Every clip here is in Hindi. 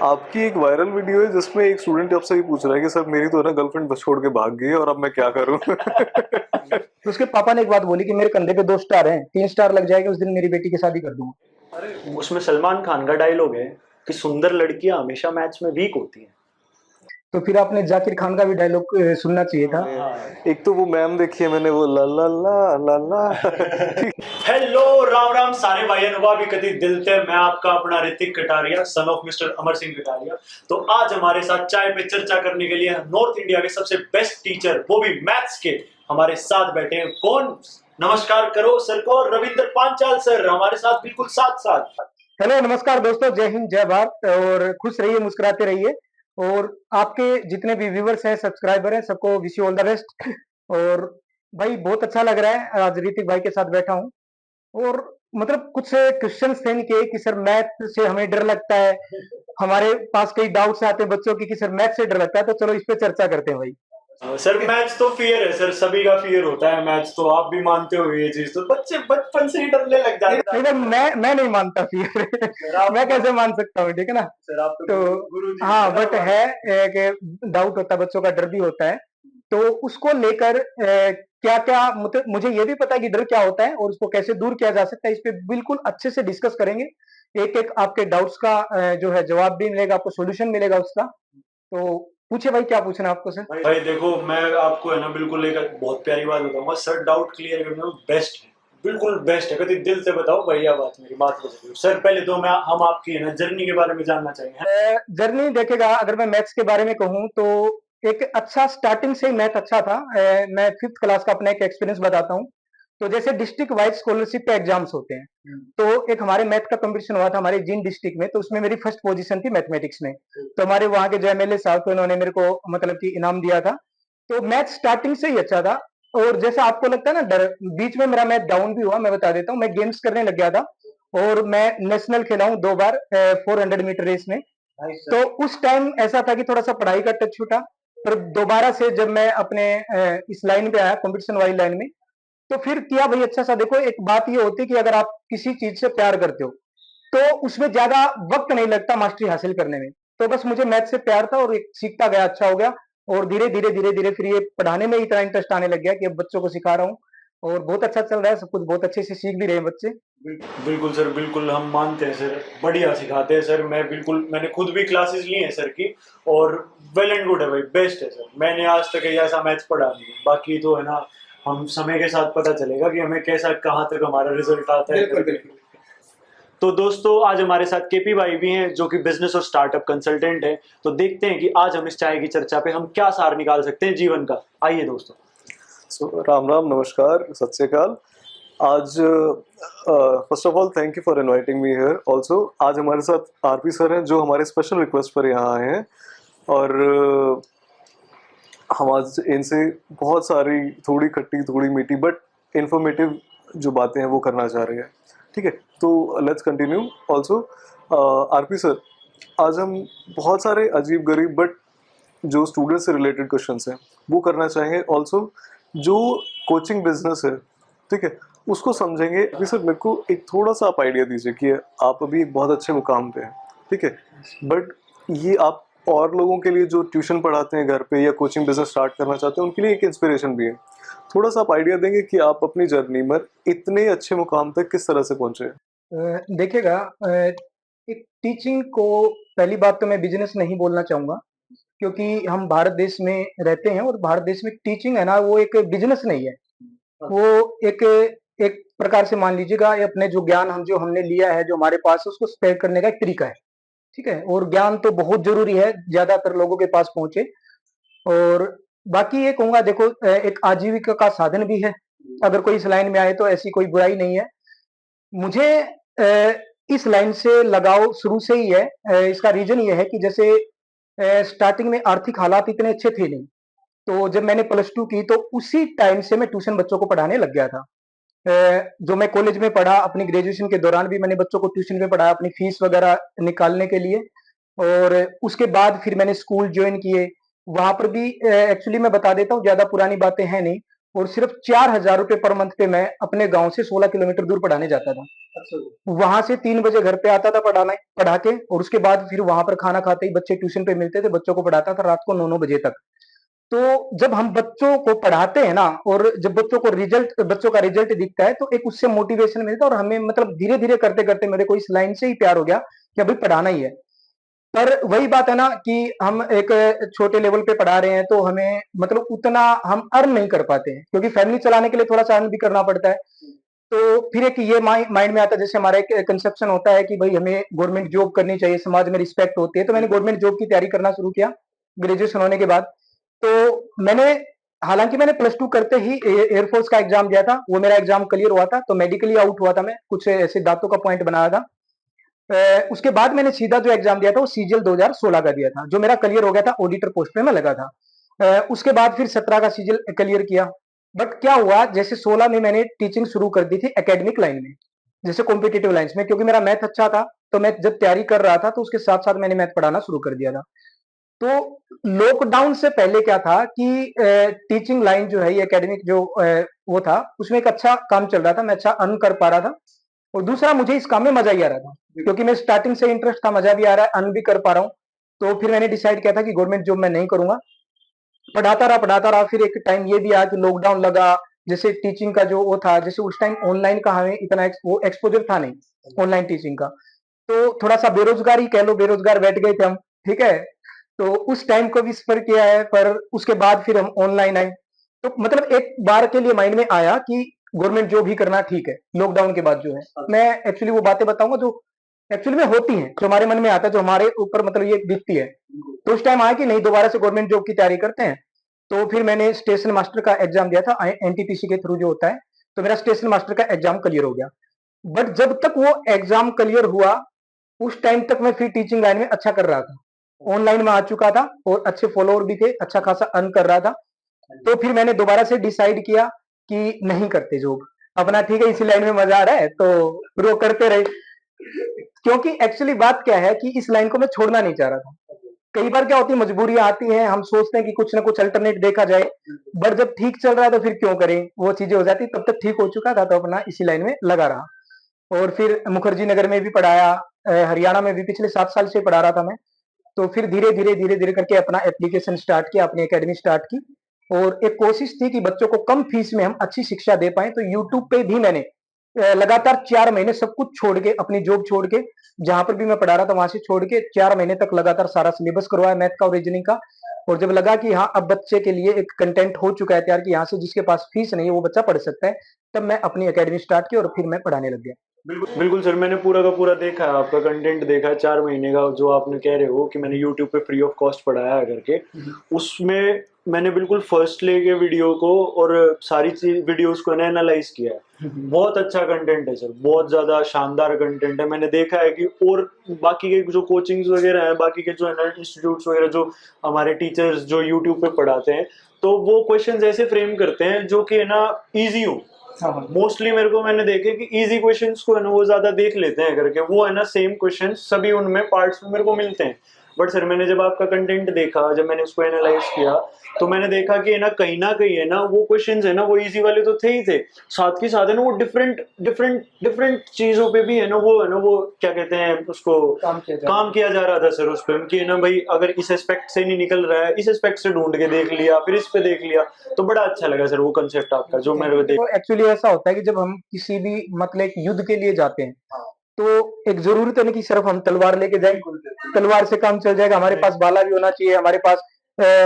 आपकी एक वायरल वीडियो है जिसमें एक स्टूडेंट आपसे ये पूछ रहा है कि सर मेरी तो है ना गर्लफ्रेंड बस छोड़ के भाग गई है और अब मैं क्या करूं। तो उसके पापा ने एक बात बोली कि मेरे कंधे पे 2 स्टार हैं, 3 स्टार लग जाएगा, उस दिन मेरी बेटी की शादी कर दूंगा। अरे उसमें सलमान खान का डायलॉग है कि सुंदर लड़कियां हमेशा मैच में वीक होती हैं। तो फिर आपने जाकिर खान का भी डायलॉग सुनना चाहिए था। एक तो वो मैम देखी है मैंने, वो ला ला ला ला ला। हेलो राम राम सारे भाई भी कति दिल थे। मैं आपका अपना Hrithik Kataria, son of mister Amar Singh Kataria. तो आज हमारे साथ चाय पे चर्चा करने के लिए नॉर्थ इंडिया के सबसे बेस्ट टीचर, वो भी मैथ्स के, हमारे साथ बैठे हैं। कौन? नमस्कार करो सर को। रविंद्र पांचाल सर हमारे साथ बिल्कुल साथ साथ। हेलो, नमस्कार दोस्तों, जय हिंद, जय भारत, और खुश रहिए, मुस्कुराते रहिए। और आपके जितने भी व्यूवर्स हैं, सब्सक्राइबर हैं, सबको wish you all the best. और भाई बहुत अच्छा लग रहा है, आज ऋतिक भाई के साथ बैठा हूँ। और मतलब कुछ क्वेश्चंस थे इनके कि सर मैथ से हमें डर लगता है, हमारे पास कई डाउट्स आते हैं बच्चों की कि सर मैथ से डर लगता है, तो चलो इस पे चर्चा करते हैं भाई। सर मैथ्स तो फियर है सर, सभी का फियर होता है मैथ्स, तो आप भी मानते हो ये चीज, तो बच्चे बचपन से ही डरने लग जाते हैं। नहीं, मैं नहीं मानता फिर। मैं कैसे मान सकता हूँ, ठीक है ना। सर आप तो गुरु जी हाँ, बट है कि डाउट होता है, बच्चों का डर भी होता है। तो उसको लेकर क्या क्या, मतलब मुझे ये भी पता है कि डर क्या होता है और उसको कैसे दूर किया जा सकता है, इस पे बिल्कुल अच्छे से डिस्कस करेंगे। एक एक आपके डाउट्स का जो है जवाब भी मिलेगा, आपको सोल्यूशन मिलेगा उसका। तो पूछे भाई, क्या पूछना है आपको सर। भाई देखो, मैं आपको है ना बिल्कुल एक बहुत प्यारी बात बताऊंगा सर, डाउट क्लियर करने में बेस्ट है, बिल्कुल बेस्ट है। कभी दिल से बताओ भैया, बात मेरी बात बताओ सर। पहले तो हम आपकी है ना जर्नी के बारे में जानना चाहेंगे। जर्नी देखेगा, अगर मैं मैथ्स के बारे में कहूँ तो एक अच्छा स्टार्टिंग से ही मैथ अच्छा था। मैं 5th क्लास का अपना एक एक्सपीरियंस बताता हूँ। तो जैसे डिस्ट्रिक्ट वाइज स्कॉलरशिप के एग्जाम्स होते हैं, तो एक हमारे मैथ का कंपटीशन हुआ था हमारे जींद डिस्ट्रिक्ट में, तो उसमें मेरी फर्स्ट पोजीशन थी मैथमेटिक्स में। तो हमारे वहाँ के जो एमएलए साहब थे, उन्होंने मेरे को मतलब कि इनाम दिया था। तो मैथ स्टार्टिंग से ही अच्छा था। और जैसा आपको लगता है ना डर, बीच में मेरा मैथ डाउन भी हुआ, मैं बता देता हूँ। मैं गेम्स करने लग गया था और मैं नेशनल खेला हूँ 2 बार 400 मीटर रेस में। तो उस टाइम ऐसा था कि थोड़ा सा पढ़ाई का टच छूटा। पर दोबारा से जब मैं अपने इस लाइन पे आया, कंपटीशन वाली लाइन में, तो फिर किया भाई अच्छा सा। देखो, एक बात ये होती है कि अगर आप किसी चीज से प्यार करते हो तो उसमें ज्यादा वक्त नहीं लगता मास्टरी हासिल करने में। तो बस मुझे मैथ से प्यार था और एक सीखता गया, अच्छा हो गया। और धीरे धीरे धीरे धीरे फिर ये पढ़ाने में इतना इंटरेस्ट आने लग गया कि अब बच्चों को सिखा रहा हूँ और बहुत अच्छा चल रहा है, सब कुछ बहुत अच्छे से सीख भी रहे हैं बच्चे। बिल्कुल सर, बिल्कुल हम मानते हैं सर, बढ़िया सिखाते हैं सर। मैंने खुद भी क्लासेस ली हैं सर की, और वेल एंड गुड है भाई, बेस्ट है सर। मैंने आज तक ऐसा मैथ्स पढ़ा नहीं है। बाकी तो है ना, हम समय के साथ पता चलेगा कि हमें कैसा कहाँ तक हमारा रिजल्ट आता है। बिल्कुल बिल्कुल। तो दोस्तों, आज हमारे साथ केपी भाई भी हैं, जो कि बिजनेस और स्टार्टअप कंसल्टेंट हैं। तो देखते हैं कि आज हम इस चाय की चर्चा पे हम क्या सार निकाल सकते हैं जीवन का। आइए दोस्तों। राम राम, नमस्कार, सत श्री अकाल। आज first of all thank you for inviting me here also. आज हमारे साथ आरपी सर हैं जो हमारे स्पेशल रिक्वेस्ट पर यहाँ आए हैं। और हम आज इनसे बहुत सारी थोड़ी खट्टी थोड़ी मीठी बट इंफॉर्मेटिव जो बातें हैं वो करना चाह रहे हैं। ठीक है, तो let's continue also. RP sir, आज हम बहुत सारे अजीब गरीब बट जो स्टूडेंट से रिलेटेड क्वेश्चंस हैं वो करना चाहेंगे। ऑल्सो जो कोचिंग बिजनेस है, ठीक है, उसको समझेंगे। अभी सर मेरे को एक थोड़ा सा आप आइडिया दीजिए कि आप अभी एक बहुत अच्छे मुकाम पे हैं, ठीक है, बट ये आप और लोगों के लिए जो ट्यूशन पढ़ाते हैं घर पे या कोचिंग बिजनेस स्टार्ट करना चाहते हैं उनके लिए एक इंस्पिरेशन भी है। थोड़ा सा आप आइडिया देंगे कि आप अपनी जर्नी में इतने अच्छे मुकाम तक किस तरह से पहुंचे। देखिएगा, एक टीचिंग को पहली बात तो मैं बिजनेस नहीं बोलना चाहूंगा, क्योंकि हम भारत देश में रहते हैं और भारत देश में टीचिंग है ना, वो एक बिजनेस नहीं है। वो एक एक प्रकार से मान लीजिएगा, ये अपने जो ज्ञान हम जो हमने लिया है, जो हमारे पास है, उसको स्प्रेड करने का एक तरीका है। ठीक है, और ज्ञान तो बहुत जरूरी है, ज्यादातर लोगों के पास पहुंचे। और बाकी ये कहूंगा, देखो, एक आजीविका का साधन भी है। अगर कोई इस लाइन में आए तो ऐसी कोई बुराई नहीं है। मुझे इस लाइन से लगाव शुरू से ही है। इसका रीजन ये है कि जैसे स्टार्टिंग में आर्थिक हालात इतने अच्छे थे नहीं। तो जब मैंने +2 की तो उसी टाइम से मैं ट्यूशन बच्चों को पढ़ाने लग गया था। जो मैं कॉलेज में पढ़ा, अपनी ग्रेजुएशन के दौरान भी मैंने बच्चों को ट्यूशन में पढ़ाया अपनी फीस वगैरह निकालने के लिए। और उसके बाद फिर मैंने स्कूल ज्वाइन किए। वहां पर भी एक्चुअली मैं बता देता हूँ, ज्यादा पुरानी बातें हैं नहीं। और सिर्फ 4,000 रुपए पर मंथ पे मैं अपने गांव से 16 किलोमीटर दूर पढ़ाने जाता था। वहां से 3 बजे घर पे आता था पढ़ा के, और उसके बाद फिर वहां पर खाना खाते ही बच्चे ट्यूशन पे मिलते थे, बच्चों को पढ़ाता था रात को 9-9 बजे तक। तो जब हम बच्चों को पढ़ाते हैं ना, और जब बच्चों का रिजल्ट दिखता है, तो एक उससे मोटिवेशन मिलता है, और हमें मतलब धीरे धीरे करते करते मेरे को इस लाइन से ही प्यार हो गया कि अभी पढ़ाना ही है। पर वही बात है ना कि हम एक छोटे लेवल पे पढ़ा रहे हैं, तो हमें मतलब उतना हम अर्न नहीं कर पाते हैं, क्योंकि फैमिली चलाने के लिए थोड़ा सा अर्न भी करना पड़ता है। तो फिर एक ये माइंड में आता है, जैसे हमारा एक कंसेप्शन होता है कि भाई हमें गवर्नमेंट जॉब करनी चाहिए, समाज में रिस्पेक्ट होती है, तो मैंने गवर्नमेंट जॉब की तैयारी करना शुरू किया ग्रेजुएशन होने के बाद। तो मैंने, हालांकि मैंने प्लस टू करते ही एयरफोर्स का एग्जाम दिया था, वो मेरा एग्जाम क्लियर हुआ था, तो मेडिकली आउट हुआ था, मैं कुछ ऐसे दांतों का पॉइंट बनाया था। उसके बाद मैंने सीधा जो एग्जाम दिया था वो सीजीएल 2016 का दिया था, जो मेरा क्लियर हो गया था, ऑडिटर पोस्ट पे मैं लगा था। उसके बाद फिर 17 का सीजीएल क्लियर किया। बट क्या हुआ, जैसे 16 में मैंने टीचिंग शुरू कर दी थी एकेडमिक लाइन में, जैसे कॉम्पिटिटिव लाइन्स में, क्योंकि मेरा मैथ अच्छा था, तो मैं जब तैयारी कर रहा था तो उसके साथ साथ मैंने मैथ पढ़ाना शुरू कर दिया था। तो लॉकडाउन से पहले क्या था कि टीचिंग लाइन जो है, ये एकेडमिक जो वो था, उसमें एक अच्छा काम चल रहा था, मैं अच्छा अर्न कर पा रहा था, और दूसरा मुझे इस काम में मजा ही आ रहा था, क्योंकि मैं स्टार्टिंग से इंटरेस्ट था, मजा भी आ रहा है, अर्न भी कर पा रहा हूँ। तो फिर मैंने डिसाइड किया था कि गवर्नमेंट जॉब मैं नहीं करूंगा, पढ़ाता रहा। फिर एक टाइम ये भी आया कि लॉकडाउन लगा, जैसे टीचिंग का जो वो था, जैसे उस टाइम ऑनलाइन का हमें इतना वो एक्सपोजर था नहीं ऑनलाइन टीचिंग का, तो थोड़ा सा बेरोजगार ही कह लो, बेरोजगार बैठ गए थे हम, ठीक है। तो उस टाइम को भी सफर किया है, पर उसके बाद फिर हम ऑनलाइन आए। तो मतलब एक बार के लिए माइंड में आया कि गवर्नमेंट जॉब ही करना ठीक है लॉकडाउन के बाद जो है। मैं एक्चुअली वो बातें बताऊंगा जो एक्चुअली में होती हैं, जो हमारे मन में आता है, जो हमारे ऊपर मतलब ये दिखती है। तो उस टाइम आया कि नहीं, दोबारा से गवर्नमेंट जॉब की तैयारी करते हैं। तो फिर मैंने स्टेशन मास्टर का एग्जाम दिया था, एनटीपीसी के थ्रू जो होता है, तो मेरा स्टेशन मास्टर का एग्जाम क्लियर हो गया। बट जब तक वो एग्जाम क्लियर हुआ, उस टाइम तक मैं फिर टीचिंग लाइन में अच्छा कर रहा था, ऑनलाइन में आ चुका था, और अच्छे फॉलोअर भी थे, अच्छा खासा अर्न कर रहा था। तो फिर मैंने दोबारा से डिसाइड किया कि नहीं करते जॉब, अपना ठीक है, इसी लाइन में मजा आ रहा है तो ग्रो करते रहे। क्योंकि एक्चुअली बात क्या है कि इस लाइन को मैं छोड़ना नहीं चाह रहा था। कई बार क्या होती है, मजबूरियां आती हैं, हम सोचते हैं कि कुछ ना कुछ अल्टरनेट देखा जाए, बट जब ठीक चल रहा है तो फिर क्यों करें, वो चीजें हो जाती। तब तक ठीक हो चुका था, तो अपना इसी लाइन में लगा रहा। और फिर मुखर्जी नगर में भी पढ़ाया, हरियाणा में भी पिछले 7 साल से पढ़ा रहा था मैं। तो फिर धीरे धीरे करके अपना एप्लीकेशन स्टार्ट किया, अपनी एकेडमी स्टार्ट की, और एक कोशिश थी कि बच्चों को कम फीस में हम अच्छी शिक्षा दे पाए। तो यूट्यूब पे भी मैंने लगातार 4 महीने सब कुछ छोड़ के, अपनी जॉब छोड़ के, जहां पर भी मैं पढ़ा रहा था वहां से छोड़ के 4 महीने तक लगातार सारा सिलेबस करवाया मैथ का और रीजनिंग का। और जब लगा कि हाँ, अब बच्चे के लिए एक कंटेंट हो चुका है तैयार, कि यहाँ से जिसके पास फीस नहीं है वो बच्चा पढ़ सकता है, तब मैं अपनी एकेडमी स्टार्ट की और फिर मैं पढ़ाने लग गया। बिल्कुल सर, मैंने पूरा का पूरा देखा है, आपका कंटेंट देखा है 4 महीने का, जो आपने कह रहे हो कि मैंने यूट्यूब पे फ्री ऑफ कॉस्ट पढ़ाया है करके। उसमें मैंने बिल्कुल फर्स्ट लेके वीडियो को और सारी चीज वीडियोस को एनालाइज किया है। बहुत अच्छा कंटेंट है सर, बहुत ज़्यादा शानदार कंटेंट है। मैंने देखा है कि और बाकी के जो कोचिंग्स वगैरह हैं, बाकी के जो है ना इंस्टीट्यूट्स वगैरह, जो हमारे टीचर्स जो यूट्यूब पे पढ़ाते हैं, तो वो क्वेश्चंस ऐसे फ्रेम करते हैं जो कि है ना ईजी हो। मोस्टली मेरे को मैंने देखे कि इजी क्वेश्चंस को है ना वो ज्यादा देख लेते हैं करके, वो है ना सेम क्वेश्चंस सभी उनमें पार्ट्स में मेरे को मिलते हैं। बट सर मैंने जब आपका कंटेंट देखा, जब मैंने उसको एनालाइज किया, तो मैंने देखा कि है ना कहीं है ना वो क्वेश्चंस है ना वो इजी वाले तो थे ही थे, साथ के साथ है ना वो डिफरेंट डिफरेंट डिफरेंट चीजों पे भी है ना वो क्या कहते हैं उसको, काम किया जा रहा था सर उस पर, कि है ना भाई अगर इस एस्पेक्ट से नहीं निकल रहा है, इस एस्पेक्ट से ढूंढ के देख लिया, फिर इस पे देख लिया। तो बड़ा अच्छा लगा सर वो कंसेप्ट आपका, जो मेरे को तो एक्चुअली ऐसा होता है कि जब हम किसी भी मतलब एक युद्ध के लिए जाते हैं, तो एक जरूरत है नहीं कि सिर्फ हम तलवार लेके जाए, तलवार से काम चल जाएगा, हमारे पास भाला भी होना चाहिए, हमारे पास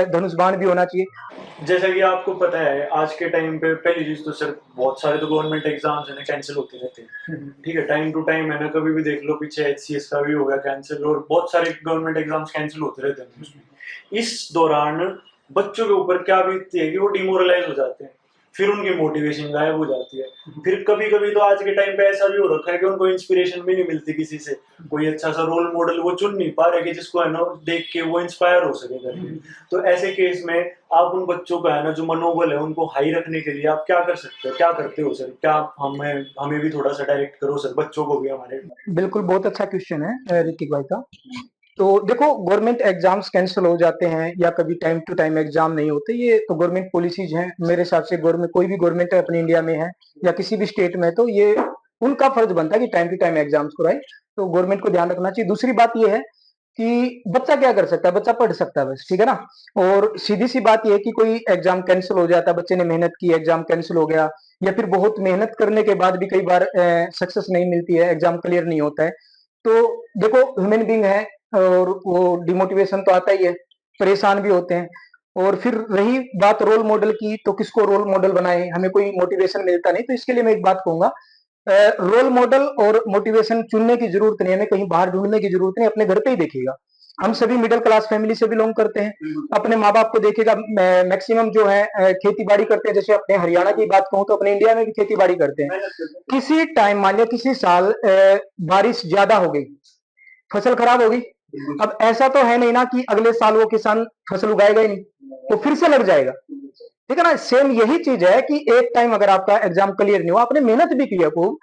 धनुष बाण भी होना चाहिए। जैसा कि आपको पता है आज के टाइम पे, पहली चीज तो सर बहुत सारे तो गवर्नमेंट एग्जाम्स है ना कैंसिल होते रहते हैं, ठीक है, टाइम टू टाइम है ना, कभी भी देख लो, पीछे एचसीएस का भी हो गया कैंसिल, और बहुत सारे गवर्नमेंट एग्जाम्स कैंसिल होते रहते हैं उसमें। इस दौरान बच्चों के ऊपर क्या बीतती है कि वो डिमोरलाइज हो जाते हैं, फिर उनकी मोटिवेशन गायब हो जाती है। फिर कभी कभी तो आज के टाइम पे ऐसा भी हो रखा है कि उनको इंस्पिरेशन भी नहीं मिलती किसी से, कोई अच्छा सा रोल मॉडल वो चुन नहीं पा रहे कि जिसको है ना देख के वो इंस्पायर हो सके करके। तो ऐसे केस में आप उन बच्चों का है ना जो मनोबल है उनको हाई रखने के लिए आप क्या कर सकते हो, क्या करते हो सर? क्या हमें हमें भी थोड़ा सा डायरेक्ट करो सर, बच्चों को भी हमारे। बिल्कुल, बहुत अच्छा क्वेश्चन है ऋतिक भाई का। तो देखो, गवर्नमेंट एग्जाम्स कैंसिल हो जाते हैं या कभी टाइम टू टाइम एग्जाम नहीं होते, ये तो गवर्नमेंट पॉलिसीज हैं। मेरे हिसाब से गवर्नमेंट, कोई भी गवर्नमेंट है अपनी इंडिया में है या किसी भी स्टेट में, तो ये उनका फर्ज बनता है कि टाइम टू टाइम एग्जाम्स कराए। तो गवर्नमेंट को ध्यान रखना चाहिए। दूसरी बात ये है कि बच्चा क्या कर सकता है, बच्चा पढ़ सकता है बस, ठीक है ना। और सीधी सी बात ये है कि कोई एग्जाम कैंसिल हो जाता है, बच्चे ने मेहनत की, एग्जाम कैंसिल हो गया, या फिर बहुत मेहनत करने के बाद भी कई बार सक्सेस नहीं मिलती है, एग्जाम क्लियर नहीं होता है। तो देखो, ह्यूमन बीइंग है और वो डिमोटिवेशन तो आता ही है, परेशान भी होते हैं। और फिर रही बात रोल मॉडल की, तो किसको रोल मॉडल बनाए, हमें कोई मोटिवेशन मिलता नहीं। तो इसके लिए मैं एक बात कहूंगा, रोल मॉडल और मोटिवेशन चुनने की जरूरत नहीं, हमें कहीं बाहर ढूंढने की जरूरत नहीं, अपने घर पे ही देखिएगा। हम सभी मिडिल क्लास फैमिली से बिलोंग करते हैं, अपने माँ बाप को देखिएगा, मैक्सिमम जो है खेती बाड़ी करते हैं। जैसे अपने हरियाणा की बात कहूँ तो अपने इंडिया में भी खेती बाड़ी करते हैं। किसी टाइम मान लिया किसी साल बारिश ज्यादा हो गई, फसल खराब हो गई, अब ऐसा तो है नहीं ना कि अगले साल वो किसान फसल उगाएगा ही नहीं, तो फिर से लग जाएगा, ठीक है ना। सेम यही चीज है कि एक टाइम अगर आपका एग्जाम क्लियर नहीं हुआ, आपने मेहनत भी की है खूब,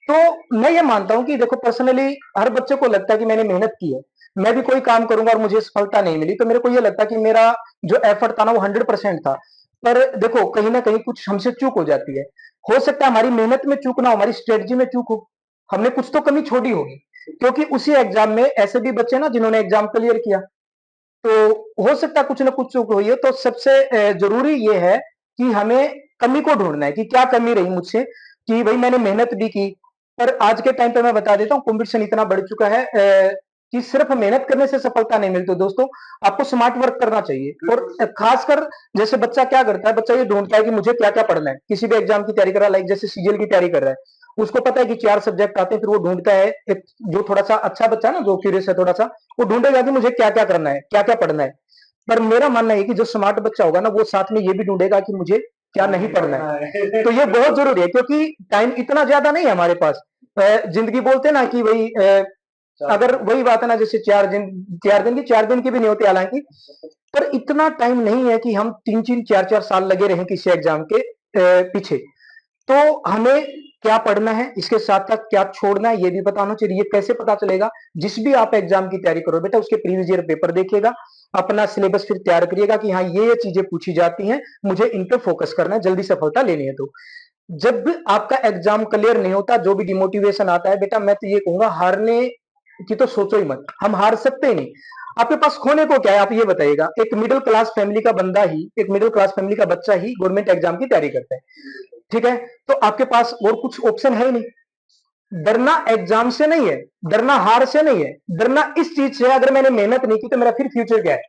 तो मैं ये मानता हूं कि देखो, पर्सनली हर बच्चे को लगता है कि मैंने मेहनत की है, मैं भी कोई काम करूंगा और मुझे सफलता नहीं मिली, तो मेरे को ये लगता है कि मेरा जो एफर्ट था ना वो 100% था। पर देखो, कहीं ना कहीं कुछ हमसे चूक हो जाती है। हो सकता है हमारी मेहनत में चूक ना हो, हमारी स्ट्रेटजी में चूक हो, हमने कुछ तो कमी छोड़ी होगी। क्योंकि उसी एग्जाम में ऐसे भी बच्चे ना जिन्होंने एग्जाम क्लियर किया, तो हो सकता है कुछ ना कुछ चूक हुई है। तो सबसे जरूरी ये है कि हमें कमी को ढूंढना है कि क्या कमी रही मुझसे, कि भाई मैंने मेहनत भी की। पर आज के टाइम पे मैं बता देता हूँ, कंपटीशन इतना बढ़ चुका है कि सिर्फ मेहनत करने से सफलता नहीं मिलती दोस्तों, आपको स्मार्ट वर्क करना चाहिए। और खासकर जैसे बच्चा क्या करता है, बच्चा ये ढूंढता है कि मुझे क्या क्या पढ़ना है, किसी भी एग्जाम की तैयारी कर रहा है, लाइक जैसे सीजीएल की तैयारी कर रहा है, उसको पता है कि 4 सब्जेक्ट आते हैं, फिर वो ढूंढता है, एक जो थोड़ा सा अच्छा बच्चा है ना, जो क्यूरियस है थोड़ा सा, वो ढूंढेगा कि मुझे क्या क्या करना है, क्या क्या पढ़ना है। पर मेरा मानना है कि जो स्मार्ट बच्चा होगा ना, वो साथ में ये भी ढूंढेगा कि मुझे क्या नहीं पढ़ना है। तो ये बहुत जरूरी है, क्योंकि टाइम इतना ज्यादा नहीं है हमारे पास। जिंदगी बोलते हैं ना कि भाई अगर वही बात है ना, जैसे 4 दिन की भी नहीं होती हालांकि, पर इतना टाइम नहीं है कि हम 3-3 4-4 साल लगे रहें किसी एग्जाम के पीछे। तो हमें क्या पढ़ना है, इसके साथ साथ क्या छोड़ना है, ये भी पता होना चाहिए। ये कैसे पता चलेगा, जिस भी आप एग्जाम की तैयारी करो बेटा, उसके प्रीवियस ईयर पेपर देखिएगा, अपना सिलेबस फिर तैयार करिएगा कि हाँ ये चीजें पूछी जाती हैं, मुझे इन पे फोकस करना है, जल्दी सफलता लेनी है। तो जब भी आपका एग्जाम क्लियर नहीं होता, जो भी डिमोटिवेशन आता है बेटा, मैं तो ये कहूंगा, हारने की तो सोचो ही मत, हम हार सकते ही नहीं। आपके पास खोने को क्या है, आप ये बताइएगा। एक मिडिल क्लास फैमिली का बंदा ही, एक मिडिल क्लास फैमिली का बच्चा ही गवर्नमेंट एग्जाम की तैयारी करता है, ठीक है। तो आपके पास और कुछ ऑप्शन है ही नहीं। डरना एग्जाम से नहीं है, डरना हार से नहीं है, डरना इस चीज से, अगर मैंने मेहनत नहीं की तो मेरा फिर फ्यूचर क्या है।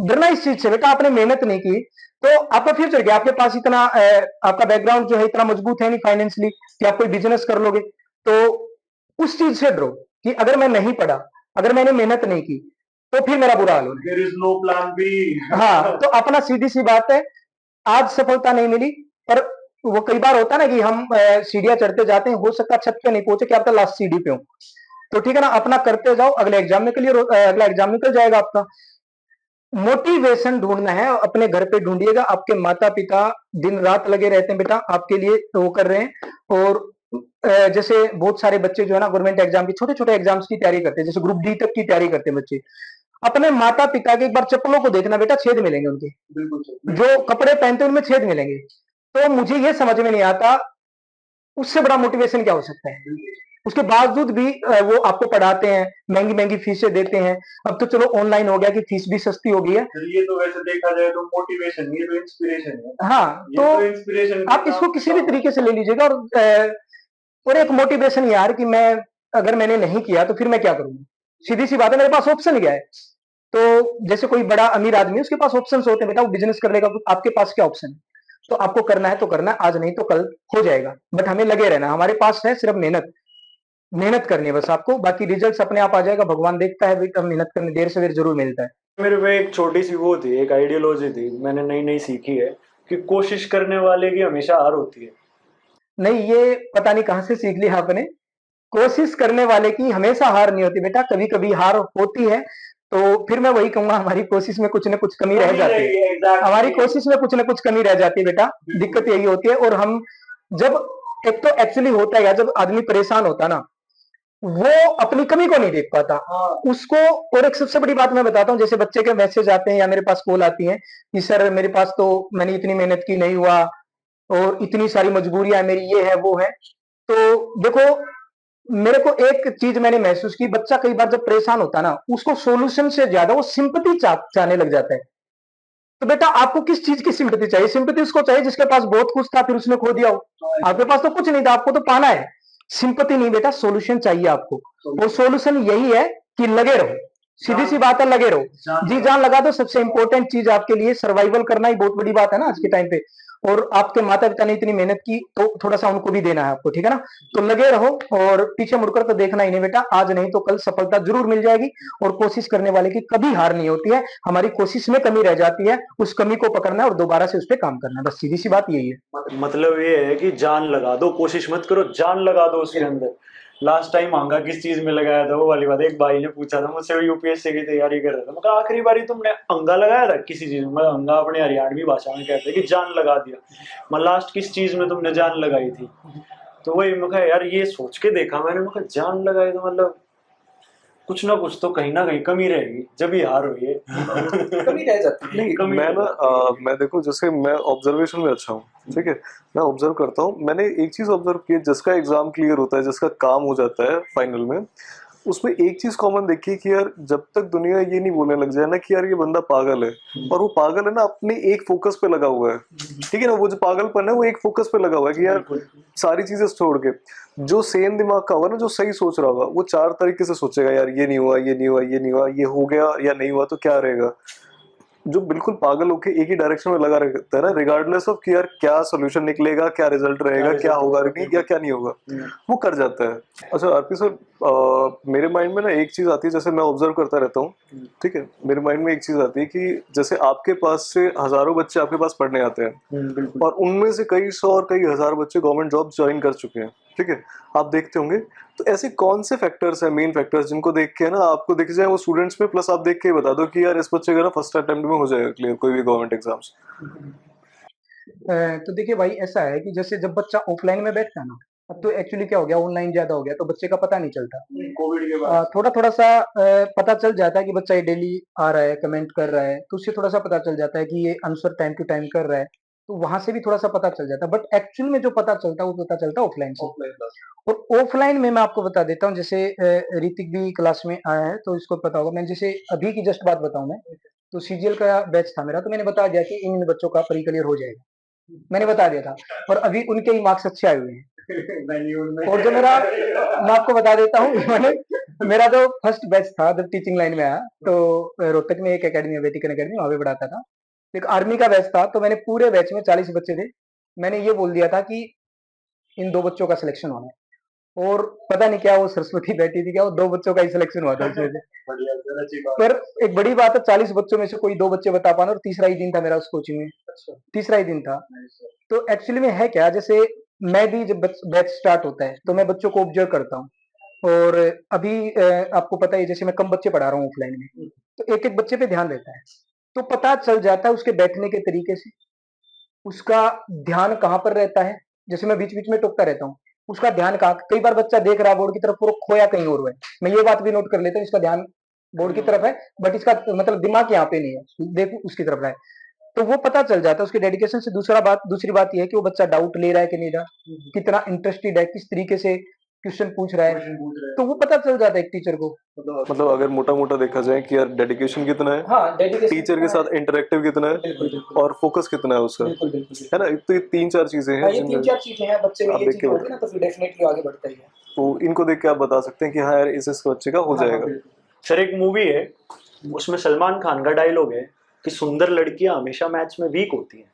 डरना इस चीज से बेटा, आपने मेहनत नहीं की तो आपका फ्यूचर क्या, आपके पास इतना आपका बैकग्राउंड जो है इतना मजबूत है नहीं फाइनेंशियली कि आप कोई बिजनेस कर लोगे। तो उस चीज से डरो कि अगर मैं नहीं पढ़ा, अगर मैंने मेहनत नहीं की, तो फिर मेरा बुरा हाल होगा। There is no plan B. हाँ, तो अपना सीधी सी बात है, आज सफलता नहीं मिली, पर वो कई बार होता है ना कि हम सीढ़ियां चढ़ते जाते हैं, हो सकता है छत पे नहीं पहुंचे, क्या पता लास्ट सीढ़ी पे हो। तो ठीक है ना, अपना करते जाओ, अगले एग्जाम में क्लियर, अगला एग्जाम निकल जाएगा आपका। मोटिवेशन ढूंढना है, अपने घर पे ढूंढिएगा। आपके माता पिता दिन रात लगे रहते हैं बेटा, आपके लिए वो कर रहे हैं। और जैसे बहुत सारे बच्चे जो है ना, गवर्नमेंट एग्जाम की, छोटे छोटे एग्जाम्स की तैयारी करते हैं, जैसे ग्रुप डी तक की तैयारी करते हैं बच्चे। अपने माता पिता के एक बार चप्पलों को देखना बेटा, छेद मिलेंगे उनके, जो कपड़े पहनते हैं उनमें छेद मिलेंगे। तो मुझे ये समझ में नहीं आता, उससे बड़ा मोटिवेशन क्या हो सकता है। उसके बावजूद भी वो आपको पढ़ाते हैं, महंगी महंगी फीसें देते हैं। अब तो चलो ऑनलाइन हो गया कि फीस भी सस्ती हो गई है। ये तो वैसे देखा जाए तो मोटिवेशन, ये तो इंस्पिरेशन है। हाँ, ये तो तो इंस्पिरेशन आप इसको किसी भी तरीके से ले लीजिएगा। और एक मोटिवेशन यार कि मैं, अगर मैंने नहीं किया तो फिर मैं क्या करूंगा। सीधी सी बात है, मेरे पास ऑप्शन क्या है। तो जैसे कोई बड़ा अमीर आदमी है, उसके पास ऑप्शन होते हैं बेटा, वो बिजनेस कर लेगा, आपके पास क्या ऑप्शन है। तो आपको करना है तो करना है, आज नहीं तो कल हो जाएगा, बट हमें लगे रहना। हमारे पास है सिर्फ मेहनत, मेहनत करनी है बस आपको, बाकी रिजल्ट अपने आप आ जाएगा, भगवान देखता है बेटा, मेहनत करने देर से देर जरूर मिलता है। मेरे पे एक छोटी सी वो थी, एक आइडियोलॉजी थी, मैंने नई नई सीखी है कि कोशिश करने वाले की हमेशा हार होती है। नहीं, ये पता नहीं कहां से सीख लिया आपने। कोशिश करने वाले की हमेशा हार नहीं होती बेटा, कभी कभी हार होती है। तो फिर मैं वही कहूंगा, हमारी कोशिश में कुछ ना कुछ कमी रह जाती है, हमारी कोशिश में कुछ ना कुछ कमी रह जाती है बेटा, दिक्कत यही होती है। और हम जब, एक तो एक्चुअली होता है यार, जब आदमी परेशान होता है ना, वो अपनी कमी को नहीं देख पाता उसको। और एक सबसे बड़ी बात मैं बताता हूँ, जैसे बच्चे के मैसेज आते हैं या मेरे पास कॉल आती है कि सर मेरे पास तो मैंने इतनी मेहनत की नहीं हुआ और इतनी सारी मजबूरियां मेरी, ये है वो है। तो देखो, मेरे को एक चीज मैंने महसूस की, बच्चा कई बार जब परेशान होता है ना, उसको सॉल्यूशन से ज्यादा वो सिंपैथी चाहने लग जाता है। तो बेटा आपको किस चीज की सिंपैथी चाहिए? सिंपैथी उसको चाहिए जिसके पास बहुत कुछ था फिर उसने खो दिया हो। आपके पास तो कुछ नहीं था, आपको तो पाना है। सिंपैथी नहीं बेटा, सॉल्यूशन चाहिए आपको। और सॉल्यूशन यही है कि लगे रहो, सीधी सी बात है, लगे रहो, जी जान लगा दो। सबसे इंपॉर्टेंट चीज आपके लिए सर्वाइवल करना ही बहुत बड़ी बात है ना आज के टाइम पे। और आपके माता पिता ने इतनी मेहनत की तो थोड़ा सा उनको भी देना है आपको, ठीक है ना? तो लगे रहो और पीछे मुड़कर तो देखना ही नहीं बेटा, आज नहीं तो कल सफलता जरूर मिल जाएगी। और कोशिश करने वाले की कभी हार नहीं होती है, हमारी कोशिश में कमी रह जाती है, उस कमी को पकड़ना है और दोबारा से उस पर काम करना है, बस सीधी सी बात यही है। मतलब ये है कि जान लगा दो, कोशिश मत करो, जान लगा दो उसके अंदर। लास्ट टाइम आंगा किस चीज में लगाया था वो वाली बात, एक भाई ने पूछा था मुझसे, यूपीएससी की तैयारी कर रहा था, मैं कहा आखिरी बारी तुमने अंगा लगाया था किसी चीज में? मैं अंगा अपने हरियाणवी भाषा में कहते हैं कि जान लगा दिया। मैं लास्ट किस चीज में तुमने जान लगाई थी? तो वही मैं कहा यार, ये सोच के देखा मैंने, मैं कहा जान लगाई तो मतलब कुछ ना कहीं कमी रहेगी, जब ही हार हुई है। कमी रह जाती है। नहीं कमी मैं रह ना जाती है। मैं देखो, जैसे मैं ऑब्जर्वेशन में अच्छा हूँ, ठीक है, मैं ऑब्जर्व करता हूँ। मैंने एक चीज ऑब्जर्व की है, जिसका एग्जाम क्लियर होता है, जिसका काम हो जाता है फाइनल में, उसमें एक चीज कॉमन देखी कि यार जब तक दुनिया ये नहीं बोलने लग जाए ना कि यार ये बंदा पागल है, और वो पागल है ना अपने एक फोकस पे लगा हुआ है, ठीक है ना, वो जो पागलपन है वो एक फोकस पे लगा हुआ है कि यार बिल्कुल। सारी चीजें छोड़ के, जो सेम दिमाग का होगा ना, जो सही सोच रहा होगा, वो चार तरीके से सोचेगा, यार ये नहीं हुआ, ये नहीं हुआ, ये नहीं हुआ, ये हो गया या नहीं हुआ तो क्या रहेगा। जो बिल्कुल पागल होके एक ही डायरेक्शन में लगा रहता है ना, रिगार्डलेस ऑफ कि यार क्या सोल्यूशन निकलेगा, क्या रिजल्ट रहेगा, क्या होगा नहीं या क्या नहीं होगा, वो कर जाता है। अच्छा आरपी सर, मेरे माइंड में ना एक चीज आती है, जैसे मैं ऑब्जर्व करता रहता हूँ, ठीक है, मेरे माइंड में एक चीज आती है कि जैसे आपके पास से हजारों बच्चे आपके पास पढ़ने आते हैं, बिल्कुल। और उनमें से कई सौ और कई हजार बच्चे गवर्नमेंट जॉब ज्वाइन कर चुके हैं, ठीक है, आप देखते होंगे। तो ऐसे कौन से फैक्टर्स हैं, मेन फैक्टर्स, जिनको देख के ना आपको दिख जाए वो स्टूडेंट्स में, प्लस आप देख के बता दो कि यार इस बच्चे का ना फर्स्ट अटेम्प्ट में हो जाएगा क्लियर कोई भी गवर्नमेंट एग्जाम्स? तो देखिए भाई, ऐसा है कि जैसे जब बच्चा ऑफलाइन में बैठता है ना, अब तो एक्चुअली क्या हो गया, ऑनलाइन ज्यादा हो गया तो बच्चे का पता नहीं चलता। कोविड के बाद थोड़ा थोड़ा सा पता चल जाता है कि बच्चा ये डेली आ रहा है, कमेंट कर रहा है, तो उससे थोड़ा सा पता चल जाता है कि ये आंसर टाइम टू टाइम कर रहा है, तो वहां से भी थोड़ा सा पता चल जाता है। बट एक्चुअल में जो पता चलता है वो पता चलता है ऑफलाइन से। Offline class. और ऑफलाइन में मैं आपको बता देता हूँ, जैसे ऋतिक भी क्लास में आया है तो इसको पता होगा। मैंने जैसे अभी की जस्ट बात बताऊं मैं, तो सीजीएल का बैच था मेरा, तो मैंने बता दिया कि इन बच्चों का प्री क्लियर हो जाएगा, मैंने बता दिया था। और अभी उनके ही मार्क्स अच्छे आए हुए हैं। और जो मेरा, मैं आपको बता देता हूँ, मैंने मेरा जो फर्स्ट बैच था जब टीचिंग लाइन में आया, तो रोहतक में एक एकेडमी है, वेटिकन एकेडमी, वहां पे पढ़ाता था। एक आर्मी का बैच था, तो मैंने पूरे बैच में 40 बच्चे थे, मैंने ये बोल दिया था कि इन 2 बच्चों का सिलेक्शन होना है। और पता नहीं क्या वो सरस्वती बैठी थी क्या, वो 2 बच्चों का ही सिलेक्शन हुआ था उसमें से। बढ़िया, सर अच्छी बात। पर एक बड़ी बात है, 40 बच्चों में से कोई 2 बच्चे बता पाना, और तीसरा ही दिन था मेरा उस कोचिंग में, अच्छा, तीसरा ही दिन था। Nice sir. तो एक्चुअली में है क्या, जैसे मैं भी जब बैच स्टार्ट होता है तो मैं बच्चों को ऑब्जर्व करता हूँ। और अभी आपको पता है जैसे मैं कम बच्चे पढ़ा रहा हूँ ऑफलाइन में, तो एक एक बच्चे पे ध्यान रहता है, तो पता चल जाता है उसके बैठने के तरीके से, उसका ध्यान कहाँ पर रहता है। जैसे मैं बीच बीच में टोकता रहता हूँ, उसका ध्यान कहाँ, कई बार बच्चा देख रहा है बोर्ड की तरफ और खोया कहीं और है, मैं ये बात भी नोट कर लेता हूँ, इसका ध्यान बोर्ड की तरफ है बट इसका मतलब दिमाग यहाँ पे नहीं है, देख उसकी तरफ रहा है। तो वो पता चल जाता है उसके डेडिकेशन से। दूसरी बात ये है कि वो बच्चा डाउट ले रहा है कि नहीं रहा, कितना इंटरेस्टेड है, किस तरीके से क्वेश्चन पूछ रहा है, क्वेश्चन पूछ रहे हैं। तो वो पता चल जाता है एक टीचर को। मतलब अगर मोटा मोटा देखा जाए कि यार डेडिकेशन कितना है, हाँ, डेडिकेशन टीचर के साथ इंटरेक्टिव कितना है, बिल्कुल बिल्कुल और फोकस कितना है उसका, बिल्कुल बिल्कुल है ना, तो ये तीन चार चीजें हैं हाँ, ये जिनमें 3-4 चीजें हैं, बच्चे में आप ये देख चीजें के होगी ना तो फिर डेफिनेटली आगे बढ़ता ही है। तो इनको देख के आप बता सकते हैं कि हाँ यार इस बच्चे का हो हाँ हाँ जाएगा। बिल्कुल। सर एक मूवी है, उसमें सलमान खान का डायलॉग है कि सुंदर लड़कियां हमेशा मैथ्स में वीक होती हैं।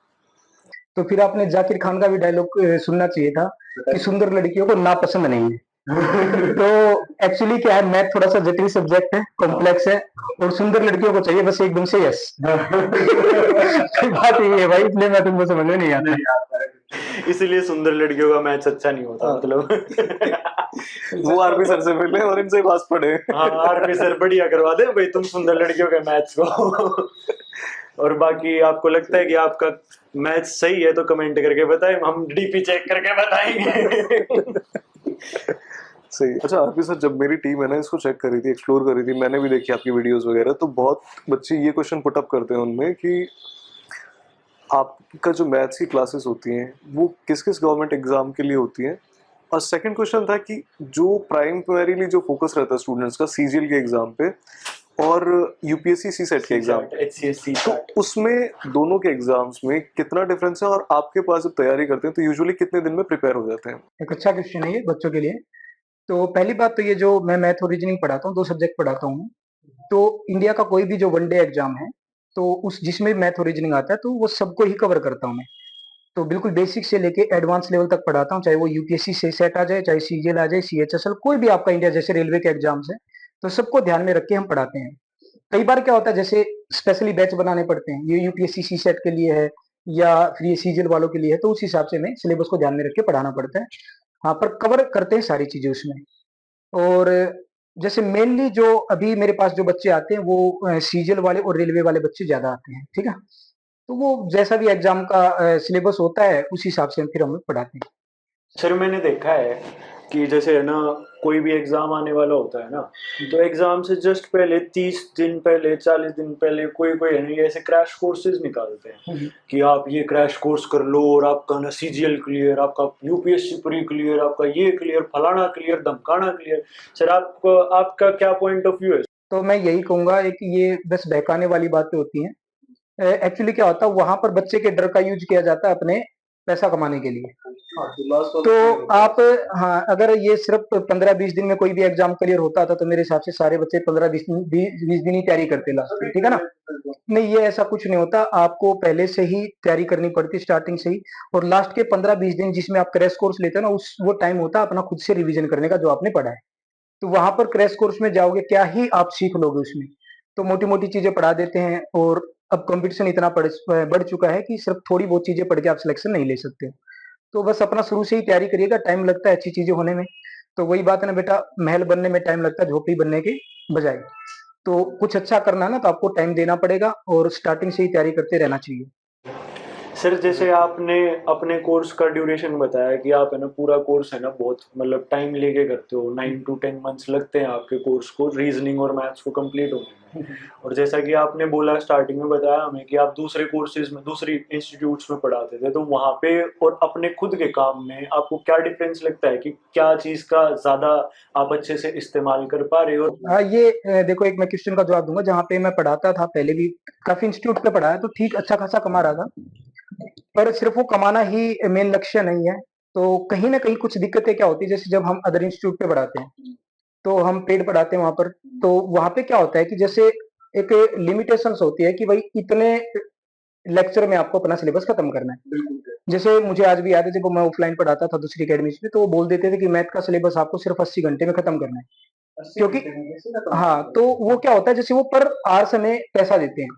तो फिर आपने जाकिर खान का भी डायलॉग सुनना चाहिए था कि सुंदर लड़कियों को नापसंद नहीं है। तो एक्चुअली क्या है, मैथ थोड़ा सा जटिल सब्जेक्ट है, कॉम्प्लेक्स है, और सुंदर लड़कियों को चाहिए बस एकदम से यस। बात यही है भाई, इसलिए मैं तुमको समझ में नहीं आता। इसीलिए सुंदर लड़कियों का मैथ्स अच्छा नहीं होता हाँ। मतलब। वो आरपी सर से मिले और इनसे पास पढ़े। हाँ, आरपी सर बढ़िया करवा दे भाई तुम सुंदर लड़कियों के मैथ्स को। और बाकी आपको लगता है कि आपका मैथ्स सही है तो कमेंट करके बताएं, हम डीपी चेक करके बताएंगे। सही। अच्छा आरपी सर, जब मेरी टीम है ना इसको चेक कर रही थी, एक्सप्लोर कर रही थी, मैंने भी देखी आपकी वीडियोस वगैरह, तो बहुत बच्चे ये क्वेश्चन पुट अप करते हैं उनमें कि आपका जो मैथ्स की क्लासेस होती हैं वो किस किस गवर्नमेंट एग्जाम के लिए होती हैं, और सेकंड क्वेश्चन था कि जो प्राइमरीली जो फोकस रहता है स्टूडेंट्स का सीजीएल के एग्जाम पे और यूपीएससी सी सेट के एग्जाम, HCSC तो उसमें दोनों के एग्जाम्स में कितना डिफरेंस है, और आपके पास जब तैयारी करते हैं तो यूजुअली कितने दिन में प्रिपेयर हो जाते हैं? एक अच्छा क्वेश्चन है ये बच्चों के लिए। तो पहली बात तो ये जो मैं मैथ और रीजनिंग पढ़ाता हूँ, 2 सब्जेक्ट पढ़ाता हूँ मैं। तो इंडिया का कोई भी जो वनडे एग्जाम है, तो उस जिसमें मैथ और रीजनिंग आता है, तो वो सबको ही कवर करता हूँ मैं। तो बिल्कुल बेसिक से लेके एडवांस लेवल तक पढ़ाता हूँ, चाहे वो यूपीएससी से सेट आ जाए, चाहे सीजीएल आ जाए, सीएचएसएल, कोई भी आपका इंडिया जैसे रेलवे के एग्जाम्स है, तो सबको ध्यान में रख के हम पढ़ाते हैं। कई बार क्या होता है, जैसे स्पेशली बैच बनाने पड़ते हैं, ये यूपीएससी सी सेट के लिए है या फिर ये सीजीएल वालों के लिए है, तो उस हिसाब से हमें सिलेबस को ध्यान में रख के पढ़ाना पड़ता है। हाँ, पर कवर करते हैं सारी चीजें उसमें। और जैसे मेनली जो अभी मेरे पास जो बच्चे आते हैं वो सीजीएल वाले और रेलवे वाले बच्चे ज्यादा आते हैं, ठीक है। तो वो जैसा भी एग्जाम का सिलेबस होता है उस हिसाब से फिर हम लोग पढ़ाते हैं। सर मैंने देखा है कि जैसे है ना, कोई भी एग्जाम आने वाला होता है ना, तो एग्जाम से जस्ट पहले 30 दिन पहले, 40 दिन पहले कोई कोई है ना ये ऐसे क्रैश कोर्सेज निकालते हैं कि आप ये क्रैश कोर्स कर लो और आपका ना सीजीएल क्लियर, आपका यूपीएससी प्री क्लियर, आपका ये क्लियर, फलाना क्लियर, धमकाना क्लियर। सर आपको आपका क्या पॉइंट ऑफ व्यू है? तो मैं यही कहूंगा कि ये बस बहकाने वाली बातें होती हैं। एक्चुअली क्या होता है, वहां पर बच्चे के डर का यूज किया जाता है अपने पैसा कमाने के लिए। तो आप, हाँ, अगर ये सिर्फ 15-20 दिन में कोई भी एग्जाम क्लियर होता था तो मेरे हिसाब से सारे बच्चे 15-20 दिन ही तैयारी करते लास्ट में, ठीक है ना। नहीं, ये ऐसा कुछ नहीं होता, आपको पहले से ही तैयारी करनी पड़ती स्टार्टिंग से ही। और लास्ट के 15-20 दिन जिसमें आप क्रैश कोर्स लेते हैं ना, उस वो टाइम होता है अपना खुद से रिवीजन करने का जो आपने पढ़ा है। तो वहां पर क्रैश कोर्स में जाओगे, क्या ही आप सीख लोगे उसमें। तो मोटी मोटी चीजें पढ़ा देते हैं, और अब कंपटीशन इतना बढ़ चुका है कि सिर्फ थोड़ी बहुत चीजें पढ़ के आप सिलेक्शन नहीं ले सकते। तो बस अपना शुरू से ही तैयारी करिएगा, टाइम लगता है अच्छी चीजें होने में। तो वही बात है ना बेटा, महल बनने में टाइम लगता है झोपड़ी बनने के बजाय। तो कुछ अच्छा करना है ना, तो आपको टाइम देना पड़ेगा और स्टार्टिंग से ही तैयारी करते रहना चाहिए। सर जैसे आपने अपने कोर्स का ड्यूरेशन बताया कि आप है ना पूरा कोर्स है ना बहुत मतलब टाइम लेके करते हो, 9 to 10 months लगते हैं आपके कोर्स को रीजनिंग और मैथ्स को कंप्लीट होने में। और जैसा कि आपने बोला स्टार्टिंग में बताया हमें कि आप दूसरे कोर्सेज में दूसरी इंस्टीट्यूट्स में पढ़ाते थे, तो वहाँ पे और अपने खुद के काम में आपको क्या डिफरेंस लगता है कि क्या चीज़ का ज़्यादा आप अच्छे से इस्तेमाल कर पा रहे हो? हाँ, ये देखो, एक मैं क्वेश्चन का जवाब दूंगा। जहाँ पे मैं पढ़ाता था पहले भी, काफी इंस्टीट्यूट पे पढ़ाया, तो ठीक अच्छा खासा कमा रहा था। पर सिर्फ वो कमाना ही मेन लक्ष्य नहीं है। तो कहीं ना कहीं कुछ दिक्कतें क्या होती है, जैसे जब हम अदर इंस्टीट्यूट पे पढ़ाते हैं, तो हम पेड पढ़ाते हैं वहां पर। तो वहां पे क्या होता है कि जैसे एक लिमिटेशंस होती है कि भाई इतने लेक्चर में आपको अपना सिलेबस खत्म करना है। जैसे मुझे आज भी याद है, जब मैं ऑफलाइन पढ़ाता था दूसरी अकेडमी में, तो वो बोल देते थे कि मैथ का सिलेबस आपको सिर्फ 80 घंटे में खत्म करना है। क्योंकि हाँ, तो वो क्या होता है, जैसे वो पर आवर्स हमें पैसा देते हैं,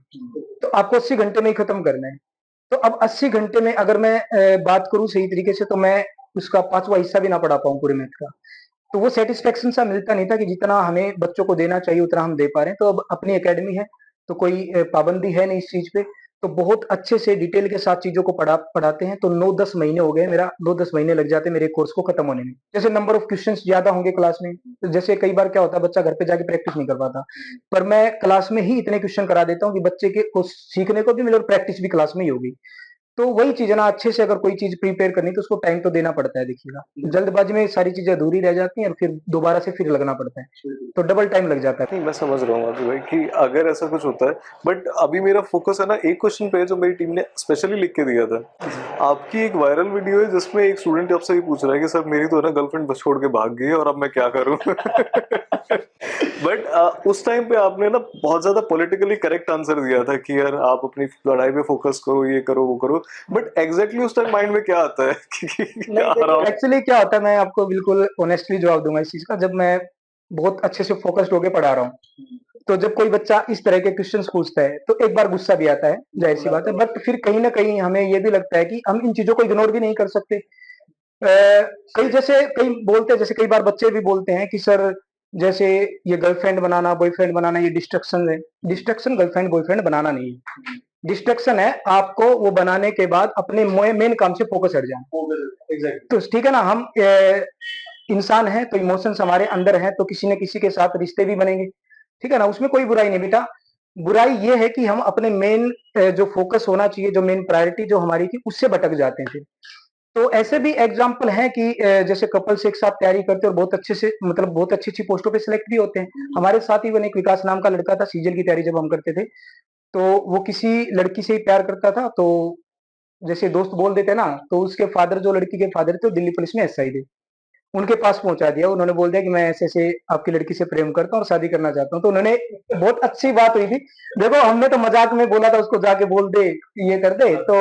तो आपको 80 घंटे में ही खत्म करना है। तो अब 80 घंटे में अगर मैं बात करूं सही तरीके से, तो मैं उसका 5वां हिस्सा भी ना पढ़ा पाऊं पूरे मैथ का। तो वो सेटिस्फेक्शन सा मिलता नहीं था कि जितना हमें बच्चों को देना चाहिए उतना हम दे पा रहे हैं। तो अब अपनी एकेडमी है, तो कोई पाबंदी है नहीं इस चीज पे। तो बहुत अच्छे से डिटेल के साथ चीजों को पढ़ाते हैं। तो 9-10 महीने हो गए, मेरा 9-10 महीने लग जाते हैं मेरे कोर्स को खत्म होने में। जैसे नंबर ऑफ क्वेश्चंस ज्यादा होंगे क्लास में, तो जैसे कई बार क्या होता है, बच्चा घर पे जाके प्रैक्टिस नहीं कर पाता, पर मैं क्लास में ही इतने क्वेश्चन करा देता हूँ कि बच्चे के को सीखने को भी मिले और प्रैक्टिस भी क्लास में ही होगी। तो वही चीज है ना, अच्छे से अगर कोई चीज प्रिपेयर करनी तो उसको टाइम तो देना पड़ता है। देखिएगा, जल्दबाजी में सारी चीजें अधूरी रह जाती हैं और फिर दोबारा से फिर लगना पड़ता है, तो डबल टाइम लग जाता है। नहीं, मैं समझ रहा हूँ अभी भाई कि अगर ऐसा कुछ होता है, बट अभी मेरा फोकस है ना एक क्वेश्चन पे है जो मेरी टीम ने स्पेशली लिख के दिया था। आपकी एक वायरल वीडियो है जिसमें एक स्टूडेंट आपसे ये पूछ रहा है कि सर मेरी तो है ना गर्लफ्रेंड बस छोड़ के भाग गई है और अब मैं क्या करूँ। बट उस टाइम पे आपने ना बहुत ज्यादा पॉलिटिकली करेक्ट आंसर दिया था कि यार आप अपनी पढ़ाई पे फोकस करो, ये करो वो करो। बट एग्जैक्टली उस टाइम माइंड में क्या आता है कि क्या आ रहा हूँ? एक्चुअली क्या होता है, मैं आपको बिल्कुल ऑनेस्टली जवाब दूंगा इस चीज का। जब मैं बहुत अच्छे से फोकस्ड होकर पढ़ा रहा हूँ, तो जब कोई बच्चा इस तरह के क्वेश्चंस पूछता है तो एक बार गुस्सा भी आता है, जाहिर सी बात है। बट फिर कहीं ना कहीं हमें ये भी लगता है कि हम इन चीजों को इग्नोर भी नहीं कर सकते। कई बोलते हैं, जैसे कई बार बच्चे भी बोलते हैं कि सर, जैसे ये गर्लफ्रेंड बनाना, बॉयफ्रेंड बनाना, ये डिस्ट्रक्शन है। डिस्ट्रक्शन गर्लफ्रेंड बॉयफ्रेंड बनाना नहीं है, डिस्ट्रक्शन है आपको वो बनाने के बाद अपने मेन काम से फोकस हट जाए। तो ठीक है ना, हम इंसान है तो इमोशंस हमारे अंदर हैं, तो किसी न किसी के साथ रिश्ते भी बनेंगे, ठीक है ना? उसमें कोई बुराई नहीं बेटा। बुराई ये है कि हम अपने मेन जो फ़ोकस होना चाहिए, जो मेन प्रायोरिटी जो हमारी थी, उससे भटक जाते हैं फिर। तो ऐसे भी एग्ज़ाम्पल हैं कि जैसे कपल्स एक साथ तैयारी करते हैं और बहुत अच्छे से मतलब बहुत अच्छी-अच्छी पोस्टों पे सिलेक्ट भी होते हैं। हमारे साथ ही एक विकास नाम का लड़का था, सीजीएल की तैयारी जब हम करते थे, तो वो किसी लड़की से ही प्यार करता था, तो जैसे दोस्त बोल देते हैं ना, तो उसके फादर जो लड़की के फादर थे, वो दिल्ली पुलिस में एसआई थे। उनके पास पहुँचा दिया, उन्होंने बोल दिया कि मैं ऐसे-ऐसे आपकी लड़की से प्रेम करता हूँ और शादी करना चाहता हूँ। तो उन्होंने बहुत अच्छी बात हुई थी। देखो हमने तो मज़ाक में बोला था उसको जाके बोल दे, ये कर दे, तो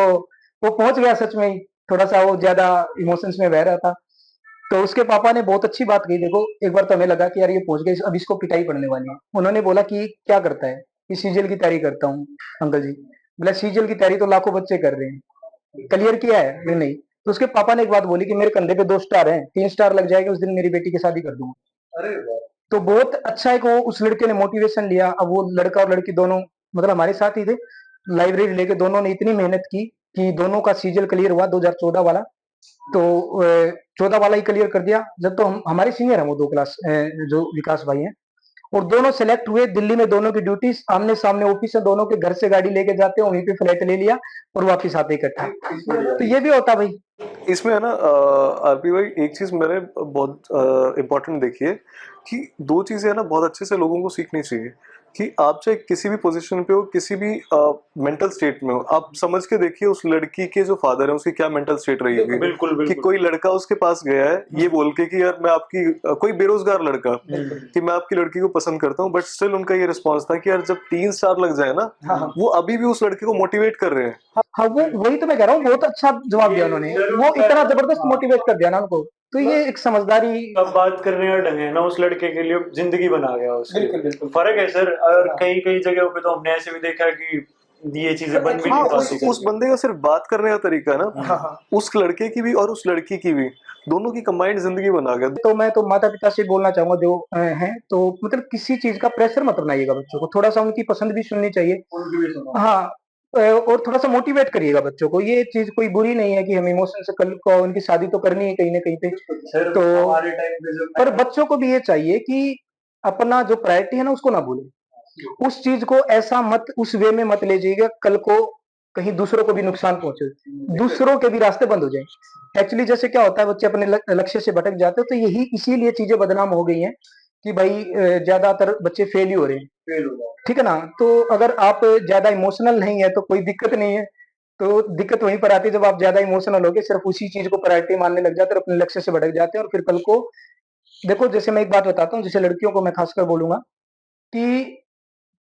वो पहुँच गया सच में ही। थोड़ा-सा वो ज़्यादा इमोशंस में बह रहा था। तो उसके पापा ने बहुत अच्छी बात कही, देखो एक बार तो हमें लगा कि यार ये पहुँच गया, अब इसको पिटाई पड़ने वाली है। उन्होंने बोला कि क्या करता है? कि सीजीएल की तैयारी करता हूँ अंकल जी। बोला सीजीएल की तैयारी तो लाखों बच्चे कर रहे हैं। क्लियर किया है? बोले नहीं। तो उसके पापा ने एक बात बोली कि मेरे कंधे पे 2 स्टार हैं, 3 स्टार लग जाएगा उस दिन मेरी बेटी की शादी कर दूँगा। अरे वाह! तो बहुत अच्छा एक वो उस लड़के ने मोटिवेशन लिया। अब वो लड़का और लड़की दोनों मतलब हमारे साथ ही थे। लाइब्रेरी लेके दोनों ने इतनी मेहनत की कि दोनों का सीजीएल क्लियर हुआ 2014 वाला। तो 14 वाला ही क्लियर कर दिया। जब तो हम हमारे सीनियर हैं वो 2 क्लास जो विकास भाई हैं। और दोनों सेलेक्ट हुए दिल्ली में, दोनों की ड्यूटीज आमने-सामने ऑफिस है, दोनों के घर से गाड़ी लेके जाते हैं, वहीं पे फ्लैट ले लिया और वापिस आते इकट्ठा। तो ये भी होता भाई। इसमें है ना आरपी भाई, एक चीज मैंने बहुत इम्पोर्टेंट देखी है कि दो चीजें है ना बहुत अच्छे से लोगों को सीखनी चाहिए कि आप चाहे किसी भी पोजीशन पे हो, किसी भी मेंटल स्टेट में हो, आप समझ के देखिए उस लड़की के जो फादर है उसकी क्या मेंटल स्टेट रहेगी। बिल्कुल कि बिल्कुल। कोई लड़का उसके पास गया है ये बोल के कि यार मैं आपकी कोई बेरोजगार लड़का कि मैं आपकी लड़की को पसंद करता हूँ, बट स्टिल उनका ये रिस्पॉन्स था कि यार जब 3 स्टार लग जाए ना, हाँ, हाँ। वो अभी भी उस लड़के को मोटिवेट कर रहे हैं। हाँ, वो वही तो मैं कह रहा हूँ, बहुत अच्छा जवाब दिया उन्होंने। वो इतना जबरदस्त मोटिवेट कर दिया ना उनको। तो ये एक समझदारी। अब बात करने का ढंग है ना, उस लड़के के लिए जिंदगी बना गया उसकी। बिल्कुल, बिल्कुल। फर्क है सर, और कई कई जगहों पे तो हमने ऐसे भी देखा कि ये चीजें बन भी हाँ, नहीं उस पाती। उस बंदे का सिर्फ बात करने का तरीका है ना, हाँ, हाँ। उस लड़के की भी और उस लड़की की भी, दोनों की कंबाइंड जिंदगी बना गया। तो मैं तो माता-पिता से बोलना चाहूँगा जो हैं, तो मतलब किसी चीज़ का प्रेशर मत बनाइएगा बच्चों को, थोड़ा-सा उनकी पसंद भी सुननी चाहिए। उनकी भी सुनो। हाँ, और थोड़ा-सा मोटिवेट करिएगा बच्चों को, ये चीज़ कोई बुरी नहीं है कि हम इमोशन से कल को उनकी शादी तो करनी है कहीं न कहीं पे। सर तो हमारे टाइम पे जब पर बच्चों को भी ये चाहिए कि अपना जो प्रायोरिटी है ना उसको ना भूलें। उस चीज़ को ऐसा मत उस वे में मत ले जाइएगा कल को कहीं दूसरों को भी नुकसान पहुँचे, दूसरों के भी रास्ते बंद हो जाएँ। एक्चुअली जैसे क्या होता है बच्चे अपने लक्ष्य से भटक जाते हैं, तो यही इसीलिए चीज़ें बदनाम हो गई हैं कि भाई ज़्यादातर बच्चे फेल ही हो रहे हैं। फेल हो जाओ। ठीक है ना? तो अगर आप ज़्यादा इमोशनल नहीं है तो कोई दिक्कत नहीं है। तो दिक्कत वहीं पर आती है जब आप ज़्यादा इमोशनल होके सिर्फ़ उसी चीज़ को प्रायोरिटी मानने लग जाते हैं और अपने लक्ष्य से भटक जाते हैं और फिर कल को देखो जैसे मैं एक बात बताता हूँ, जैसे लड़कियों को मैं खासकर बोलूँगा कि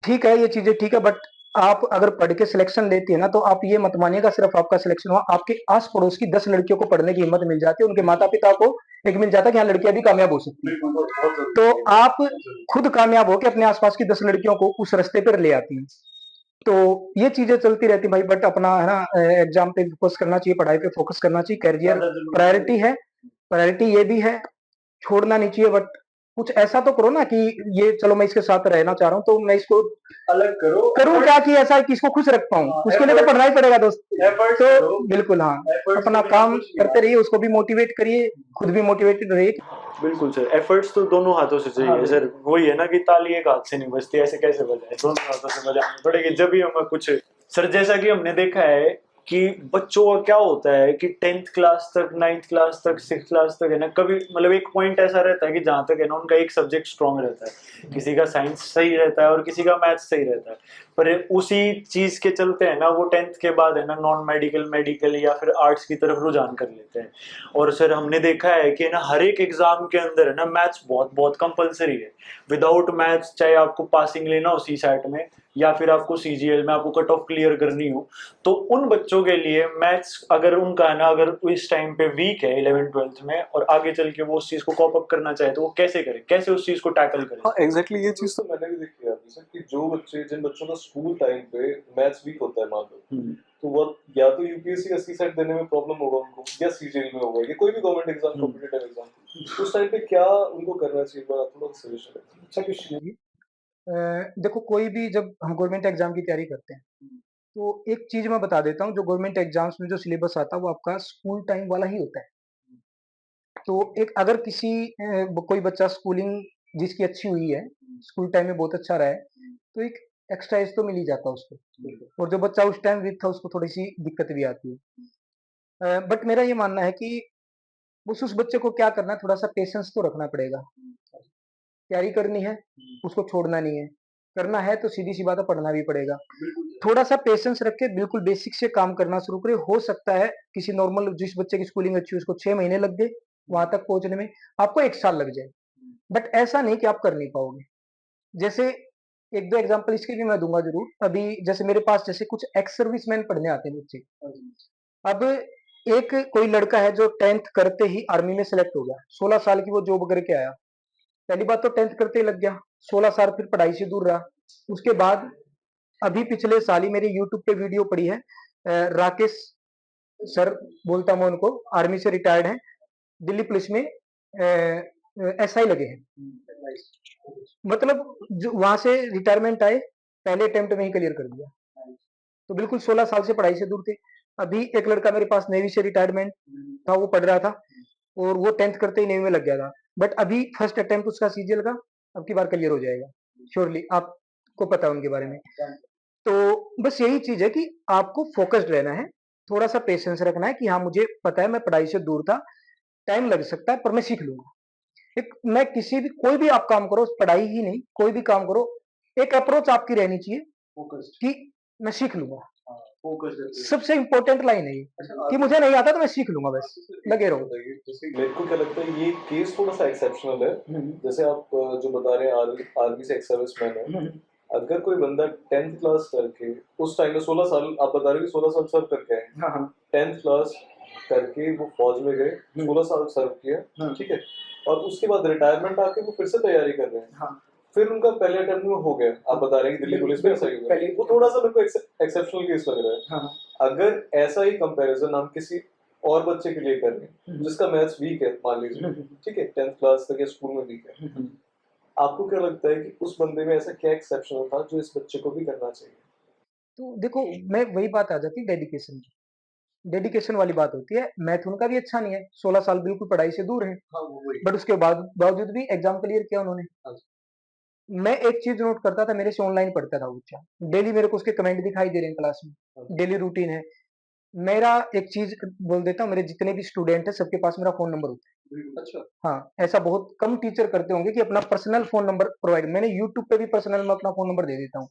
ठीक है, ये चीज़ें ठीक है बट आप अगर पढ़ के सिलेक्शन लेती है ना, तो आप ये मत मानिएगा सिर्फ़ आपका सिलेक्शन हुआ, आपके आस-पड़ोस की 10 लड़कियों को पढ़ने की हिम्मत मिल जाती है, उनके माता-पिता को एक मिल जाता है कि हाँ, लड़कियाँ भी कामयाब हो सकती हैं। बिल्कुल बहुत जरूरी तो है। आप बहुत जरूरी खुद कामयाब होके अपने आस-पास की 10 लड़कियों को उस रास्ते पर ले आती हैं। तो ये चीज़ें चलती रहती हैं भाई बट अपना है ना एग्ज़ाम पे फ़ोकस करना चाहिए, पढ़ाई पे फ़ोकस करना चाहिए, करियर ज़्यादा ज़रूरी प्रायोरिटी है, प्रायोरिटी ये भी है, छोड़ना नहीं चाहिए बट कुछ ऐसा तो करो ना कि ये चलो मैं इसके साथ रहना चाह रहा हूँ, तो मैं इसको अलग करो। करूँ क्या कि ऐसा कि इसको खुश रख पाऊँ? हाँ, उसके लिए तो एफर्ट पढ़ना ही पड़ेगा दोस्त। एफर्ट्स तो करो। बिल्कुल हाँ, एफर्ट्स अपना के बिना काम कुछ नहीं करते होगा। रहिए, उसको भी मोटिवेट करिए, खुद भी मोटिवेटेड रहिए। बिल्कुल सर, एफर्ट्स तो दोनों हाथों से चाहिए। हाँ, सर वही है ना कि ताली एक हाथ से नहीं बजती, ऐसे कैसे बजाए, दोनों हाथों से बजानी पड़ेगी जब भी हमें कुछ। सर जैसा कि हमने देखा है कि बच्चों का क्या होता है कि 10th क्लास तक, 9th क्लास तक, 6th क्लास तक है ना, कभी मतलब एक पॉइंट ऐसा रहता है कि जहाँ तक है ना उनका एक सब्जेक्ट स्ट्रांग रहता है, किसी का साइंस सही रहता है और किसी का मैथ्स सही रहता है। पर उसी चीज के चलते है ना वो 10th के बाद है ना नॉन मेडिकल, मेडिकल या फिर आर्ट्स की तरफ रुझान कर लेते हैं। और सर हमने देखा है कि ना हर एक एग्जाम के अंदर है ना मैथ्स बहुत बहुत कंपलसरी है। विदाउट मैथ्स चाहे आपको पासिंग लेना हो सी सैट में या फिर आपको सीजीएल में आपको कट ऑफ क्लियर करनी हो, तो उन बच्चों के लिए मैथ्स अगर उनका है ना अगर इस टाइम पे वीक है 11th-12th में और आगे चल के वो उस चीज को कॉप अप करना चाहे तो वो कैसे करे, कैसे उस चीज को टैकल करे। हाँ एग्जैक्टली, ये चीज तो मैंने भी देखी है जैसे कि जो बच्चे, जिन बच्चों का स्कूल टाइम पे मैथ्स वीक होता है मान लो, तो वो या तो यूपीएससी का सी सेट देने में प्रॉब्लम होगा उनको, या सीजीएल में होगा, या कोई भी गवर्नमेंट एग्जाम, कॉम्पिटिटिव एग्जाम, उस टाइम पे क्या उनको करना चाहिए, बड़ा थोड़ा सजेशन है। अच्छा क्वेश्चन है। देखो कोई भी जब हम गवर्नमेंट एग्जाम की तैयारी करते हैं, तो एक चीज़ मैं बता देता हूँ, जो गवर्नमेंट एग्जाम्स में जो सिलेबस आता है वो आपका स्कूल टाइम वाला ही होता है। तो एक अगर किसी कोई बच्चा स्कूलिंग जिसकी अच्छी हुई है, स्कूल टाइम में बहुत अच्छा रहा है, तो एक एक्स्ट्रा एज तो मिल ही जाता है उसको। और जो बच्चा उस टाइम वीक था उसको थोड़ी सी दिक्कत भी आती है। बट मेरा ये मानना है कि उस बच्चे को क्या करना है, थोड़ा सा पेशेंस तो रखना पड़ेगा। तैयारी करनी है, उसको छोड़ना नहीं है। करना है तो सीधी सी बात है, पढ़ना भी पड़ेगा। थोड़ा सा पेशेंस रख के बिल्कुल बेसिक से काम करना शुरू करे। हो सकता है किसी नॉर्मल जिस बच्चे की स्कूलिंग अच्छी है उसको 6 महीने लग गए वहां तक पहुंचने में, आपको 1 साल लग जाए। बट ऐसा नहीं कि आप कर नहीं पाओगे। जैसे 1-2 एग्जांपल इसके भी मैं दूंगा जरूर। अभी जैसे मेरे पास जैसे कुछ एक्स सर्विसमैन पढ़ने आते हैं बच्चे। अब एक कोई लड़का है जो 10th करते ही आर्मी में सेलेक्ट हो गया, 16 साल की वो जॉब करके आया। पहली बात तो 10th करते ही लग गया, 16 साल फिर पढ़ाई से दूर रहा। उसके बाद अभी पिछले साल ही मेरे यूट्यूब पे वीडियो पड़ी है, राकेश सर बोलता मैं उनको, आर्मी से रिटायर्ड हैं, दिल्ली पुलिस में एसआई लगे हैं। मतलब जो वहां से रिटायरमेंट आए, पहले अटेम्प्ट में ही क्लियर कर दिया। तो बिल्कुल 16 साल से पढ़ाई से दूर थे। अभी एक लड़का मेरे पास नेवी से रिटायरमेंट था, वो पढ़ रहा था और वो 10th करते ही नेवी में लग गया था। बट अभी फर्स्ट अटेम्प्ट उसका सीजीएल का अब की बार क्लियर हो जाएगा श्योरली, आपको पता है उनके बारे में। तो बस यही चीज है कि आपको फोकस्ड रहना है, थोड़ा सा पेशेंस रखना है कि हाँ मुझे पता है मैं पढ़ाई से दूर था, टाइम लग सकता है पर मैं सीख लूंगा। एक मैं किसी भी कोई भी आप काम करो, पढ़ाई ही नहीं कोई भी काम करो, एक अप्रोच आपकी रहनी चाहिए फोकस्ड। कि मैं सीख लूंगा। फोकस्ड। सबसे इंपॉर्टेंट लाइन है ये कि मुझे नहीं आता तो मैं सीख लूंगा, बस लगे रहो। बताइए, जैसे मेरे को क्या लगता है ये केस थोड़ा सा एक्सेप्शनल है। जैसे आप जो बता रहे हैं आर्मी से एक्स सर्विसमैन है, अगर कोई बंदा 10th क्लास करके उस टाइम में 16 साल आप बता रहे हो कि 16 साल सर्व करके आए, 10th क्लास करके वो फौज में गए, 16 साल सर्व किया, ठीक है, और उसके बाद रिटायरमेंट आके वो फिर से तैयारी कर रहे हैं, फिर उनका पहले अटेम्प्ट में हो गया, आप बता रहे हैं कि दिल्ली पुलिस में ऐसा ही हुआ, वो थोड़ा सा मेरे को एक्सेप्शनल केस लग रहा है। अगर ऐसा ही कंपैरिजन हम किसी और बच्चे के लिए कर रहे हैं जिसका मैथ्स वीक है, मान लीजिए, ठीक है, 10th क्लास तक या स्कूल में वीक है, आपको क्या लगता है कि उस बंदे में ऐसा क्या एक्सेप्शनल था जो इस बच्चे को भी करना चाहिए? तो देखो मैं वही बात आ जाती है डेडिकेशन की, डेडिकेशन वाली बात होती है। मैथ उनका भी अच्छा नहीं है, 16 साल बिल्कुल पढ़ाई से दूर है, बट उसके बाद बावजूद भी एग्जाम क्लियर किया उन्होंने। मैं एक चीज नोट करता था, मेरे से ऑनलाइन पढ़ता था वो बच्चा, डेली मेरे को उसके कमेंट दिखाई दे रहे हैं क्लास में, डेली रूटीन है। मेरा एक चीज बोल देता हूँ, मेरे जितने भी स्टूडेंट है सबके पास मेरा फोन नंबर होता है। अच्छा। हाँ, ऐसा बहुत कम टीचर करते होंगे कि अपना पर्सनल फोन नंबर प्रोवाइड, मैंने यूट्यूब पे भी पर्सनल में अपना फोन नंबर दे देता हूँ।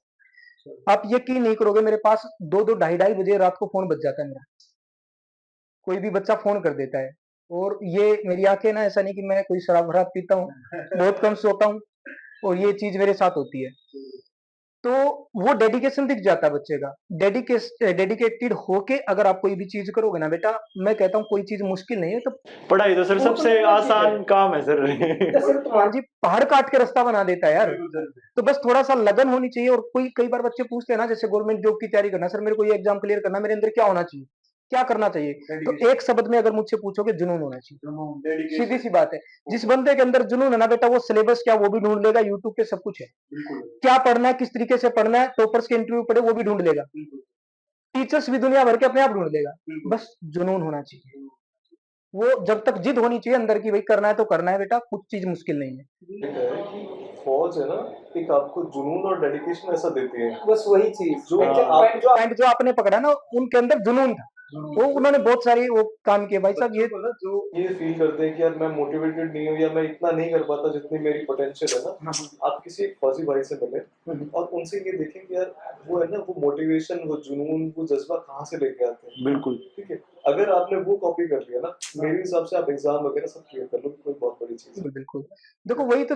आप यकीन नहीं करोगे, मेरे पास 2-2 ढाई-ढाई बजे रात को फोन बज जाता है मेरा, कोई भी बच्चा फोन कर देता है। और ये मेरी आंखें ना, ऐसा नहीं कि मैं कोई शराब वराब पीता हूँ, बहुत कम सोता हूँ और ये चीज मेरे साथ होती है। तो वो डेडिकेशन दिख जाता है बच्चे का। डेडिकेटेड होके अगर आप कोई भी चीज करोगे ना बेटा, मैं कहता हूँ कोई चीज मुश्किल नहीं है। तो पढ़ाई तो सर वो तो सबसे लगना आसान चाहिए। काम है सर। सर तुम्हारा जी पहाड़ काट के रास्ता बना देता है यार। तो बस थोड़ा सा लगन होनी चाहिए। और कोई कई बार बच्चे पूछते हैं ना, जैसे गवर्नमेंट जॉब की तैयारी करना, सर मेरे को ये एग्जाम क्लियर करना, मेरे अंदर क्या होना चाहिए, क्या करना चाहिए? तो एक शब्द में अगर मुझसे पूछोगे, जुनून होना चाहिए। सीधी सी बात है, जिस बंदे के अंदर जुनून है ना बेटा, वो सिलेबस क्या वो भी ढूंढ लेगा, यूट्यूब पे सब कुछ है। क्या पढ़ना है, किस तरीके से पढ़ना है, टॉपर्स के इंटरव्यू पढ़े वो भी ढूंढ लेगा, टीचर्स भी दुनिया भर के अपने आप ढूंढ लेगा। बस जुनून होना चाहिए, वो जब तक जिद होनी चाहिए अंदर की, भाई करना है तो करना है बेटा, कुछ चीज मुश्किल नहीं है। एक है कि फौज है ना, एक आपको जुनून और डेडिकेशन ऐसा देती है बस वही चीज जो पॉइंट जो आपने पकड़ा ना, उनके अंदर जुनून था, वो उन्होंने बहुत सारी वो काम किए भाई साहब। ये जो ये फील करते हैं कि यार मैं मोटिवेटेड नहीं हूँ या मैं इतना नहीं कर पाता जितनी मेरी पोटेंशियल है ना, आप किसी एक फौजी भाई से मिले और उनसे ये देखें कि यार वो है ना, वो मोटिवेशन, वो जुनून, वो जज्बा कहाँ से लेके आते हैं। बिल्कुल। ठीक है, अगर आपने वो कॉपी कर लिया ना, मेरे हिसाब से आप एग्जाम वगैरह सब क्लियर कर लो, कोई बहुत बड़ी चीज है। बिल्कुल बिल्कुल। देखो वही तो,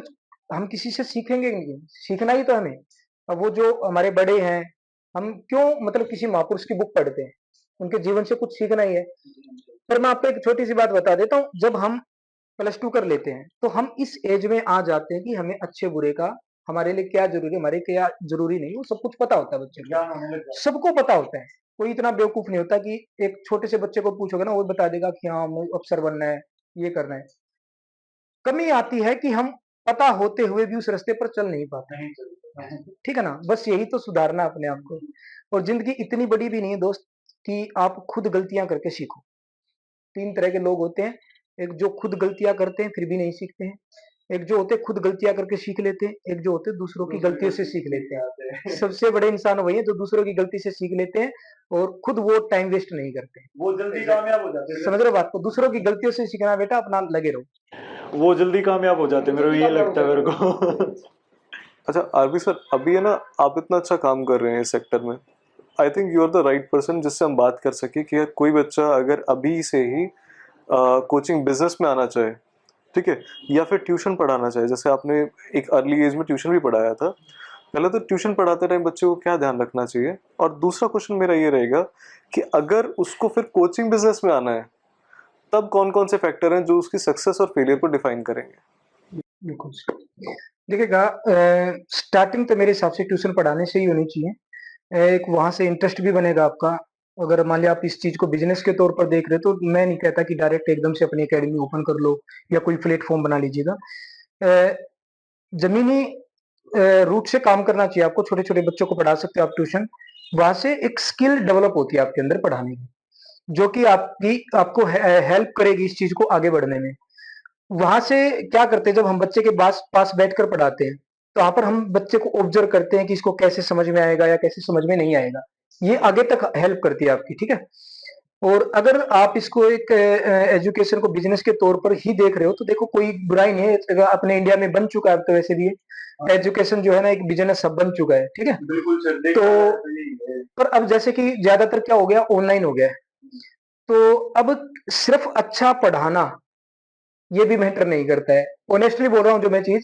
हम किसी से सीखेंगे नहीं, सीखना ही तो हमें। अब वो जो हमारे बड़े हैं, हम क्यों मतलब किसी महापुरुष की बुक पढ़ते हैं, उनके जीवन से कुछ सीखना ही है। पर मैं आपको एक छोटी सी बात बता देता हूँ, जब हम +2 कर लेते हैं तो हम इस एज में आ जाते हैं कि हमें अच्छे बुरे का, हमारे लिए क्या जरूरी है, हमारे क्या जरूरी नहीं, वो सब कुछ पता होता है बच्चे को, सबको पता होता है। कोई इतना बेवकूफ नहीं होता कि एक छोटे से बच्चे को पूछोगे ना, वो बता देगा कि हाँ हमें अफसर बनना है, ये करना है। कमी आती है कि हम पता होते हुए भी उस रास्ते पर चल नहीं पाते। ठीक है ना, बस यही तो सुधारना अपने आप को। और जिंदगी इतनी बड़ी भी नहीं है दोस्त कि आप खुद गलतियां करके सीखो। 3 तरह के लोग होते हैं, एक जो खुद गलतियां करते हैं फिर भी नहीं सीखते हैं, एक जो होते हैं खुद गलतियां करके सीख लेते हैं, एक जो होते हैं दूसरों की गलतियों से सीख लेते हैं। सबसे बड़े इंसान वही है जो दूसरों की गलती से सीख लेते हैं और खुद वो टाइम वेस्ट नहीं करते हैं। वो जल्दी कामयाब हो जाते हैं। समझ रहे हो बात को? दूसरों की गलतियों से सीखना बेटा, अपना लगे रहो। वो जल्दी कामयाब हो जाते हैं, मेरे को ये लगता है मेरे को। अच्छा आरपी सर, अभी है ना आप इतना अच्छा काम कर रहे हैं इस सेक्टर में, I think you are the right person जिससे हम बात कर सके कि यार कोई बच्चा अगर अभी से ही कोचिंग बिजनेस में आना चाहे, ठीक है, या फिर ट्यूशन पढ़ाना चाहे, जैसे आपने एक अर्ली एज में ट्यूशन भी पढ़ाया था, पहले तो ट्यूशन पढ़ाते टाइम बच्चे को क्या ध्यान रखना चाहिए, और दूसरा क्वेश्चन मेरा ये रहेगा कि अगर उसको फिर कोचिंग बिजनेस में आना है तब कौन कौन से फैक्टर हैं जो उसकी सक्सेस और फेलियर को डिफाइन करेंगे? बिल्कुल। देखिएगा, स्टार्टिंग तो मेरे हिसाब से ट्यूशन पढ़ाने से ही होनी चाहिए। एक वहाँ से इंटरेस्ट भी बनेगा आपका। अगर मान लिया आप इस चीज़ को बिज़नेस के तौर पर देख रहे हो, तो मैं नहीं कहता कि डायरेक्ट एकदम से अपनी अकेडमी ओपन कर लो या कोई प्लेटफ़ॉर्म बना लीजिएगा। अ, ज़मीनी रूट से काम करना चाहिए आपको, छोटे-छोटे बच्चों को पढ़ा सकते हो आप ट्यूशन। वहाँ से एक स्किल डेवलप होती है आपके अंदर पढ़ाने की, जो कि आपको हेल्प करेगी इस चीज़ को आगे बढ़ने में। वहाँ से क्या करते हैं, जब हम बच्चे के पास पास बैठकर पढ़ाते हैं, तो वहाँ पर हम बच्चे को ऑब्जर्व करते हैं कि इसको कैसे समझ में आएगा या कैसे समझ में नहीं आएगा। ये आगे तक हेल्प करती है आपकी, ठीक है? और अगर आप इसको एक एजुकेशन को बिज़नेस के तौर पर ही देख रहे हो, तो देखो कोई बुराई नहीं है, अगर अपने इंडिया में बन चुका है अब तो वैसे भी ये। एजुकेशन जो है ना एक बिज़नेस सब बन चुका है, ठीक है? बिल्कुल सर, तो देखा जाए तो यही है। पर अब जैसे कि ज़्यादातर क्या हो गया, ऑनलाइन हो गया है। तो अब सिर्फ़ अच्छा पढ़ाना ये भी मैटर नहीं करता है। ऑनेस्टली बोल रहा हूँ जो मैं चीज़,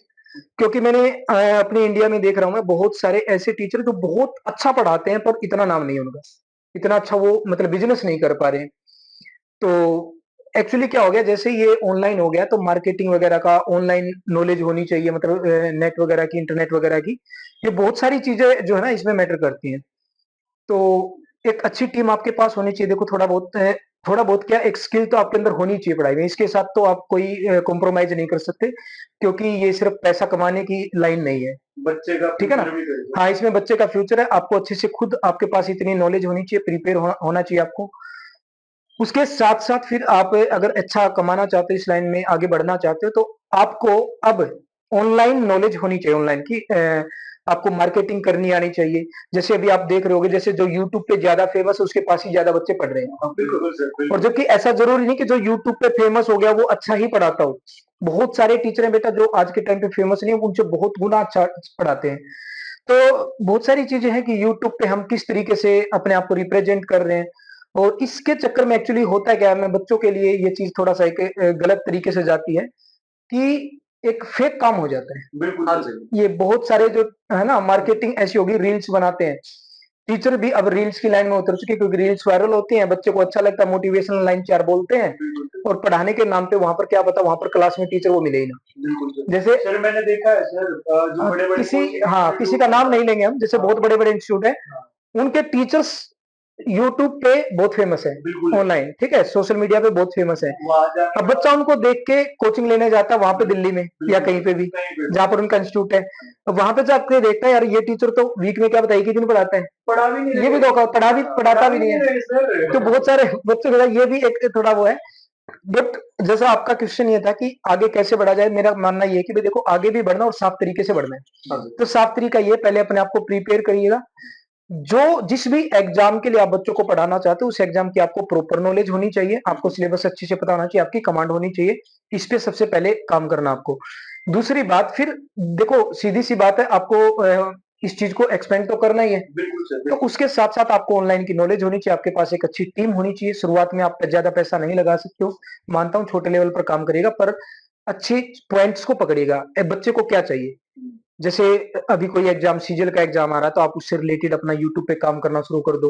क्योंकि मैंने अपने इंडिया में देख रहा हूँ मैं बहुत सारे ऐसे टीचर जो बहुत अच्छा पढ़ाते हैं पर इतना नाम नहीं है उनका। इतना अच्छा वो मतलब बिज़नेस नहीं कर पा रहे हैं। तो एक्चुअली क्या हो गया, जैसे ये ऑनलाइन हो गया तो मार्केटिंग वगैरह का ऑनलाइन नॉलेज होनी चाहिए, मतलब नेट वगैरह की, इंटरनेट वगैरह की। ये बहुत सारी चीज़ें जो है ना इसमें मैटर करती हैं। तो एक अच्छी टीम आपके पास होनी चाहिए। देखो थोड़ा बहुत क्या एक स्किल तो आपके अंदर होनी चाहिए पढ़ाई में। इसके साथ तो आप कोई कॉम्प्रोमाइज़ नहीं कर सकते, क्योंकि ये सिर्फ़ पैसा कमाने की लाइन नहीं है। बच्चे का ठीक है ना? फ्यूचर भी तो है। हाँ, इसमें बच्चे का फ्यूचर है। आपको अच्छे से खुद आपके पास इतनी नॉलेज होनी चाहिए, प्रिपेयर होना चाहिए आपको। उसके साथ-साथ फिर आप अगर अच्छा कमाना चाहते हो, इस लाइन में आगे बढ़ना चाहते हो, तो आपको अब ऑनलाइन नॉलेज होनी चाहिए, ऑनलाइन की आपको मार्केटिंग करनी आनी चाहिए। जैसे अभी आप देख रहे होंगे, जैसे जो यूट्यूब पे ज़्यादा फेमस है, उसके पास ही ज़्यादा बच्चे पढ़ रहे हैं। हाँ, बिल्कुल सर, और बिल्कुल। जबकि ऐसा ज़रूरी नहीं कि जो यूट्यूब पे फेमस हो गया, वो अच्छा ही पढ़ाता हो। बहुत सारे टीचर हैं बेटा जो आज के टाइम पे फेमस नहीं है, उनसे बहुत गुना अच्छा पढ़ाते हैं। तो बहुत सारी चीज़ें हैं कि यूट्यूब पे हम किस तरीके से अपने आप को रिप्रेज़ेंट कर रहे हैं, और इसके चक्कर में एक्चुअली होता क्या है, मैं बच्चों के लिए ये चीज़ थोड़ा-सा एक गलत तरीके से जाती है कि एक फेक काम हो जाता है। बिल्कुल हाँ सर। ये बहुत सारे जो है ना मार्केटिंग ऐसी होगी, रील्स बनाते हैं। टीचर भी अब रील्स की लाइन में उतर चुके हैं, क्योंकि रील्स वायरल होती हैं, बच्चे को अच्छा लगता है, मोटिवेशनल लाइन 4 बोलते हैं, बिल्कुल सर। और पढ़ाने के नाम पे वहाँ पर क्या पता वहाँ पर क्लास में टीचर वो मिले ही ना। बिल्कुल सर। जैसे सर मैंने देखा है सर, जो बड़े-बड़े किसी का नाम नहीं लेंगे हम, जैसे बहुत बड़े-बड़े इंस्टीट्यूट हैं, हाँ, उनके टीचर्स यूट्यूब पे बहुत फेमस है, बिल्कुल। ऑनलाइन, ठीक है? सोशल मीडिया पे बहुत फेमस है। वहाँ जाके अब बच्चा उनको देख के कोचिंग लेने जाता है वहाँ पे दिल्ली में या बिल्कुल, कहीं पे भी, कहीं पे भी। जहाँ पर उनका इंस्टीट्यूट है। अब वहाँ पे जाके देखता है यार ये टीचर तो वीक में क्या पता एक ही दिन पढ़ाता है। पढ़ा भी नहीं ये भी रहे। धोखा, पढ़ाता भी नहीं है। रहे सर। तो बहुत सारे बच्चों का ये भी एक थोड़ा वो है। बट जैसा आपका क्वेश्चन ये था कि आगे कैसे बढ़ा जाए, मेरा मानना ये है कि भाई देखो आगे भी बढ़ना और साफ तरीके से बढ़ना है। हाँ सर। तो साफ तरीका ये, पहले अपने आप को प्रिपेयर करिएगा। जो जिस भी एग्जाम के लिए आप बच्चों को पढ़ाना चाहते हो, उस एग्जाम की आपको प्रॉपर नॉलेज होनी चाहिए, आपको सिलेबस अच्छे से पता होना चाहिए, आपकी कमांड होनी चाहिए। इस पे सबसे पहले काम करना आपको। दूसरी बात, फिर देखो सीधी सी बात है, आपको इस चीज को एक्सपेंड तो करना ही है। बिल्कुल सर, तो बिल्कुल। उसके साथ साथ आपको ऑनलाइन की नॉलेज होनी चाहिए, आपके पास एक अच्छी टीम होनी चाहिए। शुरुआत में आप ज्यादा पैसा नहीं लगा सकते हो, मानता हूँ छोटे लेवल पर काम करिएगा, पर अच्छी पॉइंट्स को पकड़िएगा। बच्चे को क्या चाहिए, जैसे अभी कोई एग्जाम सीजीएल का एग्जाम आ रहा है, तो आप उससे रिलेटेड अपना यूट्यूब पे काम करना शुरू कर दो,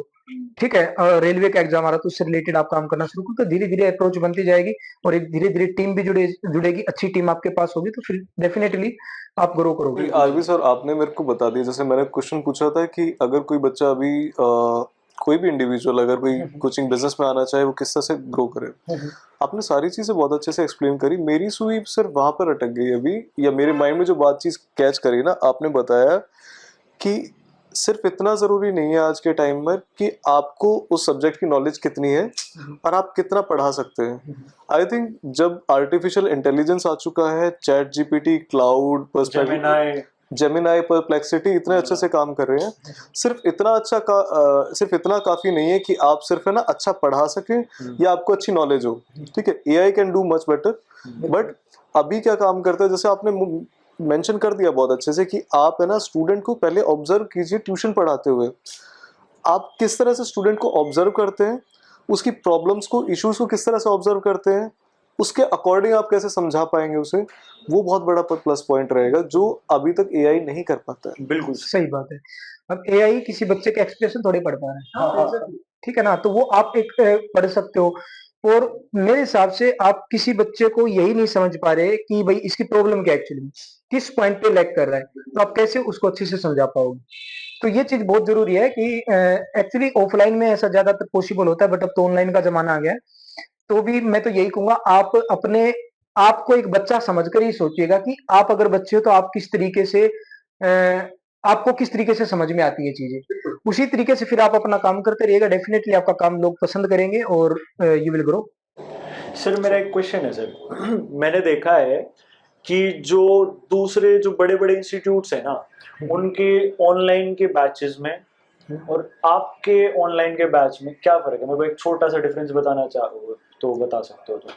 ठीक है? रेलवे का एग्जाम आ रहा है तो उससे रिलेटेड आप काम करना शुरू करो, तो धीरे धीरे अप्रोच बनती जाएगी, और एक धीरे धीरे टीम भी जुड़ेगी, अच्छी टीम आपके पास होगी, तो फिर डेफिनेटली आप ग्रो करोगे। आरबी सर, आपने मेरे को बता दिया, जैसे मैंने क्वेश्चन पूछा था कि अगर कोई बच्चा अभी कोई भी इंडिविजुअल अगर कोई कोचिंग बिजनेस में आना चाहे वो किस तरह से ग्रो करे, आपने सारी चीज़ें बहुत अच्छे से एक्सप्लेन करी। मेरी सुई सिर्फ वहाँ पर अटक गई अभी, या मेरे माइंड में जो बात चीज़ कैच करी ना, आपने बताया कि सिर्फ इतना ज़रूरी नहीं है आज के टाइम में कि आपको उस सब्जेक्ट की नॉलेज कितनी है और आप कितना पढ़ा सकते हैं। आई थिंक जब आर्टिफिशियल इंटेलिजेंस आ चुका है, chat GPT, cloud, Gemini, Gemini, perplexity इतने अच्छे से काम कर रहे हैं। सिर्फ इतना काफ़ी नहीं है कि आप सिर्फ है ना अच्छा पढ़ा सकें या आपको अच्छी नॉलेज हो। ठीक है, AI can do much better, but अभी क्या काम करता है, जैसे आपने मेंशन कर दिया बहुत अच्छे से कि आप है ना स्टूडेंट को पहले ऑब्जर्व कीजिए ट्यूशन पढ़ाते हुए। आप किस तरह से स्टूडेंट को ऑब्जर्व करते हैं, उसकी प्रॉब्लम्स को, इश्यूज को किस तरह से ऑब्जर्व करते हैं, उसके अकॉर्डिंग आप कैसे समझा पाएंगे उसे, वो बहुत बड़ा प्लस पॉइंट रहेगा जो अभी तक एआई नहीं कर पाता है। बिल्कुल सही बात है। अब एआई किसी बच्चे के एक्सप्रेशन थोड़े पढ़ पा रहा है। हाँ, ठीक है ना? तो वो आप एक पढ़ सकते हो, और मेरे हिसाब से आप किसी बच्चे को यही नहीं समझ पा रहे कि भाई इसकी प्रॉब्लम क्या है एक्चुअली में, किस पॉइंट पे लैग कर रहा है, तो आप कैसे उसको अच्छे से समझा पाओगे। तो ये चीज़ बहुत ज़रूरी है कि एक्चुअली ऑफलाइन में ऐसा ज़्यादातर पॉसिबल होता है, बट अब तो ऑनलाइन का ज़माना आ गया है। तो भी मैं तो यही कहूँगा, आप अपने आप को एक बच्चा समझकर ही सोचिएगा कि आप अगर बच्चे हो तो आप किस तरीके से आपको किस तरीके से समझ में आती है चीज़ें। उसी तरीके से फिर आप अपना काम करते रहिएगा, डेफ़िनेटली आपका काम लोग पसंद करेंगे और यू विल ग्रो। सर, मेरा एक क्वेश्चन है सर। मैंने देखा है कि जो दूसरे जो बड़े-बड़े इंस्टीट्यूट्स हैं ना, उनके ऑनलाइन के बैचेस में और आपके ऑनलाइन के बैच में क्या फ़र्क है? मेरे को एक छोटा-सा डिफरेंस बताना चाहो तो बता सकते हो तो?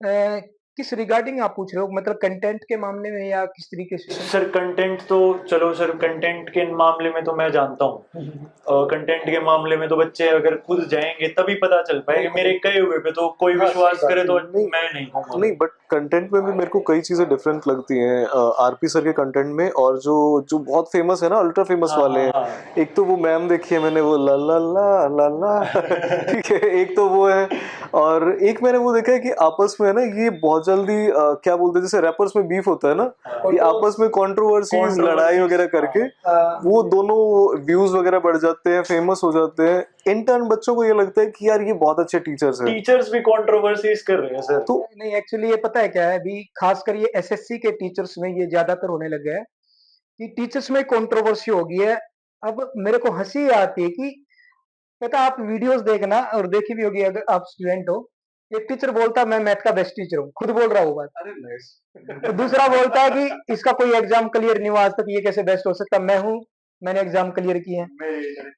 अ, किस रिगार्डिंग आप पूछ रहे हो? मतलब कंटेंट के मामले में या किस तरीके से सर? सर कंटेंट तो चलो सर, कंटेंट के मामले में तो मैं जानता हूँ। कंटेंट के मामले में तो बच्चे अगर खुद जाएँगे तभी पता चल पाएगा। मेरे कहे हुए पे तो कोई हाँ, विश्वास सही बात करे तो नहीं, मैं नहीं कहूँगा। नहीं, बट कंटेंट में भी मेरे को कई चीज़ें डिफरेंट लगती हैं आरपी सर के कंटेंट में, और जो जो बहुत फेमस है ना, अल्ट्रा फेमस हाँ, वाले हाँ, हैं। हाँ। एक तो वो मैम देखी है मैंने, वो ला ला ला ला ला ठीक है, एक तो वो है, और एक मैंने वो देखा है कि आपस में है ना ये बहुत जल्दी क्या बोलते हैं, जैसे रैपर्स में बीफ होता है ना, ये आपस में कंट्रोवर्सीज, लड़ाई वगैरह करके वो दोनों व्यूज वगैरह बढ़ जाते हैं, फेमस हो जाते हैं। इन टर्न बच्चों को ये लगता है कि यार ये बहुत अच्छे टीचर्स हैं। टीचर्स भी कंट्रोवर्सीज कर रहे हैं सर। तो नहीं, एक्चुअली ये पता है क्या है, अभी खासकर ये एसएससी के टीचर्स में ये ज्यादातर होने लग गया है कि टीचर्स में कंट्रोवर्सी हो गई है। अब मेरे को हंसी आती है कि पता, आप वीडियोस देखना, और देखी भी होगी अगर आप स्टूडेंट हो, एक टीचर बोलता है मैं मैथ का बेस्ट टीचर हूँ, खुद बोल रहा हूँ बात। अरे नाइस। तो दूसरा बोलता है कि इसका कोई एग्जाम क्लियर नहीं हुआ आज तक, ये कैसे बेस्ट हो सकता, मैं हूँ, मैंने एग्जाम क्लियर किए हैं। मैं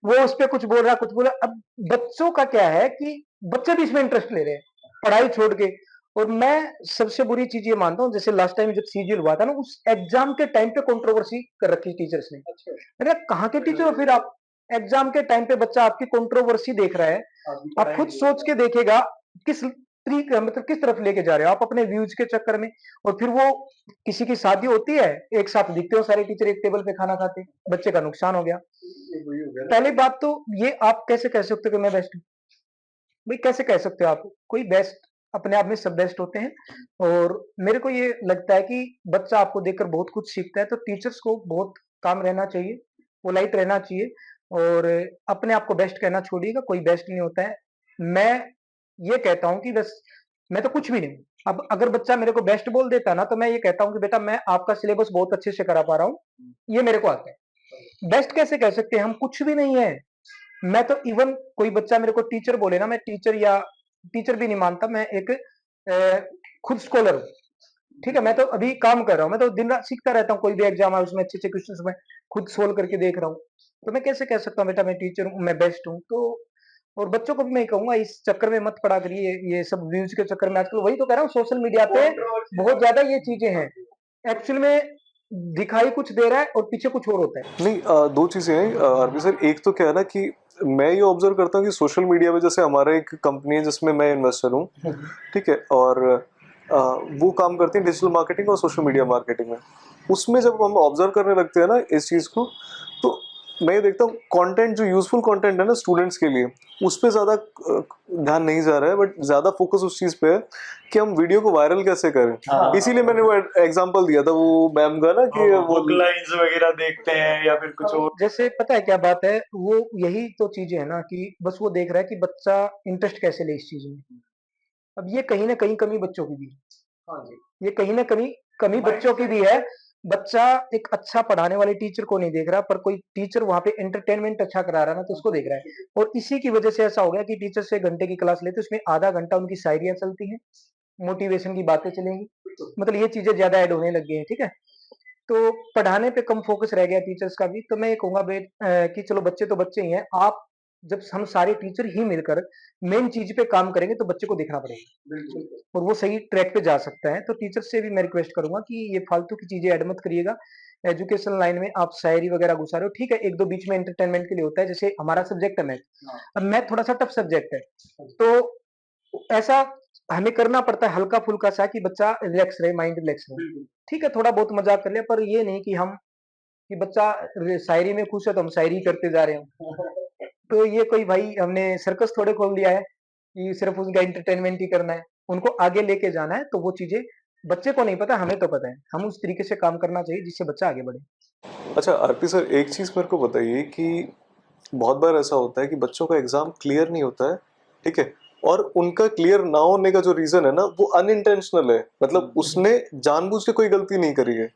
वो उस पे कुछ बोल रहा है, कुछ बोल रहा है। अब बच्चों का क्या है कि बच्चे भी इसमें इंटरेस्ट ले रहे हैं, पढ़ाई छोड़ के। और मैं सबसे बुरी चीज ये मानता हूँ, जैसे लास्ट टाइम जब सीजीएल हुआ था ना, उस एग्जाम के टाइम पे कंट्रोवर्सी कर रखी टीचर्स ने। अच्छा, अरे कहाँ के टीचर हो फिर आप? एग्जाम के टाइम पे बच्चा आपकी कंट्रोवर्सी देख रहा है, आपकी आप पढ़ाई खुद नहीं सोच के देखिएगा किस तरीके, मतलब किस तरफ लेके जा रहे हो आप अपने व्यूज के चक्कर में। और फिर वो किसी की शादी होती है, एक साथ दिखते हो सारे टीचर एक टेबल पे खाना खाते, बच्चे का नुकसान हो गया। ये वही हो गया ना। पहली बात तो ये, आप कैसे कह सकते हो कि मैं बेस्ट हूँ? भाई कैसे कह सकते हो आप? कोई बेस्ट, अपने आप में सब बेस्ट होते हैं। और मेरे को ये लगता है कि बच्चा आपको देखकर बहुत कुछ सीखता है, तो टीचर्स को बहुत काम रहना चाहिए, पोलाइट रहना चाहिए, और अपने आप को बेस्ट कहना छोड़िएगा, कोई बेस्ट नहीं होता है। मैं ये कहता हूँ कि बस मैं तो कुछ भी नहीं हूँ। अब अगर बच्चा मेरे को बेस्ट बोल देता है ना, तो मैं ये कहता हूँ कि बेटा मैं आपका सिलेबस बहुत अच्छे से करा पा रहा हूँ, ये मेरे को आता है। बेस्ट कैसे कह सकते हैं? हम कुछ भी नहीं है। मैं तो इवन कोई बच्चा मेरे को टीचर बोले ना, मैं टीचर या टीचर भी नहीं मानता, मैं एक खुद स्कॉलर हूँ। ठीक है, मैं तो अभी काम कर रहा हूँ, मैं तो दिन रात सीखता रहता हूँ, कोई भी एग्जाम है उसमें अच्छे अच्छे क्वेश्चन मैं खुद सोल्व करके देख रहा हूँ। तो मैं कैसे कह सकता हूँ बेटा मैं टीचर हूँ, मैं बेस्ट हूँ? तो और बच्चों को भी मैं कहूंगा इस चक्कर में मत पड़ा करिए, ये सब व्यूज के चक्कर में। आजकल वही तो कह रहा हूँ, सोशल मीडिया पे बहुत ज्यादा ये चीजें हैं, एक्चुअल में दिखाई कुछ दे रहा है और पीछे कुछ और होता है। नहीं, दो चीज़ें हैं आरपी सर। एक तो क्या है ना कि मैं ये ऑब्जर्व करता हूँ कि सोशल मीडिया पे, जैसे हमारा एक कंपनी है जिसमें मैं इन्वेस्टर हूँ, ठीक है, और वो काम करती है डिजिटल मार्केटिंग और सोशल मीडिया मार्केटिंग में। उसमें जब हम ऑब्जर्व करने लगते हैं ना इस चीज़ को, तो मैं ये देखता हूँ कंटेंट, जो यूजफुल कंटेंट है ना स्टूडेंट्स के लिए, उस पर ज़्यादा ध्यान नहीं जा रहा है, बट ज़्यादा फोकस उस चीज़ पे है कि हम वीडियो को वायरल कैसे करें। हाँ। इसीलिए मैंने वो एग्जांपल दिया था वो मैम का ना, कि वो बुक लाइन्स वगैरह देखते हैं या फिर कुछ और। जैसे पता है क्या बात है, वो यही तो चीजें है ना कि बस वो देख रहा है कि बच्चा इंटरेस्ट कैसे ले इस चीज में। अब ये कहीं ना कहीं कमी बच्चों की भी है। हाँ जी। ये कहीं ना कहीं कमी बच्चों की भी है। बच्चा एक अच्छा पढ़ाने वाले टीचर को नहीं देख रहा, पर कोई टीचर वहां पे एंटरटेनमेंट अच्छा करा रहा है ना, तो उसको देख रहा है। और इसी की वजह से ऐसा हो गया कि टीचर से घंटे की क्लास लेते उसमें आधा घंटा उनकी शायरियां चलती हैं, मोटिवेशन की बातें चलेंगी, मतलब ये चीजें ज्यादा ऐड होने लग गई हैं, ठीक है। तो पढ़ाने पे कम फोकस रह गया टीचर्स का भी। तो मैं ये कहूंगा कि चलो बच्चे तो बच्चे ही हैं, आप जब हम सारे टीचर ही मिलकर मेन चीज पे काम करेंगे तो बच्चे को देखना पड़ेगा बिल्कुल और वो सही ट्रैक पे जा सकता है। तो टीचर से भी मैं रिक्वेस्ट करूंगा कि ये फालतू की चीजें ऐड मत करिएगा। एजुकेशन लाइन में आप शायरी वगैरह घुसा रहे हो, ठीक है, एक दो बीच में एंटरटेनमेंट के लिए होता है, जैसे हमारा सब्जेक्ट है मैथ। हाँ अब मैथ थोड़ा सा टफ सब्जेक्ट है, तो ऐसा हमें करना पड़ता है हल्का फुल्का सा कि बच्चा रिलैक्स रहे, माइंड रिलैक्स रहे। बिल्कुल ठीक है, थोड़ा बहुत मजाक कर लिया, पर ये नहीं कि हम कि बच्चा शायरी में खुश है तो हम शायरी करते जा रहे हो। तो ये कोई भाई हमने सर्कस थोड़े खोल दिया है कि सिर्फ उनका एंटरटेनमेंट ही करना है, उनको आगे लेके जाना है। तो वो चीजें बच्चे को नहीं पता, हमें तो पता है, हम उस तरीके से काम करना चाहिए जिससे बच्चा आगे बढ़े। अच्छा आरपी सर, एक चीज़ मेरे को बताइए कि बहुत बार ऐसा होता है कि बच्चों का एग्ज़ाम क्लियर नहीं होता है, ठीक है, और उनका क्लियर ना होने का जो रीज़न है ना वो अनइंटेंशनल है, मतलब उसने जानबूझ के कोई गलती नहीं करी है,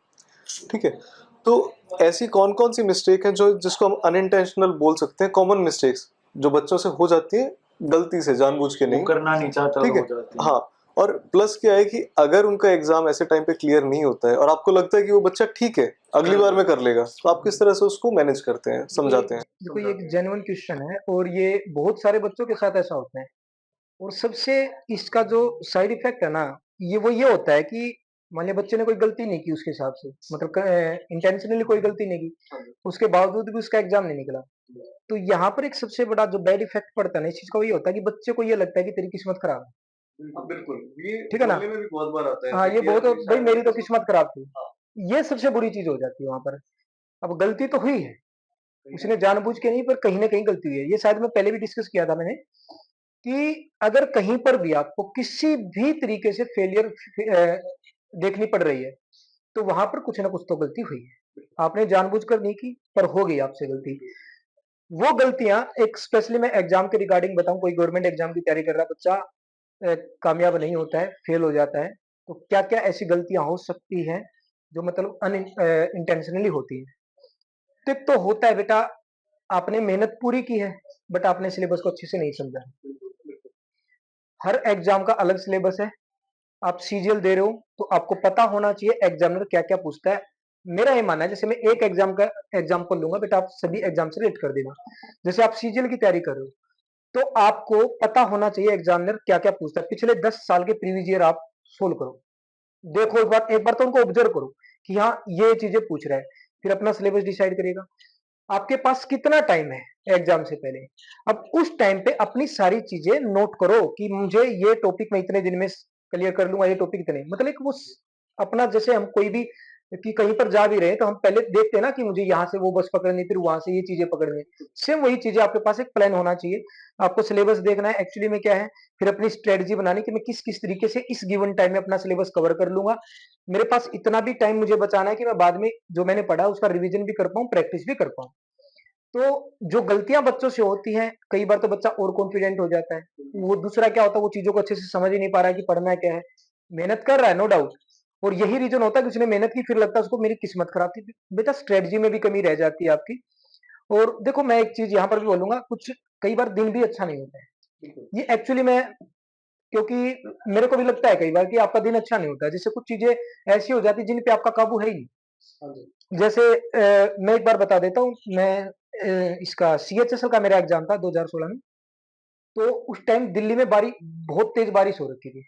ठीक है। तो ऐसी कौन कौन सी मिस्टेक है जो जिसको हम अनइंटेंशनल बोल सकते हैं, कॉमन मिस्टेक्स जो बच्चों से हो जाती है गलती से, जानबूझ के वो नहीं, करना नहीं चाहता और ठीक है। हो जाती है। हाँ, और प्लस क्या है कि अगर उनका एग्जाम ऐसे टाइम पे क्लियर नहीं होता है और आपको लगता है कि वो बच्चा ठीक है अगली बार में कर लेगा, तो आप किस तरह से उसको मैनेज करते हैं, समझाते हैं? देखो ये एक जेन्युइन क्वेश्चन है और ये बहुत सारे बच्चों के साथ ऐसा होता है। और सबसे इसका जो साइड इफेक्ट है ना, ये होता है कि मान लिया बच्चे ने कोई गलती नहीं की उसके हिसाब से, मतलब इंटेंशनली कोई गलती नहीं की, उसके बावजूद भी उसका एग्जाम नहीं निकला। तो यहाँ पर एक सबसे बड़ा जो बैड इफेक्ट पड़ता है ना इस चीज का, वो ये होता है कि बच्चे को ये लगता है कि तेरी किस्मत खराब है। बिल्कुल ये ठीक है ना? बोलने में भी बहुत बार आता है हाँ, ऐसे ये कि यार बहुत मेरी भाई शायद मेरी तो किस्मत किस्मत खराब थी। हाँ ये सबसे बुरी चीज हो जाती है वहां पर। अब गलती तो हुई है, कहीं ना उसने जानबूझ के नहीं, पर कहीं ना कहीं गलती हुई है। ये शायद मैं पहले भी डिस्कस किया था मैंने कि अगर कहीं पर भी आपको किसी भी तरीके से फेलियर देखनी पड़ रही है, तो वहां पर कुछ ना कुछ तो गलती हुई है। आपने जानबूझकर नहीं की, पर हो गई आपसे गलती। वो गलतियां, एक स्पेशली मैं एग्जाम के रिगार्डिंग बताऊं, कोई गवर्नमेंट एग्जाम की तैयारी कर रहा बच्चा कामयाब नहीं होता है, फेल हो जाता है, तो क्या क्या ऐसी गलतियां हो सकती हैं जो मतलब अन इंटेंशनली होती है। तो एक तो होता है बेटा, आपने मेहनत पूरी की है, बट आपने सिलेबस को अच्छे से नहीं समझा। हर एग्जाम का अलग सिलेबस है। आप सीजीएल दे रहे हो तो आपको पता होना चाहिए एग्जामिनर क्या क्या पूछता है। मेरा ये मानना है, जैसे मैं एक एग्जाम का एग्जाम्पल लूंगा बेटा, आप सभी एग्जाम से रिलेट कर देना। जैसे आप सीजीएल की तैयारी कर रहे हो, तो आपको पता होना चाहिए एग्जामिनर क्या क्या पूछता है। पिछले 10 साल के प्रीवियस ईयर आप सोल्व करो, देखो एक बार तो उनको ऑब्जर्व करो कि हाँ ये चीजें पूछ रहा है, फिर अपना सिलेबस डिसाइड करिएगा। आपके पास कितना टाइम है एग्जाम से पहले, अब उस टाइम पे अपनी सारी चीजें नोट करो कि मुझे ये टॉपिक मैं इतने दिन में क्लियर कर लूंगा, ये टॉपिक इतने, मतलब एक वो अपना, जैसे हम कोई भी कि कहीं पर जा भी रहे हैं तो हम पहले देखते हैं ना कि मुझे यहाँ से वो बस पकड़नी, फिर वहां से ये चीजें पकड़नी। सेम वही चीजें आपके पास एक प्लान होना चाहिए। आपको सिलेबस देखना है एक्चुअली में क्या है, फिर अपनी स्ट्रेटजी बनानी कि मैं किस किस तरीके से इस गिवन टाइम में अपना सिलेबस कवर कर लूंगा। मेरे पास इतना भी टाइम मुझे बचाना है कि मैं बाद में जो मैंने पढ़ा उसका रिवीजन भी कर पाऊँ, प्रैक्टिस भी कर पाऊँ। तो जो गलतियां बच्चों से होती हैं, कई बार तो बच्चा और कॉन्फिडेंट हो जाता है। वो दूसरा क्या होता है, वो चीजों को अच्छे से समझ ही नहीं पा रहा है कि पढ़ना क्या है। मेहनत कर रहा है नो डाउट, और यही रीजन होता है कि उसने मेहनत की, फिर लगता है उसको मेरी किस्मत खराब थी। बेटा स्ट्रेटजी में भी कमी रह जाती है आपकी। और देखो मैं एक चीज यहाँ पर भी बोलूंगा, कुछ कई बार दिन भी अच्छा नहीं होता है। ये एक्चुअली मैं, क्योंकि मेरे को भी लगता है कई बार कि आपका दिन अच्छा नहीं होता है, जैसे कुछ चीजें ऐसी हो जाती है जिन पे आपका काबू है ही नहीं। जैसे मैं एक बार बता देता हूँ, मैं इसका सीएचएसएल का मेरा एग्जाम था 2016 में। तो उस टाइम दिल्ली में बहुत तेज बारिश हो रखी थी,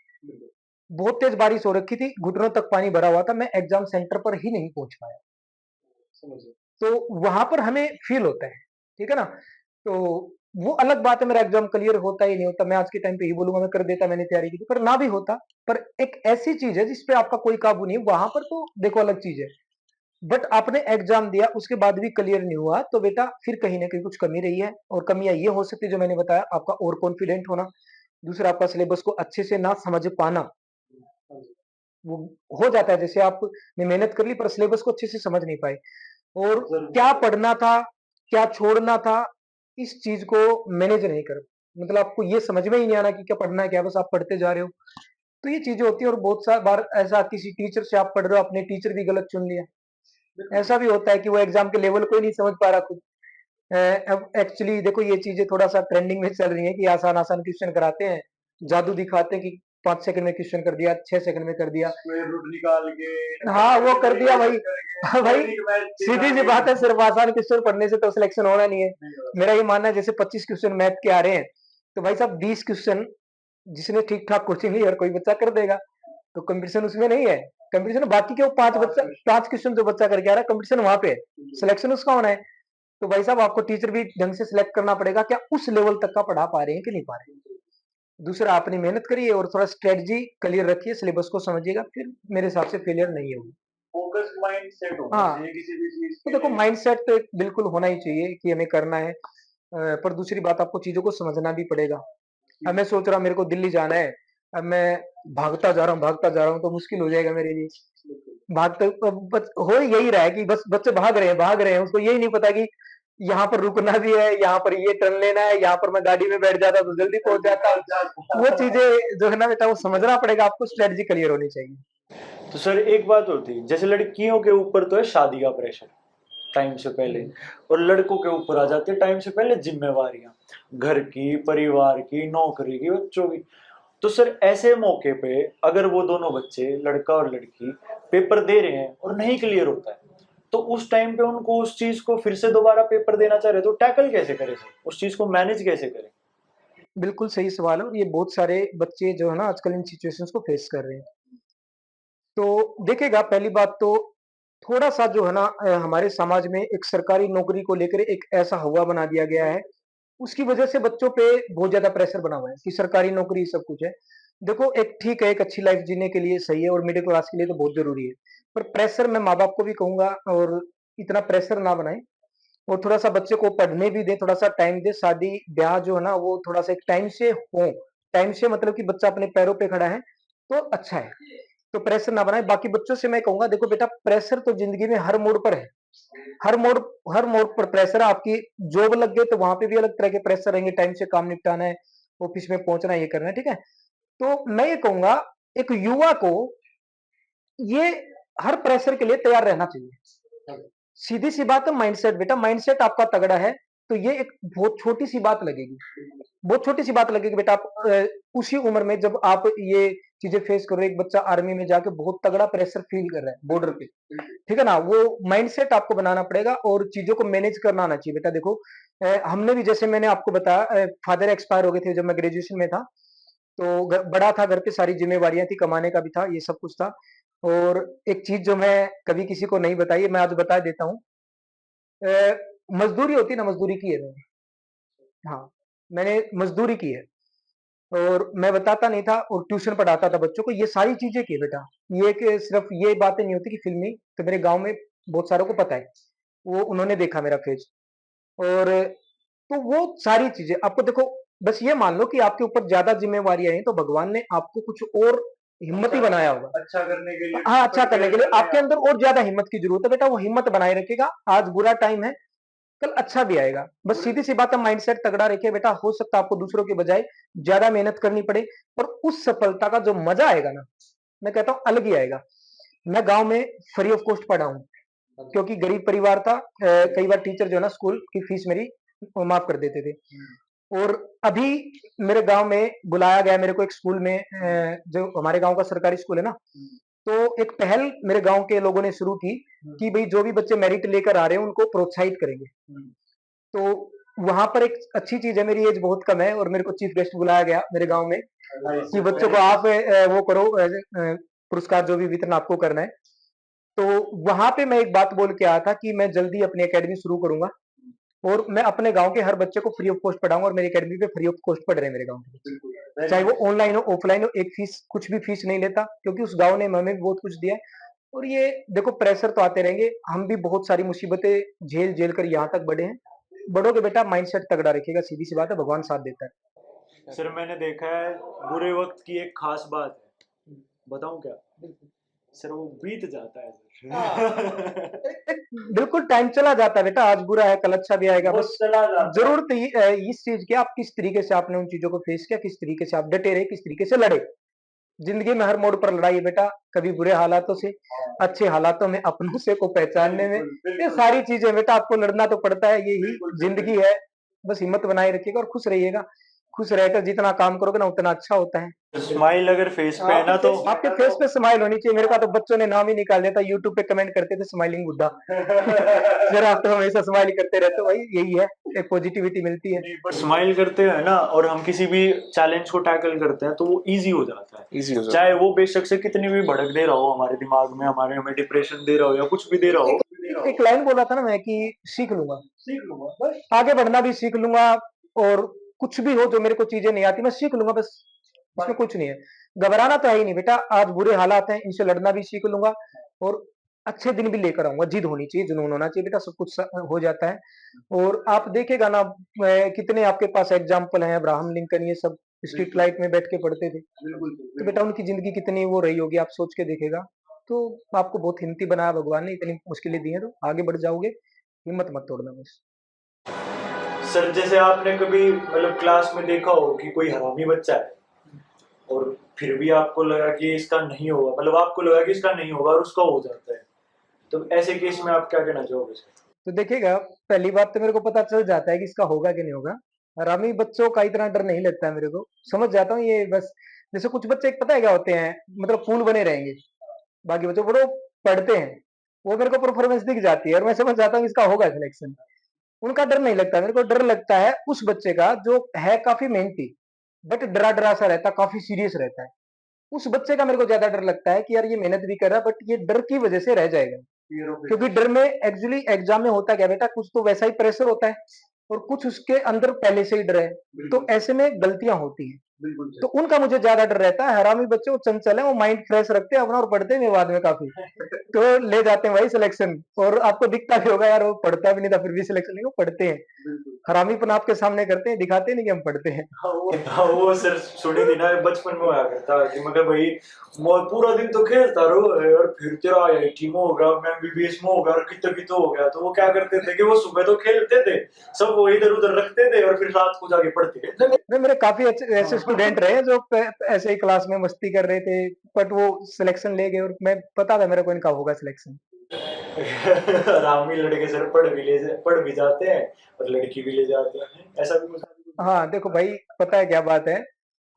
बहुत तेज बारिश हो रखी थी, घुटनों तक पानी भरा हुआ था। मैं एग्जाम सेंटर पर ही नहीं पहुंच पाया। तो वहां पर हमें फील होता है, ठीक है ना। तो वो अलग बात है, मेरा एग्जाम क्लियर होता ही नहीं होता, मैं आज के टाइम पे ही बोलूंगा मैं कर देता, मैंने तैयारी की थी, पर ना भी होता। पर एक ऐसी चीज है जिसपे आपका कोई काबू नहीं, वहां पर तो देखो अलग चीज है। बट आपने एग्जाम दिया उसके बाद भी क्लियर नहीं हुआ, तो बेटा फिर कहीं ना कहीं कुछ कमी रही है। और कमियां ये हो सकती है जो मैंने बताया, आपका ओवर कॉन्फिडेंट होना, दूसरा आपका सिलेबस को अच्छे से ना समझ पाना। वो हो जाता है, जैसे आपने मेहनत कर ली पर सिलेबस को अच्छे से समझ नहीं पाए, और क्या पढ़ना था क्या छोड़ना था, इस चीज को मैनेज नहीं कर, मतलब आपको ये समझ में ही नहीं आना कि क्या पढ़ना है, क्या बस आप पढ़ते जा रहे हो। तो ये चीजें होती है। और बहुत सा बार ऐसा किसी टीचर से आप पढ़ रहे हो, अपने टीचर भी गलत चुन लिया, ऐसा भी होता है कि वो एग्जाम के लेवल को ही नहीं समझ पा रहा खुद। अब एक्चुअली देखो ये चीजें थोड़ा सा ट्रेंडिंग में चल रही है कि आसान आसान क्वेश्चन कराते हैं, जादू दिखाते हैं कि 5 सेकंड में क्वेश्चन कर दिया, 6 सेकंड में कर दिया। स्क्वायर रूट निकाल के हाँ वो कर दिया भाई। हाँ भाई, गणित मैथ सीधी सी बात है, सिर्फ आसान क्वेश्चन पढ़ने से तो सिलेक्शन होना नहीं है। मेरा ये मानना है जैसे 25 क्वेश्चन मैथ के आ रहे हैं, तो भाई साहब 20 क्वेश्चन जिसने ठीक ठाक कोचिंग ली हर कोई बच्चा कर देगा, तो कंपटीशन उसमें नहीं है। कंपटीशन बाकी के वो 5 क्वेश्चन जो बच्चा करके आ रहा है, कंपटीशन वहां पे है, सिलेक्शन उसका होना है। तो भाई साहब आपको टीचर भी ढंग से सिलेक्ट करना पड़ेगा, क्या उस लेवल तक का पढ़ा पा रहे हैं कि नहीं पा रहे हैं। दूसरा अपनी मेहनत करिए और थोड़ा स्ट्रेटजी क्लियर रखिए, सिलेबस को समझिए, फिर मेरे हिसाब से फेलियर नहीं होगी। फोकस माइंड सेट होना हाँ, चाहिए किसी भी चीज तो के देखो लिए। माइंडसेट तो एक बिल्कुल होना ही चाहिए कि हमें करना है, पर दूसरी बात आपको चीजों को समझना भी पड़ेगा। अब मैं सोच रहा हूँ मेरे को दिल्ली जाना है, अब मैं भागता जा रहा हूँ तो मुश्किल हो जाएगा मेरे लिए। भागते हो यही रहा है कि बस बच्चे भाग रहे हैं, उसको यही नहीं पता कि यहाँ पर रुकना भी है, यहाँ पर ये टर्न लेना है, यहाँ पर मैं गाड़ी में बैठ जाता तो जल्दी पहुंच जाता। वो चीजें जो है ना बेटा, वो समझना पड़ेगा आपको, स्ट्रेटजी क्लियर होनी चाहिए। तो सर एक बात होती है, जैसे लड़कियों के ऊपर तो है शादी का प्रेशर टाइम से पहले, और लड़कों के ऊपर आ जाती है टाइम से पहले जिम्मेवारियां, घर की, परिवार की, नौकरी की, बच्चों की। तो सर ऐसे मौके पे अगर वो दोनों बच्चे, लड़का और लड़की, पेपर दे रहे हैं और नहीं क्लियर होता है, तो उस टाइम पे उनको उस चीज को फिर से दोबारा पेपर देना चाह रहे, तो टैकल कैसे करें सर, उस चीज को मैनेज कैसे करें? बिल्कुल सही सवाल है, और ये बहुत सारे बच्चे जो है ना आजकल इन सिचुएशंस को फेस कर रहे हैं। तो देखिएगा, पहली बात तो थोड़ा सा जो है ना हमारे समाज में एक सरकारी नौकरी को लेकर एक ऐसा हवा बना दिया गया है, उसकी वजह से बच्चों पे बहुत ज्यादा प्रेशर बना हुआ है कि सरकारी नौकरी सब कुछ है। देखो एक ठीक है, एक अच्छी लाइफ जीने के लिए सही है, और मिडिल क्लास के लिए तो बहुत जरूरी है, पर प्रेशर मैं माँ बाप को भी कहूंगा, और इतना प्रेशर ना बनाए, और थोड़ा सा बच्चे को पढ़ने भी दे, थोड़ा सा टाइम दे। शादी ब्याह जो है ना वो थोड़ा सा एक टाइम से हो, टाइम से मतलब कि बच्चा अपने पैरों पे खड़ा है तो अच्छा है, तो प्रेशर ना बनाए। बाकी बच्चों से मैं कहूंगा, देखो बेटा प्रेशर तो जिंदगी में हर मोड़ पर है, हर मोड़ हर मोड़ पर प्रेशर है। आपकी जॉब लग गए तो वहां पे भी अलग तरह के प्रेशर रहेंगे, टाइम से काम निपटाना है, ऑफिस में पहुंचना है, ये करना है, ठीक है। तो मैं ये कहूंगा एक युवा को ये हर प्रेशर के लिए तैयार रहना चाहिए। सीधी सी बात है, माइंडसेट बेटा, माइंडसेट आपका तगड़ा है तो ये एक बहुत छोटी सी बात लगेगी, बहुत छोटी सी बात लगेगी बेटा। आप उसी उम्र में जब आप ये चीजें फेस कर रहे हो, एक बच्चा आर्मी में जाके बहुत तगड़ा प्रेशर फील कर रहा है बॉर्डर पे, ठीक है ना, वो माइंडसेट आपको बनाना पड़ेगा और चीजों को मैनेज करना आना चाहिए बेटा। देखो हमने भी, जैसे मैंने आपको बताया, फादर एक्सपायर हो गए थे जब मैं ग्रेजुएशन में था, तो बड़ा था, घर पे सारी जिम्मेवारियां थी, कमाने का भी था, ये सब कुछ था। और एक चीज जो मैं कभी किसी को नहीं बताई, मैं आज बता देता हूँ। मजदूरी होती है ना, मजदूरी की है मैंने, हाँ मैंने मजदूरी की है, और मैं बताता नहीं था और ट्यूशन पढ़ाता था बच्चों को, ये सारी चीजें की है बेटा। ये कि सिर्फ ये बातें नहीं होती कि फिल्मी, तो मेरे गांव में बहुत सारों को पता है, वो उन्होंने देखा मेरा फेज। और तो वो सारी चीजें आपको, देखो बस ये मान लो कि आपके ऊपर ज्यादा जिम्मेवारियां हैं तो भगवान ने आपको कुछ और हिम्मत ही बनाया होगा। अच्छा करने के लिए, हाँ, अच्छा करने के लिए आपके अंदर और ज्यादा हिम्मत की जरूरत है बेटा, वो हिम्मत बनाए रखेगा। आज बुरा टाइम है, कल अच्छा भी आएगा। बस सीधी सी बात है, माइंडसेट तगड़ा रखिए बेटा। हो सकता है आपको दूसरों के बजाय ज्यादा मेहनत करनी पड़े, पर उस सफलता का जो मजा आएगा ना, मैं कहता हूँ अलग ही आएगा। मैं गांव में फ्री ऑफ कॉस्ट पढ़ा हूँ, क्योंकि गरीब परिवार था। कई बार टीचर जो है ना स्कूल की फीस मेरी माफ कर देते थे। और अभी मेरे गांव में बुलाया गया मेरे को एक स्कूल में, जो हमारे गांव का सरकारी स्कूल है ना, तो एक पहल मेरे गांव के लोगों ने शुरू की कि भाई जो भी बच्चे मेरिट लेकर आ रहे हैं उनको प्रोत्साहित करेंगे। तो वहां पर एक अच्छी चीज है, मेरी एज बहुत कम है और मेरे को चीफ गेस्ट बुलाया गया मेरे गांव में कि बच्चों को आप वो करो, पुरस्कार जो भी वितरण आपको करना है। तो वहां पे मैं एक बात बोल के आया था कि मैं जल्दी अपनी एकेडमी शुरू करूंगा, और मैं अपने गांव के हर बच्चे को फ्री ऑफ कॉस्ट पढ़ाऊंगा, और मेरी एकेडमी पे फ्री ऑफ कॉस्ट पढ़ रहे हैं मेरे गांव के बच्चे, चाहे वो ऑनलाइन हो ऑफलाइन हो, एक फीस कुछ भी फीस नहीं लेता, क्योंकि उस गांव ने हमें भी बहुत कुछ दिया है। और ये देखो प्रेशर तो आते रहेंगे, हम भी बहुत सारी मुसीबतें झेल झेल कर यहाँ तक बढ़े हैं। बढ़ोगे बेटा, माइंडसेट तगड़ा रखिएगा, सीधी सी बात है, भगवान साथ देता है। सर मैंने देखा है बुरे वक्त की एक खास बात है, बताऊं क्या? सर वो बीत जाता है सर। बिल्कुल टाइम चला जाता है बेटा, आज बुरा है कल अच्छा भी आएगा। वो बस चला जाता है। जरूरत इस चीज की, आप किस तरीके से आपने उन चीजों को फेस किया, किस तरीके से आप डटे रहे, किस तरीके से लड़े, जिंदगी में हर मोड़ पर लड़ाई है बेटा, कभी बुरे हालातों से, अच्छे हालातों में अपनों से को पहचानने में, ये सारी चीजें बेटा आपको लड़ना तो पड़ता है, यही जिंदगी है। बस हिम्मत बनाए रखिएगा और खुश रहिएगा। खुश रहकर जितना काम करोगे ना उतना अच्छा होता है। स्माइल अगर फेस पे है ना तो आपके फेस पे स्माइल होनी चाहिए। मेरे का तो बच्चों ने नाम ही निकाल दिया था, यूट्यूब पे कमेंट करते थे स्माइलिंग बुद्धा। सर आप तो हमेशा स्माइल करते रहते हो। भाई यही है, एक पॉजिटिविटी मिलती है। स्माइल करते हैं ना और हम किसी भी चैलेंज को टैकल करते हैं तो वो इजी हो जाता है। इजी हो जाता चाहे वो बेशक से कितनी भी भड़क दे रहा हो हमारे दिमाग में, हमारे हमें डिप्रेशन दे रहा हो या कुछ भी दे रहा हो। एक लाइन बोला था ना मैं कि सीख लूंगा, बस आगे बढ़ना भी सीख लूंगा, और कुछ भी हो जो मेरे को चीजें नहीं आती मैं सीख लूंगा, बस इसमें कुछ नहीं है। घबराना तो है ही नहीं बेटा, आज बुरे हालात हैं इनसे लड़ना भी सीख लूंगा, और अच्छे दिन भी लेकर आऊंगा। जिद होनी चाहिए, जुनून होना चाहिए बेटा, सब कुछ हो जाता है। और आप देखेगा ना, कितने आपके पास एग्जाम्पल हैं, अब्राहम लिंकन, ये सब स्ट्रीट लाइट में बैठ के पढ़ते थे, तो बेटा उनकी जिंदगी कितनी वो रही होगी, आप सोच के देखेगा। तो आपको बहुत हिम्मती बनाया भगवान ने, इतनी मुश्किलें दी हैं तो आगे बढ़ जाओगे, हिम्मत मत तोड़ना बस। सर जैसे आपने कभी मतलब क्लास में देखा हो कि कोई हरामी बच्चा है और फिर भी आपको लगा कि इसका नहीं होगा, मतलब आपको लगा कि इसका नहीं होगा और उसका हो जाता है, तो ऐसे केस में आप क्या कहना चाहोगे सर? तो देखिएगा, पहली बात तो मेरे को पता चल जाता है कि इसका होगा कि नहीं होगा। हरामी बच्चों का इतना डर नहीं लगता है मेरे को, समझ जाता हूँ ये बस। जैसे कुछ बच्चे पता है क्या होते हैं, मतलब फूल बने रहेंगे, बाकी बच्चों वो पढ़ते हैं, वो मेरे को परफॉर्मेंस दिख जाती है और मैं समझ जाता हूँ इसका होगा सिलेक्शन। उनका डर नहीं लगता, मेरे को डर लगता है उस बच्चे का जो है काफी मेहनती, बट डरा डरा सा रहता, काफी सीरियस रहता है। उस बच्चे का मेरे को ज्यादा डर लगता है कि यार ये मेहनत भी कर रहा है बट ये डर की वजह से रह जाएगा। क्योंकि डर में एक्चुअली एग्जाम में होता क्या बेटा, कुछ तो वैसा ही प्रेशर होता है और कुछ उसके अंदर पहले से ही डर है, तो ऐसे में गलतियां होती हैं। तो उनका मुझे ज्यादा डर रहता है। हरामी बच्चे वो चंचल है, वो माइंड फ्रेश रखते हैं अपना और पढ़ते भी हैं बाद में काफी, तो ले जाते हैं भाई सिलेक्शन। और आपको दिखता भी होगा यार, वो पढ़ता भी नहीं था फिर भी सिलेक्शन नहीं, वो पढ़ते हैं। हरामीपन आपके सामने करते हैं, दिखाते नहीं कि हम पढ़ते हैं। हाँ वो सर सुनी थी ना, बचपन में आया करता कि मतलब भाई पूरा दिन तो खेलता रहो है और फिर तेरा आईआईटी में हो गया, मैं एमबीबीएस में हो गया और कितना कितना हो गया, तो वो क्या करते थे कि वो सुबह तो खेलते थे, सब वो इधर उधर रखते थे और फिर रात को जाके पढ़ते थे। मेरे काफी अच्छे ऐसे स्टूडेंट रहे जो ऐसे ही क्लास में मस्ती कर रहे थे, बट वो सिलेक्शन ले गए और मैं पता था मेरे को इनका होगा सिलेक्शन। आरामी लड़के सर पढ़ भी जाते हैं और लड़की भी ले जाते हैं, ऐसा भी कुछ? हाँ देखो भाई, पता है क्या बात है,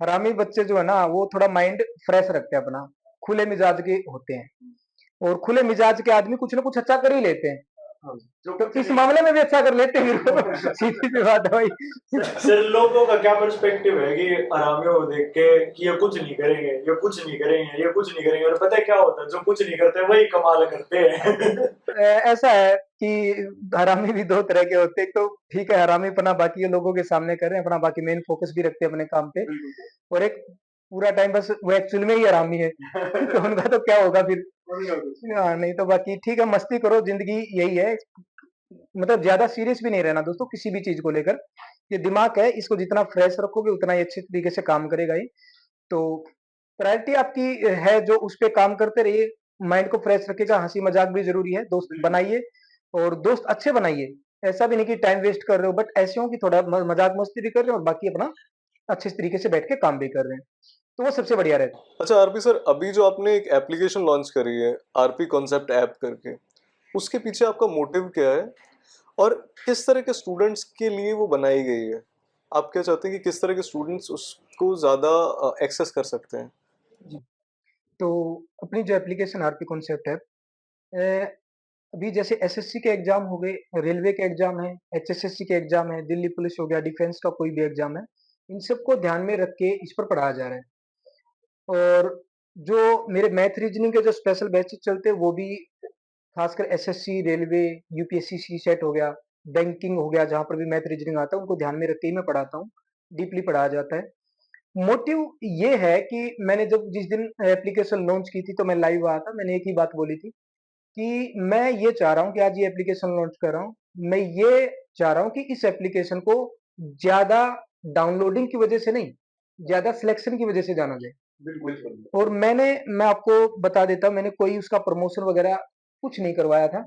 हरामी बच्चे जो है ना वो थोड़ा माइंड फ्रेश रखते हैं अपना, खुले मिजाज के होते हैं, और खुले मिजाज के आदमी कुछ ना कुछ अच्छा कर ही लेते हैं। तो इस मामले में भी अच्छा कर लेते हैं सीधी सी बात है भाई। सर लोगों का क्या पर्सपेक्टिव है कि आरामियों को देख के कि ये कुछ नहीं करेंगे, ये कुछ नहीं करेंगे, ये कुछ नहीं करेंगे, और पता है क्या होता है, जो कुछ नहीं करते वही कमाल करते हैं। ऐसा है कि हरामी भी दो तरह के होते हैं, तो ठीक है हरामीपना बाकी लोगों के सामने कर रहे हैं अपना, बाकी मेन फोकस भी रखते हैं अपने काम पे, और एक पूरा टाइम बस वो एक्चुअल में ही हरामी है तो उनका तो क्या होगा फिर। हाँ, नहीं तो बाकी ठीक है, मस्ती करो, जिंदगी यही है। मतलब ज्यादा सीरियस भी नहीं रहना दोस्तों किसी भी चीज को लेकर। ये दिमाग है, इसको जितना फ्रेश रखोगे उतना ही अच्छे तरीके से काम करेगा ही। तो प्रायोरिटी आपकी है जो उस पे काम करते रहिए, माइंड को फ्रेश रखेगा, हंसी मजाक भी जरूरी है, दोस्त बनाइए और दोस्त अच्छे बनाइए। ऐसा भी नहीं कि टाइम वेस्ट कर रहे हो, बट ऐसे हो कि थोड़ा मजाक मस्ती भी कर रहे हो और बाकी अपना अच्छे तरीके से बैठ के काम भी कर रहे हैं, तो वो सबसे बढ़िया रहता है। अच्छा आरपी सर, अभी जो आपने एक एप्लीकेशन लॉन्च करी है आरपी कॉन्सेप्ट ऐप करके, उसके पीछे आपका मोटिव क्या है और किस तरह के स्टूडेंट्स के लिए वो बनाई गई है? आप क्या चाहते हैं कि किस तरह के स्टूडेंट्स उसको ज़्यादा एक्सेस कर सकते हैं? जी। तो अपनी जो एप्लीकेशन आरपी कॉन्सेप्ट है, अ, अभी जैसे एसएससी के एग्जाम हो गए, रेलवे के एग्जाम है, एचएसएससी के एग्जाम है, दिल्ली पुलिस हो गया, डिफेंस का कोई भी एग्जाम है, इन सबको ध्यान में रख के इस पर पढ़ाया जा रहा है। और जो मेरे मैथ रीजनिंग के जो स्पेशल बैचेस चलते हैं वो भी खासकर एसएससी, रेलवे, यूपीएससी, सीसेट हो गया, बैंकिंग हो गया, जहाँ पर भी मैथ रीजनिंग आता है उनको ध्यान में रख के ही मैं पढ़ाता हूँ, डीपली पढ़ाया जाता है। मोटिव ये है कि मैंने जब जिस दिन एप्लीकेशन लॉन्च की थी तो मैं लाइव आया था, मैंने एक ही बात बोली थी कि मैं ये चाह रहा हूँ कि आज ये एप्लीकेशन लॉन्च कर रहा हूँ, मैं ये चाह रहा हूँ कि इस एप्लीकेशन को ज्यादा डाउनलोडिंग की वजह से नहीं, ज्यादा सिलेक्शन की वजह से जाना जाए। और मैं आपको बता देता हूँ, मैंने कोई उसका प्रमोशन वगैरह कुछ नहीं करवाया था।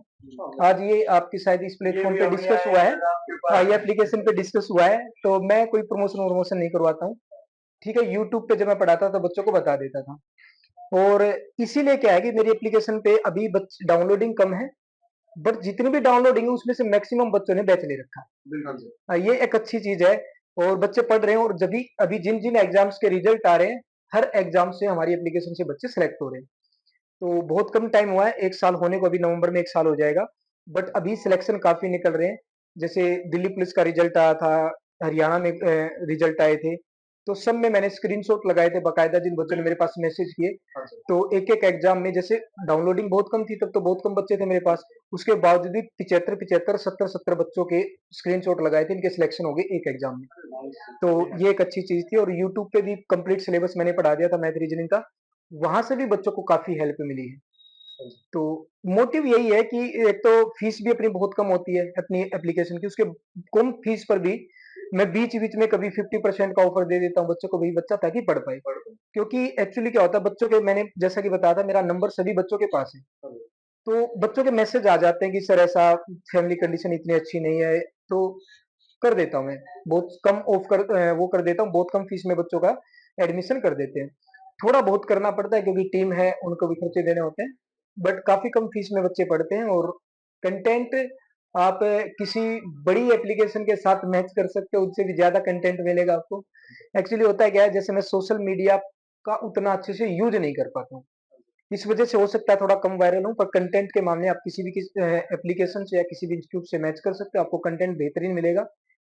आज ये आपकी शायद इस प्लेटफॉर्म पे डिस्कस हुआ है, हाँ ये एप्लीकेशन पे डिस्कस हुआ है, तो मैं कोई प्रमोशन वमोशन नहीं करवाता हूँ। ठीक है, यूट्यूब पे जब मैं पढ़ाता था बच्चों को बता देता था। और इसीलिए क्या है कि मेरी एप्लीकेशन पे अभी डाउनलोडिंग कम है, बट जितनी भी डाउनलोडिंग है उसमें से मैक्सिमम बच्चों ने बैच ले रखा है। बिल्कुल। ये एक अच्छी चीज है और बच्चे पढ़ रहे हैं, और जब भी अभी जिन जिन एग्जाम्स के रिजल्ट आ रहे हैं, हर एग्जाम से हमारी एप्लीकेशन से बच्चे सेलेक्ट हो रहे हैं। तो बहुत कम टाइम हुआ है, 1 साल होने को, अभी नवंबर में 1 साल हो जाएगा, बट अभी सिलेक्शन काफी निकल रहे हैं। जैसे दिल्ली पुलिस का रिजल्ट आया था, हरियाणा में रिजल्ट आए थे, तो सब में मैंने स्क्रीनशॉट लगाए थे बाकायदा, जिन बच्चों ने मेरे पास मैसेज किए। तो एक एक एग्जाम में, जैसे डाउनलोडिंग बहुत कम थी तब, तो बहुत कम बच्चे थे मेरे पास, उसके बावजूद भी 75 70 बच्चों के स्क्रीनशॉट लगाए थे, इनके सिलेक्शन हो गए एक एग्जाम में। तो ये एक अच्छी चीज थी। और यूट्यूब पे भी कंप्लीट सिलेबस मैंने पढ़ा दिया था मैथ रीजनिंग का, वहां से भी बच्चों को काफी हेल्प मिली है। तो मोटिव यही है कि एक तो फीस भी अपनी बहुत कम होती है अपनी एप्लीकेशन की, उसके कम फीस पर भी मैं बीच बीच में कभी 50% का ऑफर दे देता हूँ बच्चों को, भी बच्चा ताकि पढ़ पाए। क्योंकि एक्चुअली क्या होता है, बच्चों के, मैंने जैसा कि बताया था, मेरा नंबर सभी बच्चों के पास है, तो बच्चों के मैसेज आ जाते हैं कि सर ऐसा फैमिली कंडीशन इतनी अच्छी नहीं है, तो कर देता हूँ मैं, बहुत कम वो कर देता हूँ, बहुत कम फीस में बच्चों का एडमिशन कर देते हैं। थोड़ा बहुत करना पड़ता है क्योंकि टीम है, उनको भी खर्चे देने होते हैं, बट काफी कम फीस में बच्चे पढ़ते हैं। और कंटेंट आप किसी बड़ी एप्लीकेशन के साथ मैच कर सकते हो, उससे भी ज्यादा कंटेंट मिलेगा आपको। एक्चुअली होता है क्या है, जैसे मैं सोशल मीडिया का उतना अच्छे से यूज नहीं कर पाता हूँ, इस वजह से हो सकता है थोड़ा कम वायरल हो, पर कंटेंट के मामले आप किसी भी एप्लीकेशन से या किसी भी इंस्टीट्यूट से मैच कर सकते हो, आपको कंटेंट बेहतरीन मिलेगा,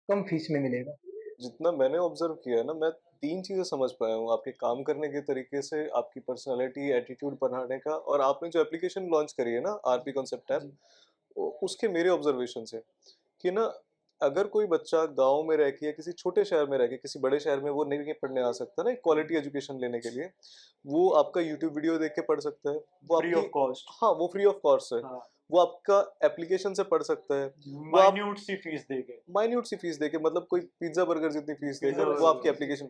कम फीस में मिलेगा। जितना मैंने ऑब्जर्व किया है ना, मैं 3 चीज़ें समझ पाया हूँ आपके काम करने के तरीके से, आपकी पर्सनालिटी, एटीट्यूड बनाने का, और आपने जो एप्लीकेशन लॉन्च करी है ना, आरपी कॉन्सेप्ट ऐप, उसके मेरे ऑब्जर्वेशन से कि ना, अगर कोई बच्चा गांव में रह के या किसी छोटे शहर में रह के किसी बड़े शहर में वो नहीं पढ़ने आ सकता ना, क्वालिटी एजुकेशन लेने के लिए, वो आपका यूट्यूब वीडियो देख के पढ़ सकता है, वो फ्री आपकी, ऑफ कॉस्ट। हाँ वो फ्री ऑफ कॉस्ट है, हाँ, वो आपका एप्लीकेशन से पढ़ सकता है, वो आप माइन्यूट सी फीस देके। माइन्यूट सी फीस देके, मतलब कोई पिज्जा बर्गर जितनी फीस देकर पिज्जा वो आपकी बर्गर। एप्लीकेशन।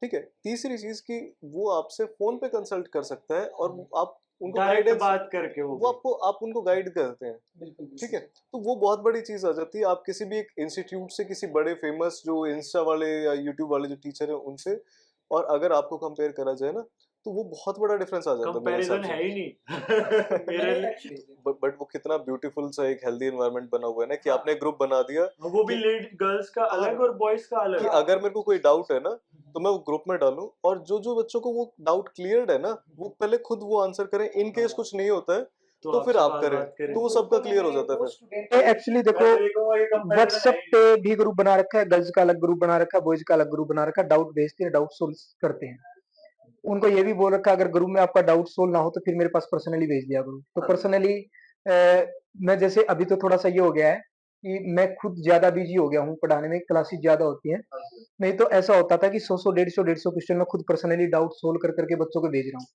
ठीक है, तीसरी चीज की वो आपसे फोन पे कंसल्ट कर सकता है, और आप उनको डायरेक्ट गाइडेंस, बात करके वो वो आपको, आप उनको गाइड करते हैं। ठीक है, तो वो बहुत बड़ी चीज आ जाती है। आप किसी भी एक इंस्टीट्यूट से, किसी बड़े फेमस जो इंस्टा वाले या यूट्यूब वाले जो टीचर है उनसे, और अगर आपको कंपेयर करा जाए ना, तो वो बहुत बड़ा डिफरेंस आ जाता है मेरे हिसाब कंपैरिजन है से। ही नहीं मेरे लिए। बट वो कितना ब्यूटीफुल सा एक हेल्दी एनवायरनमेंट बना हुआ है ना, कि आपने ग्रुप बना दिया वो भी कि, लेडी गर्ल्स का अलग और बॉयज का कि अलग। अगर मेरे को कोई डाउट है ना, तो मैं वो ग्रुप में डालूं, और जो जो बच्चों को वो डाउट क्लियरड है ना, वो पहले खुद वो आंसर करें, इन केस कुछ नहीं होता है तो फिर आपसे आप बात करें, बात करें। तो वो सबका क्लियर हो जाता है फिर। एक्चुअली देखो, मैं तो ये कहूंगा ये कंपैरिजन है व्हाट्सएप ही पे भी ग्रुप बना रखा है, गर्ल्स का अलग ग्रुप बना रखा है, बॉयज का अलग ग्रुप बना रखा है, डाउट भेजते हैं, डाउट सोल्व करते हैं। उनको ये भी बोल रखा है, अगर ग्रुप में आपका डाउट सोल्व ना हो तो फिर मेरे पास पर्सनली भेज दिया करो। तो पर्सनली मैं, जैसे अभी तो थोड़ा सा ये हो गया है कि मैं खुद ज्यादा बिजी हो गया हूँ पढ़ाने में, क्लासेस ज्यादा होती हैं, नहीं तो ऐसा होता था कि 100 150 क्वेश्चन मैं खुद पर्सनली डाउट सोल्व कर करके बच्चों को भेज रहा हूँ,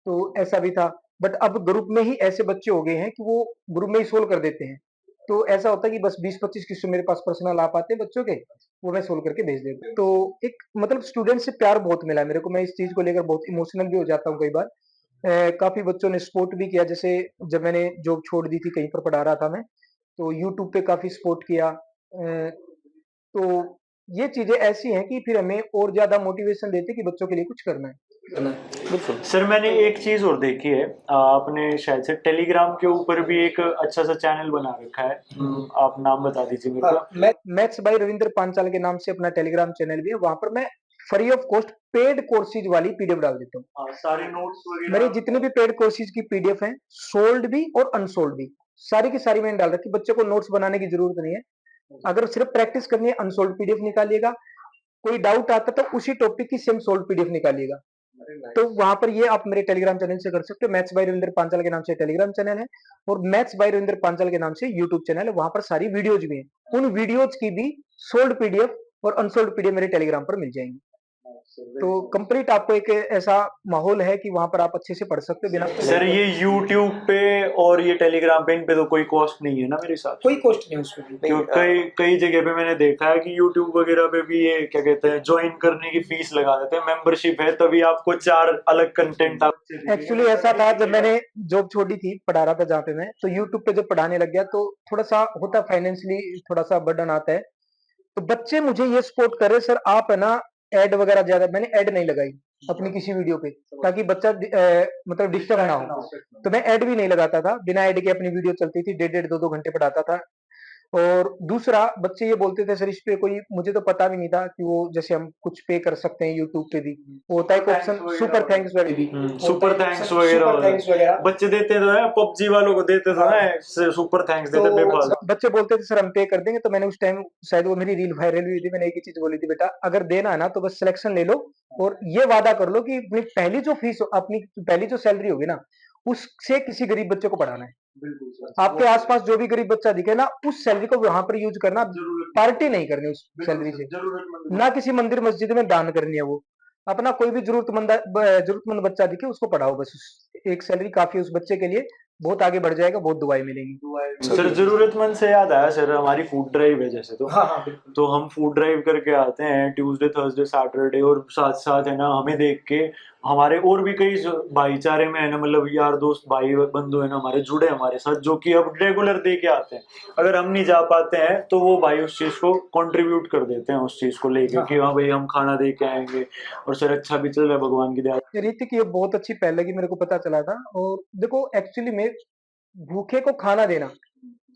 तो ऐसा भी था। बट अब ग्रुप में ही ऐसे बच्चे हो गए हैं कि वो ग्रुप में ही सोल्व कर देते हैं, तो ऐसा होता है कि बस 20-25 क्वेश्चन मेरे पास पर्सनल आ पाते हैं बच्चों के, वो मैं सोल्व करके भेज देता हूँ। तो एक मतलब स्टूडेंट से प्यार बहुत मिला है मेरे को, मैं इस चीज को लेकर बहुत इमोशनल भी हो जाता हूँ कई बार। काफी बच्चों ने सपोर्ट भी किया, जैसे जब मैंने जॉब छोड़ दी थी, कहीं पर पढ़ा रहा था मैं, तो यूट्यूब पे काफी सपोर्ट किया। तो ये चीजें ऐसी हैं कि फिर हमें और ज्यादा मोटिवेशन देते हैं कि बच्चों के लिए कुछ करना है। बिल्कुल। सर मैंने एक चीज और देखी है, आपने शायद से टेलीग्राम के ऊपर भी एक अच्छा सा चैनल बना रखा है। आप नाम बता दीजिए मेरे को। मैथ्स बाय रविंद्र पांचाल के नाम से अपना टेलीग्राम चैनल भी है, वहां पर मैं free of cost paid courses वाली पीडीएफ डाल देता हूँ। हाँ, सारे नोट्स मेरे वगैरह जितने भी पेड कोर्सेज की पीडीएफ हैं, सोल्ड भी और अनसोल्ड भी, सारी की सारी मैंने डाल रखी। बच्चे को नोट्स बनाने की जरूरत नहीं है, अगर सिर्फ प्रैक्टिस करनी है अनसोल्ड पीडीएफ निकालिएगा, कोई डाउट आता तो उसी टॉपिक की सेम सोल्ड पीडीएफ निकालिएगा। तो वहां पर ये आप मेरे टेलीग्राम चैनल से कर सकते हो। मैथ्स बाय रविंद्र पांचाल के नाम से टेलीग्राम चैनल है, और मैथ्स बाय रविंद्र पांचाल के नाम से यूट्यूब चैनल है, वहां पर सारी वीडियोज भी हैं। उन वीडियोज की भी सोल्ड पीडीएफ और अनसोल्ड पीडीएफ मेरे टेलीग्राम पर मिल जाएंगी। तो कंप्लीट आपको एक ऐसा माहौल है कि वहां पर आप अच्छे से पढ़ सकते हो बिना सर ये यूट्यूब पे और ये टेलीग्राम पे, इन पे तो कोई कॉस्ट नहीं है ना मेरे हिसाब से? कोई कॉस्ट नहीं उसमें। क्योंकि कई कई जगह पे मैंने देखा है कि यूट्यूब वगैरह पे भी ये क्या कहते हैं, ज्वाइन करने की फीस लगा देते हैं, मेंबरशिप है तभी आपको 4 अलग कंटेंट आप। एक्चुअली ऐसा था, जब मैंने जॉब छोड़ी थी, पढ़ा रहा था जहाँ पे मैं, तो यूट्यूब पे जब पढ़ाने लग गया तो थोड़ा सा होता, फाइनेंशियली थोड़ा सा बर्डन आता है। तो बच्चे मुझे ये सपोर्ट कर रहे, सर आप है ना ऐड वगैरह ज्यादा मैंने ऐड नहीं लगाई अपनी किसी वीडियो पे, ताकि बच्चा मतलब डिस्टर्ब ना हो। तो मैं ऐड भी नहीं लगाता था, बिना ऐड के अपनी वीडियो चलती थी, 1.5 2 2 घंटे पढ़ाता था। और दूसरा, बच्चे ये बोलते थे सर इस पे कोई, मुझे तो पता भी नहीं था कि वो जैसे हम कुछ पे कर सकते हैं यूट्यूब पे भी, वो होता है एक ऑप्शन सुपर थैंक्स वगैरह भी, सुपर थैंक्स वगैरह सुपर थैंक्स वगैरह। बच्चे देते तो है, पबजी वालों को देते तो है, सुपर थैंक्स देते बेफालतू। तो बच्चे बोलते थे सर हम पे कर देंगे, तो मैंने उस टाइम, शायद वो मेरी रील वायरल हुई थी, मैंने एक ही चीज बोली थी, बेटा अगर देना है ना तो बस सिलेक्शन ले लो, और ये वादा कर लो कि अपनी पहली जो फीस, अपनी पहली जो सैलरी होगी ना, उससे किसी गरीब बच्चे को पढ़ाना है। बिल्कुल सर। आपके आसपास जो भी गरीब बच्चा दिखे ना, उस सैलरी को वहां पर यूज करना, पार्टी नहीं करनी उस सैलरी से, जरूरतमंद ना किसी मंदिर मस्जिद में दान करनी है, वो अपना कोई भी जरूरतमंद बच्चा दिखे उसको पढ़ाओ, बस एक सैलरी काफी है उस बच्चे के लिए, बहुत आगे बढ़ जाएगा, बहुत दुआएं मिलेंगी। सर जरूरतमंद से याद आया सर, हमारी फूड ड्राइव है जैसे, तो हाँ हाँ बिल्कुल। तो हम फूड ड्राइव करके आते हैं ट्यूसडे थर्सडे सैटरडे, और साथ साथ है ना हमें देख के हमारे और भी कई भाईचारे में है ना, मतलब यार दोस्त भाई बंधु है ना हमारे जुड़े हमारे साथ, जो कि अब रेगुलर दे के आते हैं। अगर हम नहीं जा पाते हैं तो वो भाई उस चीज को कंट्रीब्यूट कर देते हैं, उस चीज को लेके कि हाँ भाई हम खाना दे के आएंगे, और सर अच्छा भी चल रहा है भगवान की दया से। रीतिक ये बहुत अच्छी पहल लगी, मेरे को पता चला था। और देखो एक्चुअली में भूखे को खाना देना,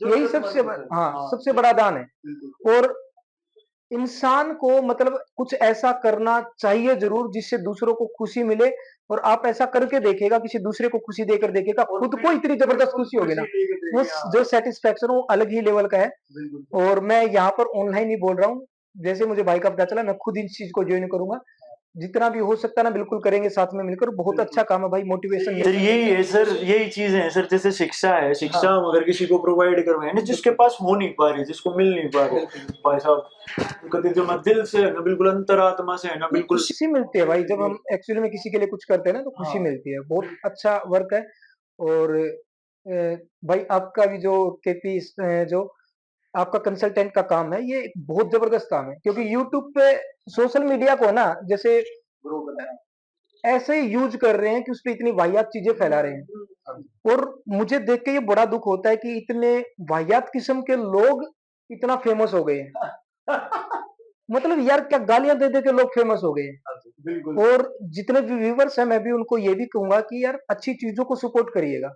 यही सबसे हाँ सबसे बड़ा दान है। और इंसान को मतलब कुछ ऐसा करना चाहिए जरूर जिससे दूसरों को खुशी मिले, और आप ऐसा करके देखिएगा, किसी दूसरे को खुशी देकर देखिएगा, खुद को इतनी जबरदस्त खुशी होगी ना, वो जो सेटिस्फेक्शन वो अलग ही लेवल का है। और मैं यहाँ पर ऑनलाइन ही बोल रहा हूँ, जैसे मुझे भाई का पता चला, मैं खुद इस चीज को ज्वाइन करूंगा, जितना भी हो सकता है ना बिल्कुल करेंगे साथ में मिलकर, बहुत अच्छा काम है भाई, मोटिवेशन सर यही है सर, यही चीजें हैं सर, जैसे शिक्षा है, शिक्षा हम अगर किसी को प्रोवाइड करवाएं ना, जिसके पास हो नहीं पा रही, जिसको मिल नहीं पा रही, भाई साहब कभी जो मैं दिल से है ना, बिल्कुल अंतरात्मा से है ना, बिल्कुल खुशी मिलती है भाई, जब हम एक्चुअली में किसी के लिए कुछ करते हैं ना तो खुशी मिलती है, बहुत अच्छा वर्क है। और भाई आपका भी जो केपी जो आपका कंसल्टेंट का काम है, ये एक बहुत जबरदस्त काम है, क्योंकि यूट्यूब पे सोशल मीडिया को ना जैसे ऐसे ही यूज कर रहे हैं कि उस पे इतनी वाहियात चीजें फैला रहे हैं। और मुझे देख के ये बड़ा दुख होता है कि इतने वाहियात किस्म के लोग इतना फेमस हो गए हैं। मतलब यार क्या गालियां दे दे के लोग फेमस हो गए हैं। और जितने भी व्यूवर्स हैं, मैं भी उनको ये भी कहूंगा कि यार अच्छी चीजों को सपोर्ट करिएगा,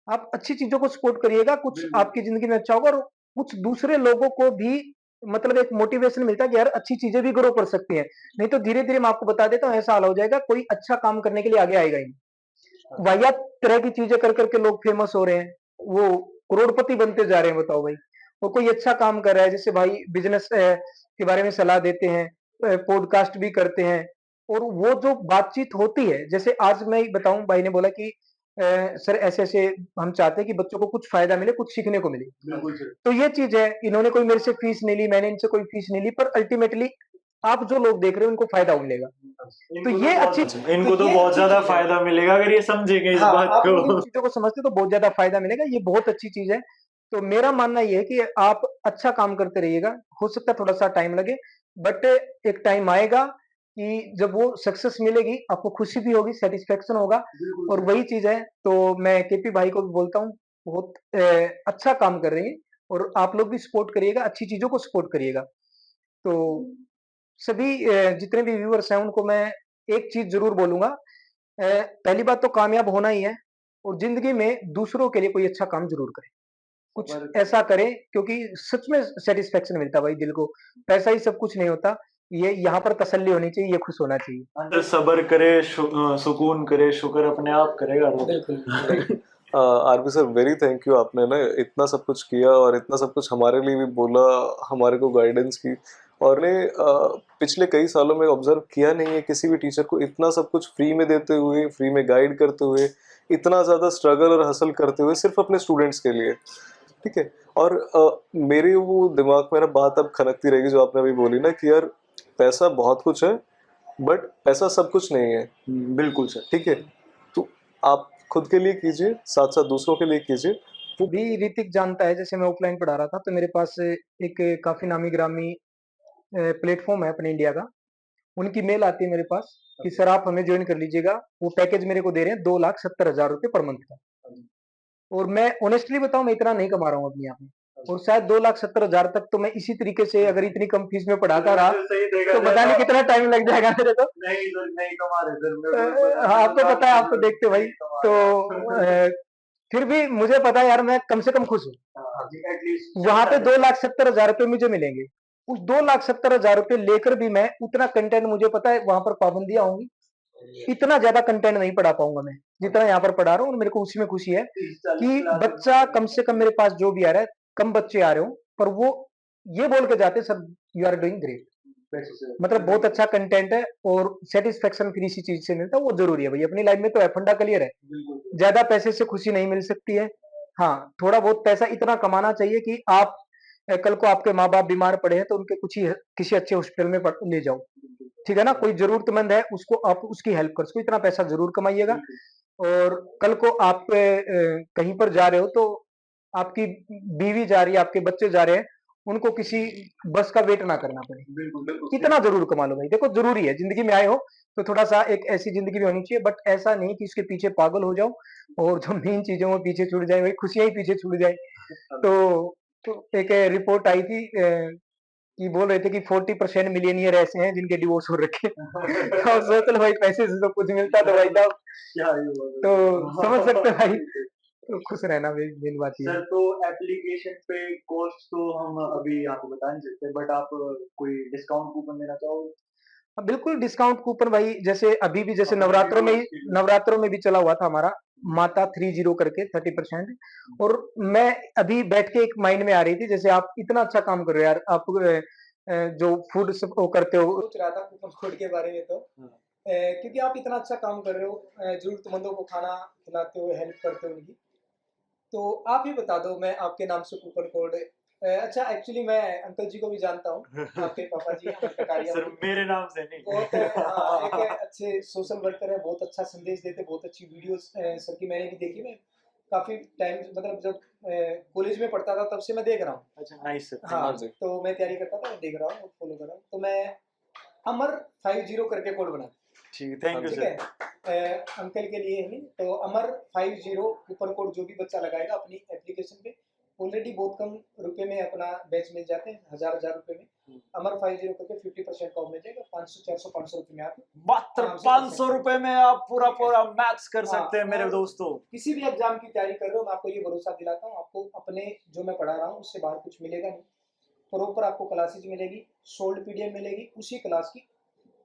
आप अच्छी चीजों को सपोर्ट करिएगा, कुछ आपकी जिंदगी में अच्छा होगा, और कुछ दूसरे लोगों को भी मतलब एक मोटिवेशन मिलता है कि यार अच्छी चीजें भी ग्रो कर सकती हैं। नहीं तो धीरे धीरे मैं आपको बता देता हूँ, ऐसा हाल हो जाएगा, कोई अच्छा काम करने के लिए आगे आएगा ही नहीं। वाहियात तरह की चीजें कर करके लोग फेमस हो रहे हैं, वो करोड़पति बनते जा रहे हैं, बताओ भाई। और कोई अच्छा काम कर रहा है, जैसे भाई बिजनेस के बारे में सलाह देते हैं, पॉडकास्ट भी करते हैं, और वो जो बातचीत होती है, जैसे आज मैं बताऊं, भाई ने बोला कि सर ऐसे ऐसे हम चाहते हैं कि बच्चों को कुछ फायदा मिले, कुछ सीखने को मिले। तो ये चीज है, इन्होंने कोई मेरे से फीस नहीं ली, मैंने इनसे कोई फीस नहीं ली, पर अल्टीमेटली आप जो लोग देख रहे हो उनको फायदा मिलेगा। तो ये अच्छी, इनको तो बहुत ज्यादा फायदा मिलेगा अगर ये समझेंगे इस बात आप इन को। चीजों को समझते तो बहुत ज्यादा फायदा मिलेगा, ये बहुत अच्छी चीज है। तो मेरा मानना ये है कि आप अच्छा काम करते रहिएगा, हो सकता है थोड़ा सा टाइम लगे, बट एक टाइम आएगा कि जब वो सक्सेस मिलेगी, आपको खुशी भी होगी, सेटिस्फेक्शन होगा। और वही चीज है, तो मैं केपी भाई को भी बोलता हूँ, बहुत अच्छा काम कर रही है, और आप लोग भी सपोर्ट करिएगा, अच्छी चीजों को सपोर्ट करिएगा। तो सभी जितने भी व्यूअर्स हैं उनको मैं एक चीज जरूर बोलूंगा, पहली बात तो कामयाब होना ही है, और जिंदगी में दूसरों के लिए कोई अच्छा काम जरूर करें, कुछ ऐसा करें, क्योंकि सच में सेटिस्फेक्शन मिलता है भाई दिल को, पैसा ही सब कुछ नहीं होता, ये यहाँ पर तसल्ली होनी चाहिए, ये खुश होना चाहिए। सब्र करे, सुकून करे, शुक्र अपने आप करेगा। बिल्कुल। RP sir very thank you, आपने ना इतना सब कुछ किया और इतना सब कुछ हमारे लिए भी बोला, हमारे को गाइडेंस की। और ने पिछले कई सालों में ऑब्जर्व किया नहीं है किसी भी टीचर को इतना सब कुछ फ्री में देते हुए, फ्री में गाइड करते हुए, इतना ज़्यादा स्ट्रगल और हसल करते हुए सिर्फ अपने स्टूडेंट्स के लिए। ठीक है। और मेरे वो दिमाग में ना बात अब खनकती रहेगी जो आपने अभी बोली ना कि यार पैसा बहुत कुछ है, बट पैसा सब कुछ नहीं है। बिल्कुल सर। ठीक है। तो आप खुद के लिए कीजिए, साथ साथ दूसरों के लिए कीजिए। भी ऋतिक जानता है, जैसे मैं ऑफलाइन पढ़ा रहा था, तो मेरे पास एक काफी नामी ग्रामी प्लेटफॉर्म है अपने इंडिया का, उनकी मेल आती है मेरे पास कि सर आप हमें ज्वाइन कर लीजिएगा, वो पैकेज मेरे को दे रहे हैं 2,70,000 रुपये पर मंथ का। और मैं ऑनेस्टली बताऊं, मैं इतना नहीं कमा रहा हूँ अपने यहाँ पे, और शायद 2,70,000 तक तो मैं इसी तरीके से अगर इतनी कम फीस में पढ़ाता रहा सही देखा तो पता नहीं कितना टाइम लग जाएगा मेरे तो। नहीं सर, नहीं कमा रहे सर, मेरे को पता हाँ, है, आपको पता है, आप तो देखते हो भाई। नहीं कमा तो रहे। फिर भी मुझे पता है यार, मैं कम से कम खुश हूँ। हाँ, एटलीस्ट वहां पे 2,70,000 रुपये मुझे मिलेंगे। उस 2,70,000 रुपये लेकर भी मैं उतना कंटेंट, मुझे पता है वहां पर पाबंदियां होंगी, इतना ज्यादा कंटेंट नहीं पढ़ा पाऊंगा मैं जितना यहाँ पर पढ़ा रहा हूँ। और मेरे को उसी में खुशी है 30-40 कि क्लासेस बच्चा कम से कम मेरे पास जो भी आ रहा है, कम बच्चे आ रहे हो पर वो ये बोल के जाते, sir you are doing great. पैसे से मतलब बहुत अच्छा कंटेंट है और सेटिस्फेक्शन फिर इसी चीज से मिलता है, वो जरूरी है भाई। अपनी लाइफ में तो है, फंडा क्लियर है। बिल्कुल ज्यादा पैसे से खुशी नहीं मिल सकती है। हाँ, थोड़ा बहुत पैसा इतना कमाना चाहिए कि आप कल को आपके माँ बाप बीमार पड़े हैं तो उनके कुछ ही किसी अच्छे हॉस्पिटल में ले जाओ, ठीक है ना। कोई जरूरतमंद है उसको आप उसकी हेल्प कर सको, इतना पैसा जरूर कमाइएगा। और कल को आप कहीं पर जा रहे हो तो आपकी बीवी जा रही है, आपके बच्चे जा रहे हैं, उनको किसी बस का वेट ना करना पड़े, बिल्कुल बिल्कुल इतना जरूर कमा लो भाई। देखो जरूरी है, जिंदगी में आए हो तो थोड़ा सा एक ऐसी जिंदगी भी होनी चाहिए, बट ऐसा नहीं कि इसके पीछे पागल हो जाओ और जो मेन चीजें वो पीछे छूट जाए, भाई खुशियां ही पीछे छूट जाए। तो, तो एक रिपोर्ट आई थी कि बोल रहे थे कि 40% मिलियनियर ऐसे हैं जिनके डिवोर्स हो रखे हैं। और सोच लो भाई, पैसे से तो कुछ मिलता तो भाई साहब, क्या ही हुआ तो समझ सकते हो भाई। तो खुश रहना मेन बात ये सर। है। तो एप्लीकेशन पे कॉस्ट तो हम अभी आपको बता नहीं सकते, बट आप कोई डिस्काउंट कूपन देना चाहोगे? हाँ, बिल्कुल डिस्काउंट कूपन भाई, जैसे अभी भी जैसे अपने viewers के लिए। नवरात्रों में भी चला हुआ था हमारा माता 30 करके 30%। और मैं अभी बैठ के एक माइंड में आ रही थी, जैसे आप इतना अच्छा काम कर रहे हो यार, आप जो फूड वो करते हो, सोच रहा था कूपन कोड के बारे में तो क्योंकि आप इतना अच्छा काम कर रहे हो, जरूरतमंदों को खाना खिलाते हो, हेल्प करते हो उनकी। तो आप ही बता दो, मैं आपके नाम से कूपन कोड अच्छा, एक्चुअली मैं अंकल जी को भी जानता हूँ, आपके पापा जी अमर कटारिया सर मेरे नाम से नहीं। बहुत हाँ, एक अच्छे सोशल वर्कर है, बहुत अच्छा संदेश देते, बहुत अच्छी वीडियोस सर की मैंने भी देखी। मैं काफी टाइम, मतलब जब कॉलेज में पढ़ता था तब से मैं देख रहा हूँ। अच्छा नाइस सर, हाँ, हाँ जी। तो मैं तैयारी करता था, मैं देख रहा हूँ, फॉलो कर रहा हूँ। तो मैं अमर 50 करके कोड बना, ठीक, थैंक यू ठीक सर। है, अंकल के लिए ही। तो अमर 50 कूपन कोड जो भी बच्चा लगाएगा अपनी एप्लीकेशन पे, ऑलरेडी बहुत कम रुपए में अपना बैच मिल जाते हैं, हजार रुपए में। अमर 50 करके 50% ऑफ मिल जाएगा, 500 400 500 रुपए में आप मात्र आराम से कर 500 सकते हैं। रुपए में आप पूरा ठीक है। पूरा मैथ्स कर हाँ, सकते हैं मेरे और दोस्तों। किसी भी एग्जाम की तैयारी कर रहे हो, मैं आपको ये भरोसा दिलाता हूँ, आपको अपने जो मैं पढ़ा रहा हूँ उससे बाहर कुछ मिलेगा नहीं। प्रॉपर आपको क्लासेज मिलेगी, सोल्ड पीडीएफ मिलेगी, उसी क्लास की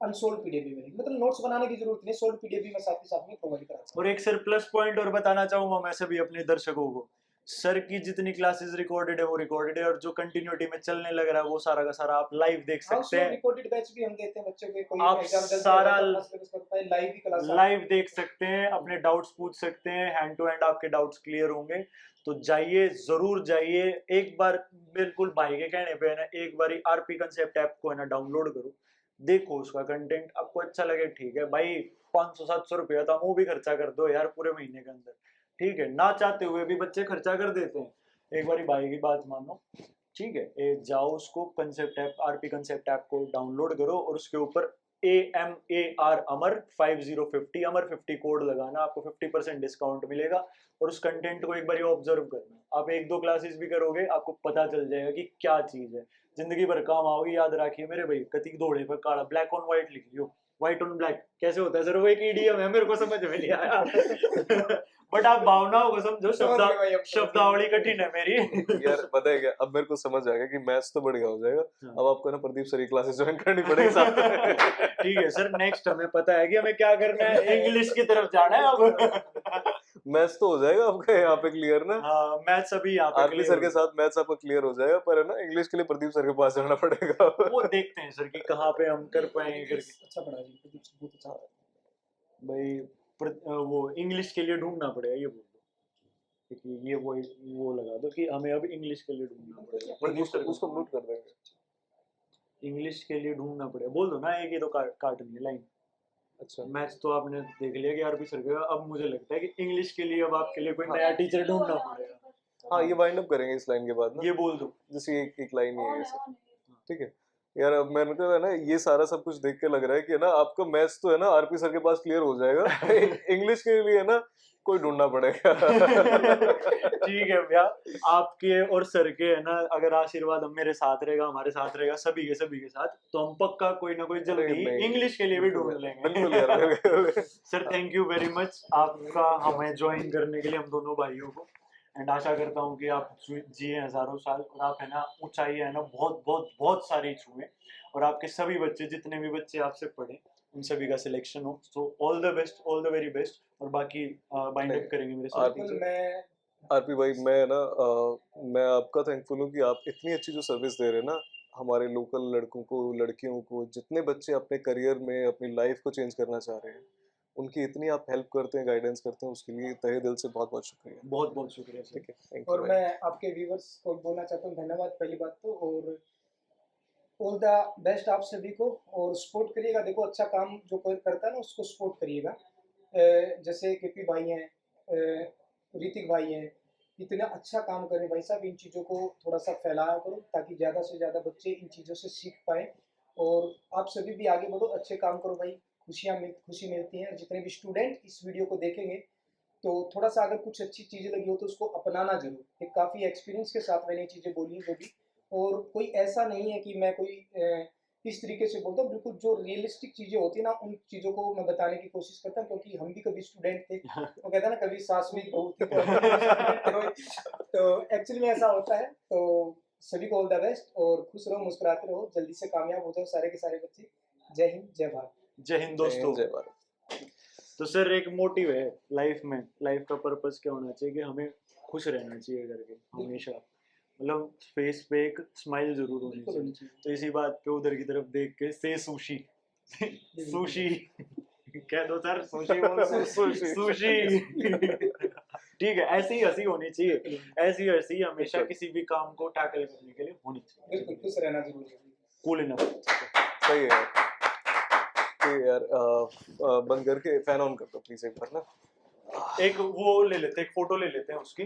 अनसोल्ड पीडीएफ भी मिलेगी। मतलब नोट्स बनाने की जरूरत नहीं, सोल्ड पीडीएफ भी मैं साथ ही साथ में प्रोवाइड कराता हूँ। और एक सर प्लस पॉइंट और बताना चाहूंगा मैं सभी अपने दर्शकों को, सर की जितनी क्लासेस रिकॉर्डेड है वो रिकॉर्डेड है, और जो कंटिन्यूटी में चलने लग रहा है वो सारा का सारा आप लाइव देख हाँ, सकते उसमें हैं। रिकॉर्डेड बैच भी हम देते हैं बच्चों के, कोई आप एग्जाम जल्दी आ सारा जाता है, अपना सिलेबस कर पाए, लाइव ही क्लास लाइव देख सकते हैं, अपने डाउट्स पूछ सकते हैं, हैंड टू हैंड आपके डाउट्स क्लियर होंगे। तो जाइए, जरूर जाइए एक बार, बिल्कुल भाई के कहने पे है ना, एक बार आरपी कंसेप्ट ऐप को है ना डाउनलोड करो, देखो उसका कंटेंट, आपको अच्छा लगे ठीक है भाई, 500-700 रुपया तो हम वो भी खर्चा कर दो यार पूरे महीने के अंदर, ठीक है, ना चाहते हुए भी बच्चे खर्चा कर देते हैं। एक बार भाई की बात मानो, ठीक है, जाओ उसको concept app, RP concept app को डाउनलोड करो और उसके ऊपर AMAR अमर 5050 अमर 50 कोड लगाना, आपको 50% डिस्काउंट मिलेगा। और उस कंटेंट को एक बार ऑब्जर्व करना, आप एक दो क्लासेस भी करोगे आपको पता चल जाएगा कि क्या चीज है, जिंदगी भर काम आओगी। याद रखिए मेरे भाई, कति दौड़े पर काला, ब्लैक ऑन व्हाइट लिख लियो, व्हाइट ऑन ब्लैक कैसे होता है सर, वो एक ईडीएम है, मेरे को समझ में नहीं आया। बट आप भावनाओं को समझो, शब्दावली कठिन है मेरी। यार पता है क्या, अब मेरे को समझ आ गया कि मैथ्स तो बढ़िया हो जाएगा। हाँ। अब आपको ना प्रदीप सर की क्लासेस ज्वाइन करनी पड़ेगी साथ में। ठीक है सर, नेक्स्ट हमें पता है कि हमें क्या करना है, इंग्लिश की तरफ जाना है अब। मैथ्स तो हो जाएगा आपका यहाँ पे क्लियर ना। हाँ, मैथ्स अभी यहाँ पे आरपी clear सर के हो साथ मैथ्स आपका क्लियर हो जाएगा, पर है ना इंग्लिश के लिए प्रदीप सर के पास जाना पड़ेगा। गया। वो देखते हैं सर कि कहाँ पे हम कर पाएंगे करके। अच्छा पढ़ा जी, प्रदीप सर बहुत अच्छा पढ़ा। भाई वो इंग्लिश के लिए ढूंढना पड़ेगा, ये बोल दो, क्योंकि ये वो लगा दो कि हमें अब इंग्लिश के लिए ढूंढना पड़ेगा, प्रदीप सर को उसको म्यूट कर देंगे। इंग्लिश के लिए ढूंढना पड़ेगा, बोल दो ना, एक ही तो काटनी है लाइन। अच्छा मैथ्स तो आपने देख लिया कि आरपी सर का, अब मुझे लगता है कि इंग्लिश के लिए अब आपके लिए कोई नया टीचर ढूंढना पड़ेगा। हाँ, ये वाइंड अप करेंगे इस लाइन के बाद ना। ये बोल दो। जैसे एक लाइन ही है ऐसे, ठीक है। यार अब मैंने कहा है ना, ये सारा सब कुछ देख के लग रहा है कि है ना आपका मैथ्स तो है ना आरपी सर के पास क्लियर हो जाएगा। इंग्लिश के लिए है ना कोई ढूंढना पड़ेगा। ठीक है भैया, आपके और सर के है ना अगर आशीर्वाद हम मेरे साथ रहेगा, हमारे साथ रहेगा, सभी के साथ, तो हम पक्का कोई ना कोई अरे जल्दी नहीं, इंग्लिश के लिए भी बिल्कुल ढूंढ यार, लेंगे। बिल्कुल यार, बिल्कुल। Sir thank you very much आपका हमें ज्वाइन करने के लिए, हम दोनों भाइयों को। एंड आशा करता हूँ कि आप जिए हजारों साल, और आप है ना ऊंचाई है ना बहुत बहुत बहुत सारी छुए, और आपके सभी बच्चे, जितने भी बच्चे आपसे पढ़े, उन सभी का सिलेक्शन हो। So all the best, all the very best. और बाकी बाइंड अप नहीं, करेंगे मेरे आप- साथ। बिल्कुल मैं आरपी भाई, मैं ना मैं आपका थैंकफुल हूँ कि आप इतनी अच्छी जो सर्विस दे रहे हैं ना हमारे लोकल लड़कों को, लड़कियों को, जितने बच्चे अपने करियर में अपनी लाइफ को चेंज करना चाह रहे हैं, उनकी इतनी आप हेल्प करते हैं, गाइडेंस करते हैं, उसके लिए तहे दिल से बहुत बहुत शुक्रिया। बहुत बहुत शुक्रिया सर। ठीक है, थैंक यू और भाई। मैं आपके व्यूवर्स को बोलना चाहता हूँ धन्यवाद पहली बात तो, और ऑल द बेस्ट आप सभी को। और सपोर्ट करिएगा, देखो अच्छा काम जो कोई करता है ना उसको सपोर्ट करिएगा। जैसे केपी भाई हैं, ऋतिक भाई हैं, इतना अच्छा काम कर रहे हैं भाई साहब, इन चीज़ों को थोड़ा सा फैलाया करो ताकि ज़्यादा से ज़्यादा बच्चे इन चीज़ों से सीख पाए। और आप सभी भी आगे बढ़ो, अच्छे काम करो भाई, खुशी मिलती है। जितने भी स्टूडेंट इस वीडियो को देखेंगे तो थोड़ा सा अगर कुछ अच्छी चीज़ें लगी हो तो उसको अपनाना जरूर। एक काफ़ी एक्सपीरियंस के साथ मैंने ये चीज़ें बोली हैं जो भी, और कोई ऐसा नहीं है कि मैं कोई इस तरीके से बोलता हूँ, बिल्कुल जो रियलिस्टिक चीज़ें होती है ना उन चीज़ों को मैं बताने की कोशिश करता हूँ, क्योंकि हम भी कभी स्टूडेंट थे। तो कहता है ना कभी सास भी बहू थी, तो हम भी कभी स्टूडेंट थे। तो एक्चुअली में ऐसा होता है। तो सभी को ऑल द बेस्ट, और खुश रहो, मुस्कुराते रहो, जल्दी से कामयाब हो जाओ सारे के सारे बच्चे। जय हिंद, जय भारत। जय हिंद जय दोस्तों। हिंद, जय भारत। तो सर एक मोटिव है लाइफ में, लाइफ का पर्पस क्या होना चाहिए कि हमें खुश रहना चाहिए करके हमेशा, मतलब फेस पे एक स्माइल जरूर होनी बिल्कुल चाहिए। होनी चाहिए। तो इसी बात पे उधर की तरफ देख के से सुशी सुशी कह दो सर, सुशी बोलो। सुशी। सुशी ठीक है, ऐसी ही हंसी होनी चाहिए, ऐसी हंसी हमेशा बिल्कुल। किसी भी काम को टैकल करने के लिए होनी बिल्कुल चाहिए। खुश रहना जरूरी है। Cool enough. सही है यार। ठीक है यार, बंद करके फैन ऑन कर दो प्लीज एक बार ना। एक वो ले लेते हैं, एक फोटो ले लेते हैं उसकी,